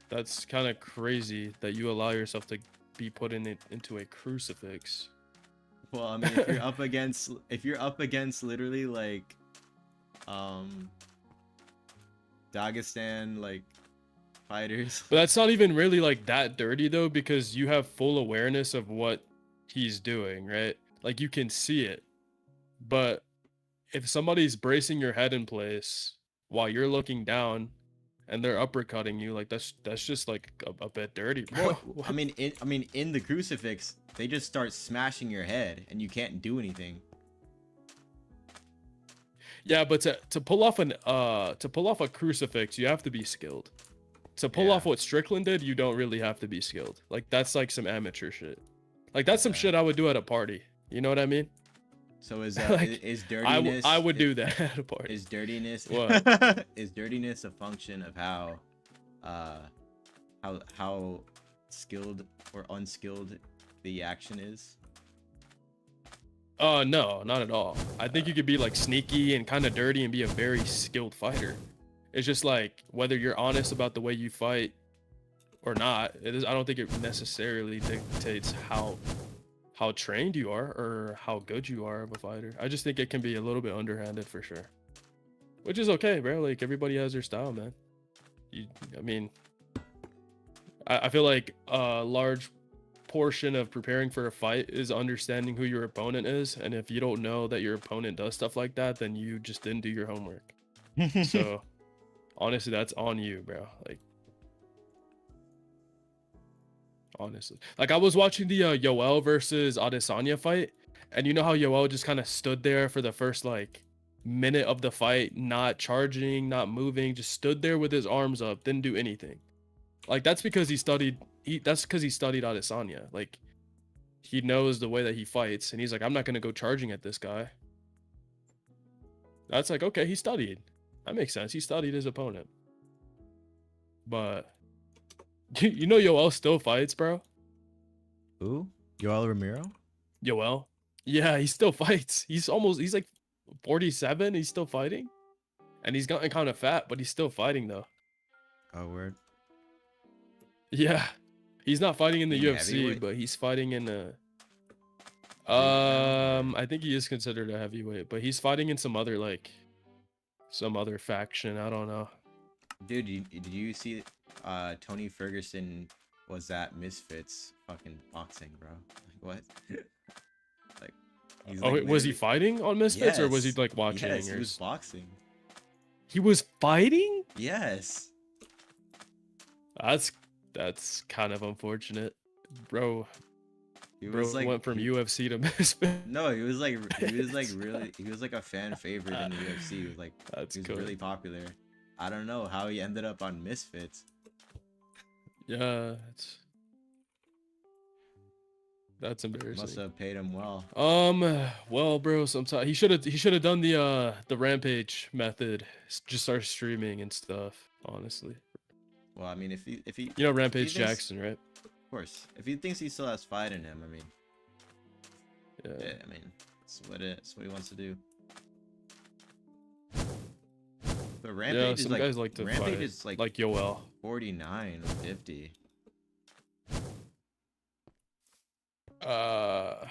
That's kind of crazy that you allow yourself to be put into a crucifix. Well, I mean, if you're up against literally like, Dagestan like fighters. But that's not even really like that dirty though, because you have full awareness of what he's doing, right? Like, you can see it. But if somebody's bracing your head in place while you're looking down and they're uppercutting you, like, that's just like a bit dirty, bro. Well, I mean, in the crucifix, they just start smashing your head and you can't do anything. Yeah, but to pull off a crucifix, you have to be skilled. To pull off what Strickland did, you don't really have to be skilled. Like, that's like some amateur shit. Like, that's some shit I would do at a party. You know what I mean? So is like, is dirtiness? I would do that at a party. Is dirtiness? What? Is dirtiness a function of how skilled or unskilled the action is? No, not at all. I think you could be like sneaky and kind of dirty and be a very skilled fighter. It's just like whether you're honest about the way you fight or not. I don't think it necessarily dictates how trained you are or how good you are of a fighter. I just think it can be a little bit underhanded for sure, which is okay, bro. Like, everybody has their style, man. I mean, I feel like a large portion of preparing for a fight is understanding who your opponent is, and if you don't know that your opponent does stuff like that, then you just didn't do your homework. So honestly, that's on you, bro. Like, honestly, like, I was watching the Yoel versus Adesanya fight, and you know how Yoel just kind of stood there for the first like minute of the fight, not charging, not moving, just stood there with his arms up, didn't do anything. Like, that's because he studied Adesanya. Like, he knows the way that he fights, and he's like, I'm not gonna go charging at this guy. That's like, okay, he studied. That makes sense. He studied his opponent. But you know Yoel still fights, bro? Who? Yoel Romero? Yoel? Yeah, he still fights. He's like 47. He's still fighting. And he's gotten kind of fat, but he's still fighting though. Oh, word. Yeah. He's not fighting in the UFC, heavyweight? but he's fighting in a I think he is considered a heavyweight, but he's fighting in some other faction. I don't know. Dude, did you see Tony Ferguson was at Misfits fucking boxing, bro. Like what? Like he's Oh, like wait, was he literally. fighting on Misfits or was he Yes. like watching? Yes, Or he was boxing. he was fighting? Yes. That's that's kind of unfortunate, bro. He Bro was like went from he, UFC to Misfits. no, he was like really he was like a fan favorite in the UFC. He was like That's he was cool. really popular. I don't know how he ended up on Misfits. Yeah, that's Must embarrassing. have paid him well. Well, bro, sometimes he should have done the Rampage method. Just start streaming and stuff. Honestly, Well, I mean, you know if he Rampage thinks, Jackson, right? of course, if he thinks he still has fight in him, I mean, Yeah. yeah, I mean, it's what he wants to do. But Yeah, Rampage is some like guys like to Rampage fight, is like like Yoel. 49 or 50. Uh,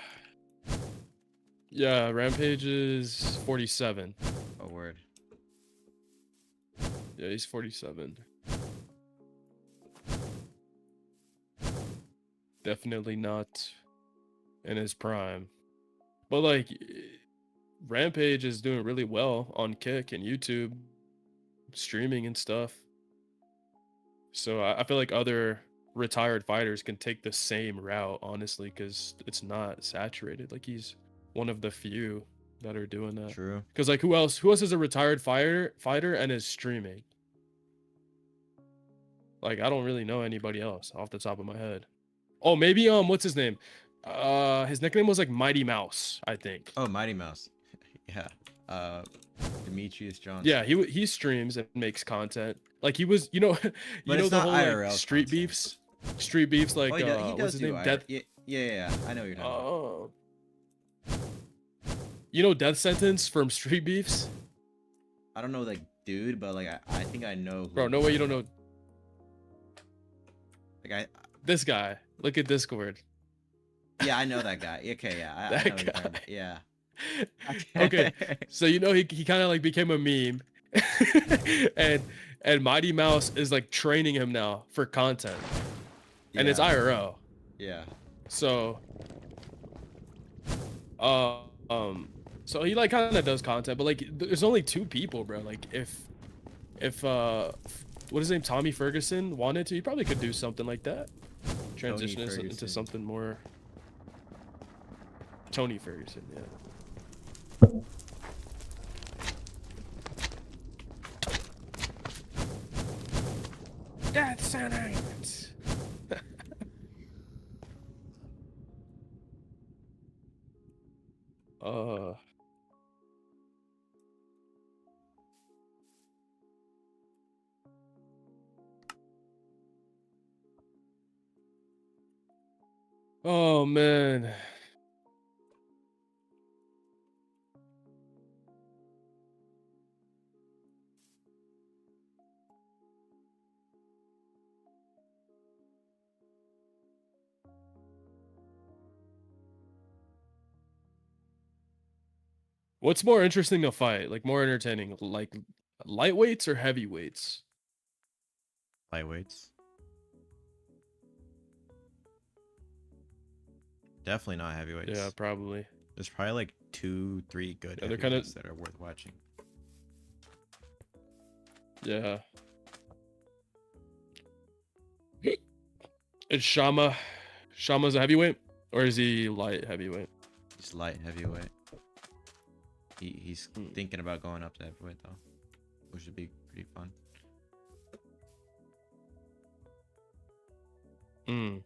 yeah, Rampage is 47. Oh word. Yeah, he's 47. Definitely not in his prime. But like Rampage is doing really well on Kick and YouTube, streaming and stuff. So I feel like other retired fighters can take the same route, honestly, because it's not saturated. Like he's one of the few that are doing that. True. Because like who else is a retired fighter and is streaming? Like I don't really know anybody else off the top of my head. Oh, maybe what's his name? His nickname was like Mighty Mouse, I think. Oh, Mighty Mouse. Yeah. Demetrius Johnson. Yeah, he streams and makes content. Like he was, you know, But you know it's the not whole like IRL street content. beefs like Oh, he what's does his do name? IRL. Death. Yeah. I know what you're talking about. You know Death Sentence from Street Beefs? I don't know, like, dude, but like, I think I know. Bro, no way you don't know Like, this guy. Look at Discord. yeah, I know that guy. Okay, yeah, I That know what you're talking guy. about. Yeah. Okay, so you know he kind of like became a meme, and Mighty Mouse is like training him now for content, and it's Yeah. IRL. Yeah. So, uh, so he like kind of does content, but like there's only two people, bro. Like if what is his name, Tommy Ferguson wanted to, he probably could do something like that, transition into Ferguson. something more. Tony Ferguson, yeah. Death sentence. uh oh man. What's more interesting to fight? Like more entertaining, like lightweights or heavyweights? Lightweights. Definitely not heavyweights. Yeah, probably. There's probably like 2-3 good Yeah, they're kinda- heavyweights that are worth watching. Yeah. Is Shama's a heavyweight or is he light heavyweight? He's light heavyweight. He's thinking about going up to heavyweight though, which would be pretty fun. Mm.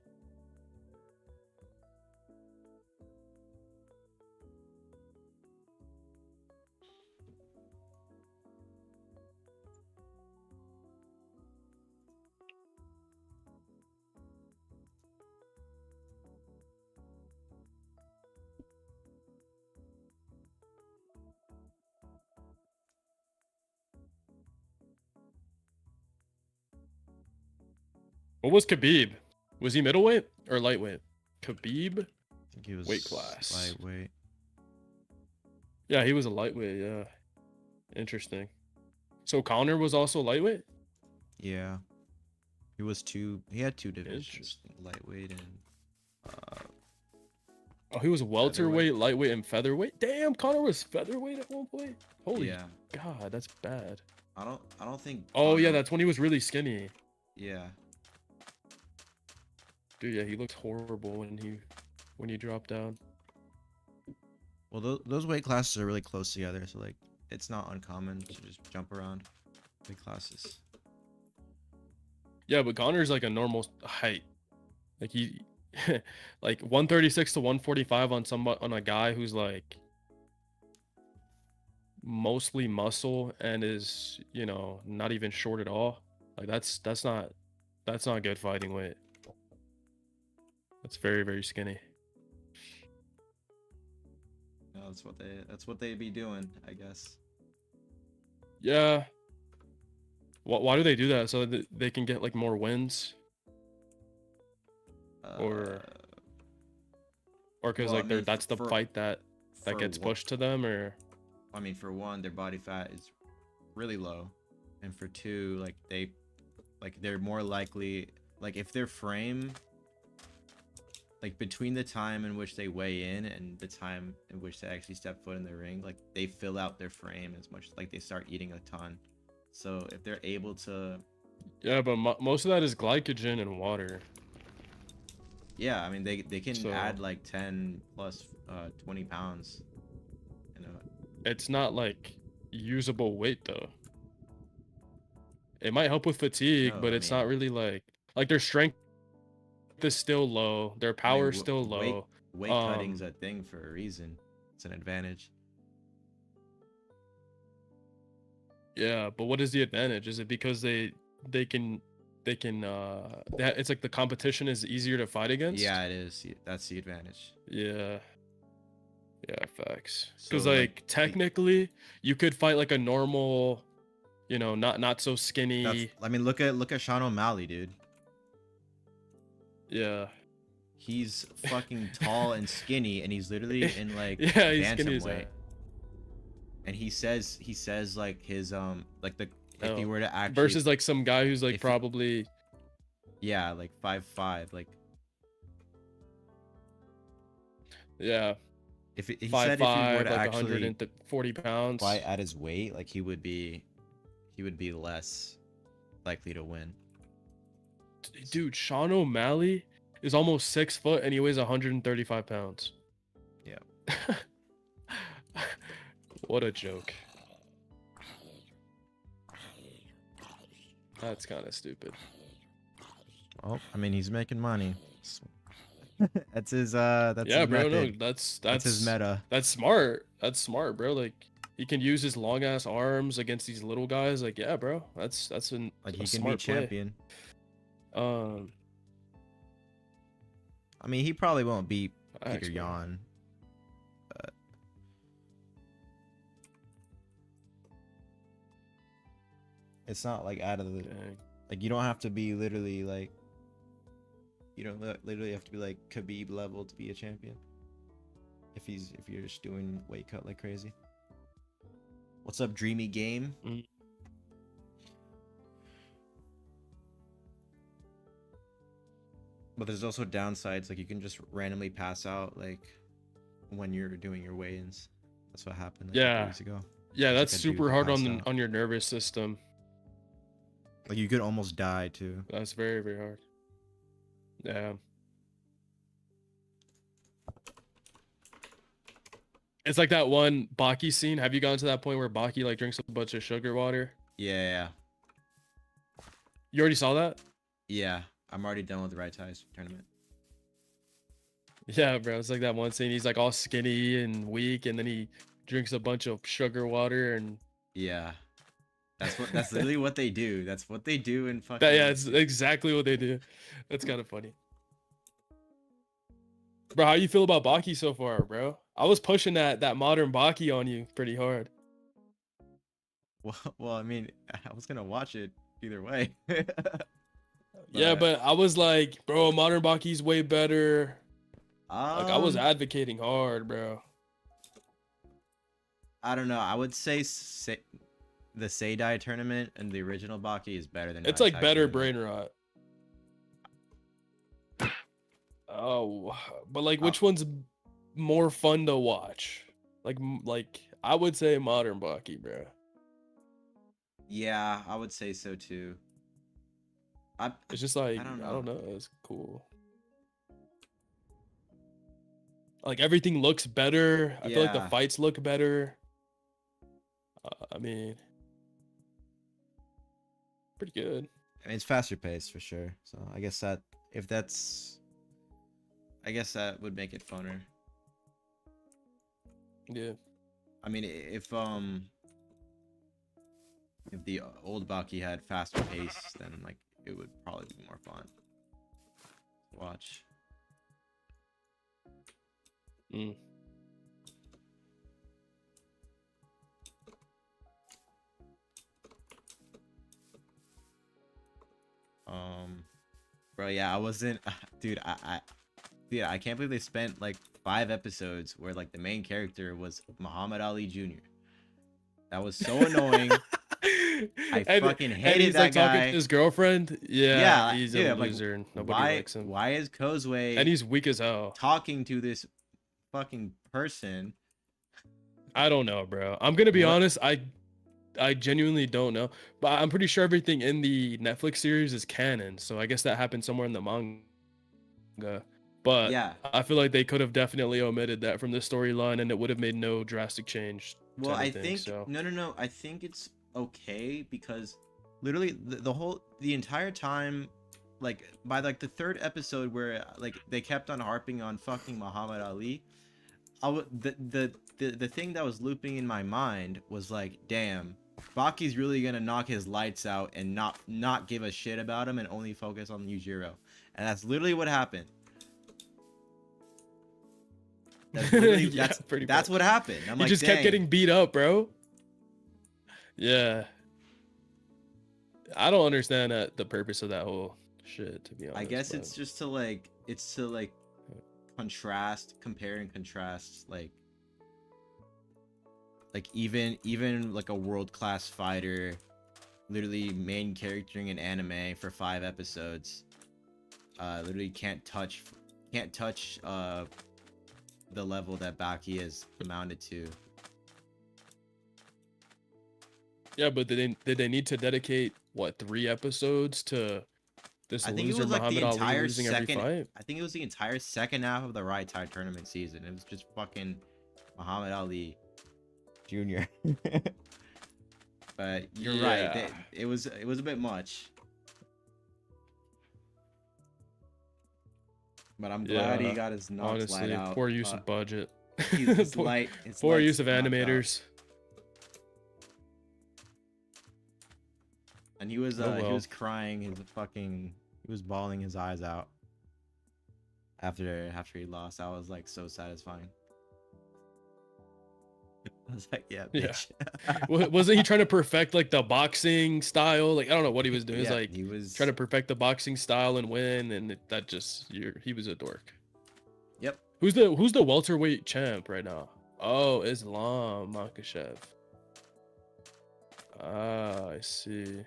What was Khabib? Was he middleweight or lightweight? Khabib? I think he was Weight class. lightweight. Yeah, he was a lightweight, yeah. Interesting. So Connor was also lightweight? Yeah. He had two divisions, Interesting. lightweight and Oh, he was welterweight, Featherweight. lightweight, and featherweight. Damn, Connor was featherweight at one point. Holy yeah. God, that's bad. I don't think. Oh yeah, Conor- that's when he was really skinny. yeah. Dude, yeah, he looked horrible when he dropped down. Well, those weight classes are really close together, so like it's not uncommon to just jump around weight classes. Yeah, but Connor's like a normal height. Like he, like 136 to 145 on a guy who's like mostly muscle and is, you know, not even short at all. Like that's not good fighting weight. That's very, very skinny. No, that's what they be doing, I guess. Yeah. Why do they do that? So that they can get like more wins, or because well, I like mean, that's the fight that for gets one- pushed to them, or I mean, for one, their body fat is really low, and for two, they're more likely, like if their frame, like between the time in which they weigh in and the time in which they actually step foot in the ring, like they fill out their frame as much, like they start eating a ton. So if they're able to, yeah, but most of that is glycogen and water. yeah, I mean they can So- add like 10 plus 20 pounds, you know. It's not like usable weight though. It might help with fatigue, No, but I it's mean- not really like their strength is still low, their power is still low. Weight cutting's a thing for a reason. It's an advantage. Yeah, but what is the advantage? Is it because they can it's like the competition is easier to fight against? Yeah, it is. That's the advantage. Yeah. Yeah, facts. Because So, like technically you could fight like a normal, you know, not so skinny. I mean, look at Sean O'Malley, dude. Yeah. He's fucking tall and skinny, and he's literally in like Yeah, he's skinny as bantamweight. that. And he says like his like the if he Oh, were to actually Versus like some guy who's like if he- probably yeah, like 5'5", like yeah, if he said 5'5", if he were to like actually 140 pounds. fight at his weight, like he would be less likely to win. Dude, Sean O'Malley is almost 6 foot and he weighs 135 pounds. Yeah. What a joke. That's kind of stupid. Well, I mean, he's making money. That's his Yeah, his bro, no, method. that's His meta. That's smart. That's smart, bro. Like he can use his long ass arms against these little guys. Like, yeah, bro. That's Like a he can be smart play. champion. Um, I mean, he probably won't beat facts, Peter bro. Yan. But it's not like out of the Dang. like you don't have to be literally like you don't literally have to be like Khabib level to be a champion. If you're just doing weight cut like crazy. What's up, Dreamy Game? Mm. But there's also downsides, like you can just randomly pass out like when you're doing your weigh-ins. That's what happened like, a couple Yeah. weeks ago. Yeah, It's that's like a dude super that hard passed out. on your nervous system. Like you could almost die too. That's very, very hard. Yeah. It's like that one Baki scene. Have you gotten to that point where Baki like drinks a bunch of sugar water? Yeah. You already saw that? Yeah. I'm already done with the Right Ties tournament. Yeah, bro. It's like that one scene. He's like all skinny and weak, and then he drinks a bunch of sugar water, and Yeah. That's literally what they do. That's what they do in fucking yeah, it's exactly what they do. That's kind of funny. Bro, how you feel about Baki so far, bro? I was pushing that modern Baki on you pretty hard. Well, I mean, I was gonna watch it either way. Yeah, but I was like, bro, modern Baki's way better. Like I was um, advocating hard, bro. I don't know. I would say the Seidai tournament and the original Baki is better than It's Right like Tie better tournament. brain rot. Oh, but like, Oh. which one's more fun to watch? Like I would say Modern Baki, bro. Yeah, I would say so too. I It's just like I don't I know. don't know. It's cool. Like everything looks better. I feel like the Yeah. fights look better. I mean, pretty good. I mean, it's faster paced for sure. So I guess that if that's, I guess that would make it funner. Yeah. I mean, if the old Baki had faster pace, then like it would probably be more fun to watch. Mm. Bro, yeah, I wasn't, dude. Dude, I can't believe they spent like 5 episodes where like the main character was Muhammad Ali Jr. That was so annoying. I fucking hated he's that like talking guy. to his girlfriend. Yeah, Yeah, he's dude, a I'm like, loser and nobody likes him. why is Kozue And he's weak as hell. talking to this fucking person? I don't know, bro. I'm gonna be What? honest. I genuinely don't know, but I'm pretty sure everything in the Netflix series is canon. So I guess that happened somewhere in the manga. But Yeah. I feel like they could have definitely omitted that from the storyline, and it would have made no drastic change. Well, I anything, think so. no. I think it's okay because literally the entire time, like by like the third episode where like they kept on harping on fucking Muhammad Ali, the thing that was looping in my mind was like, damn, Baki's really gonna knock his lights out and not give a shit about him and only focus on Yujiro, and that's literally what happened. That's literally Yeah, that's what happened. I'm he like, just dang. kept getting beat up, bro. Yeah. I don't understand the purpose of that whole shit, to be honest. I guess but... it's just to compare and contrast like even like a world-class fighter literally main charactering an anime for 5 episodes literally can't touch the level that Baki has amounted to. Yeah, but did they need to dedicate what 3 episodes to this I think it loser was like the Muhammad Ali entire losing every second. fight? I think it was the entire second half of the Right Tide tournament season. It was just fucking Muhammad Ali Jr. But you're right. It was a bit much. But I'm glad he got his knocks light Honestly, out. poor use of budget. Poor Use of animators. And he was Oh, he well. was crying he was bawling his eyes out after he lost. That was like so satisfying. I was like, yeah, bitch. Wasn't he trying to perfect like the boxing style? Like I don't know what he was doing. Yeah, He was like he was trying to perfect the boxing style and win, and he was a dork. Yep. Who's the welterweight champ right now? Oh, Islam Makhachev. Ah, I see.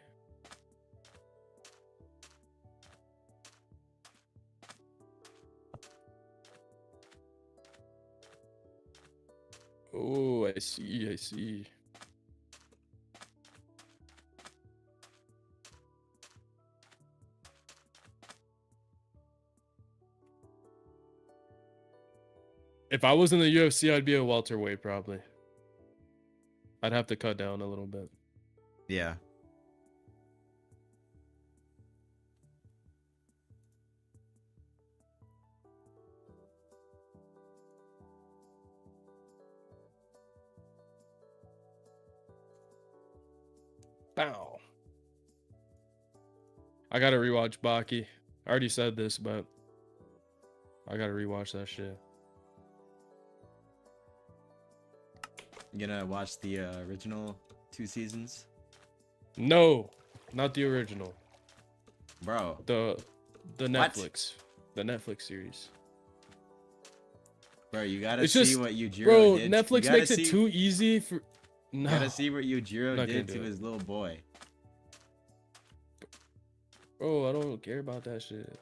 Oh, I see. If I was in the UFC, I'd be a welterweight probably. I'd have to cut down a little bit. Yeah. Bow. I gotta rewatch Baki. I already said this, but I gotta rewatch that shit. You gonna watch the original 2 seasons? No, not the original. Bro. The Netflix. The Netflix series. Bro, you gotta It's see just, what Yujiro bro, did. Netflix makes it too easy for... No. You gotta see what Yujiro Not did gonna to do it. his little boy. Bro, I don't care about that shit.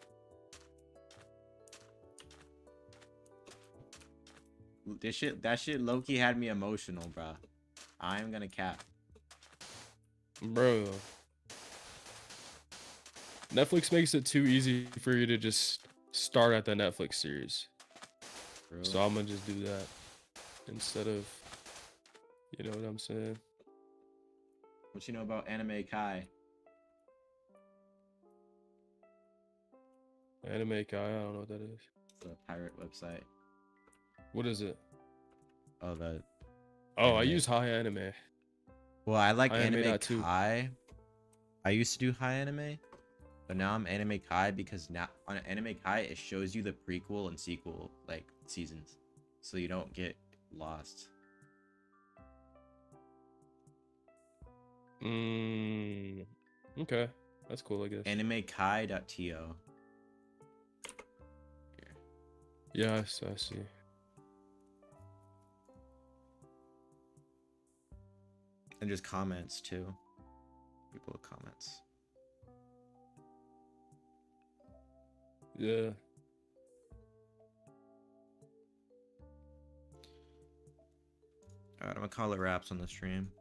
That shit low-key had me emotional, bro. I'm gonna cap. Bro. Netflix makes it too easy for you to just start at the Netflix series. Bro. So I'm gonna just do that instead of, you know what I'm saying? What you know about Anime Kai? Anime Kai, I don't know what that is. It's a pirate website. What is it? Oh, the Oh, I Anime. use High Anime. Well, I like High Anime Anime dot two. Kai. I used to do High Anime, but now I'm Anime Kai because now on Anime Kai it shows you the prequel and sequel like seasons, so you don't get lost. Okay, that's cool, I guess. AnimeKai.to. Yeah, I see. And just comments too. People with comments. Yeah. Alright, I'm gonna call it wraps on the stream.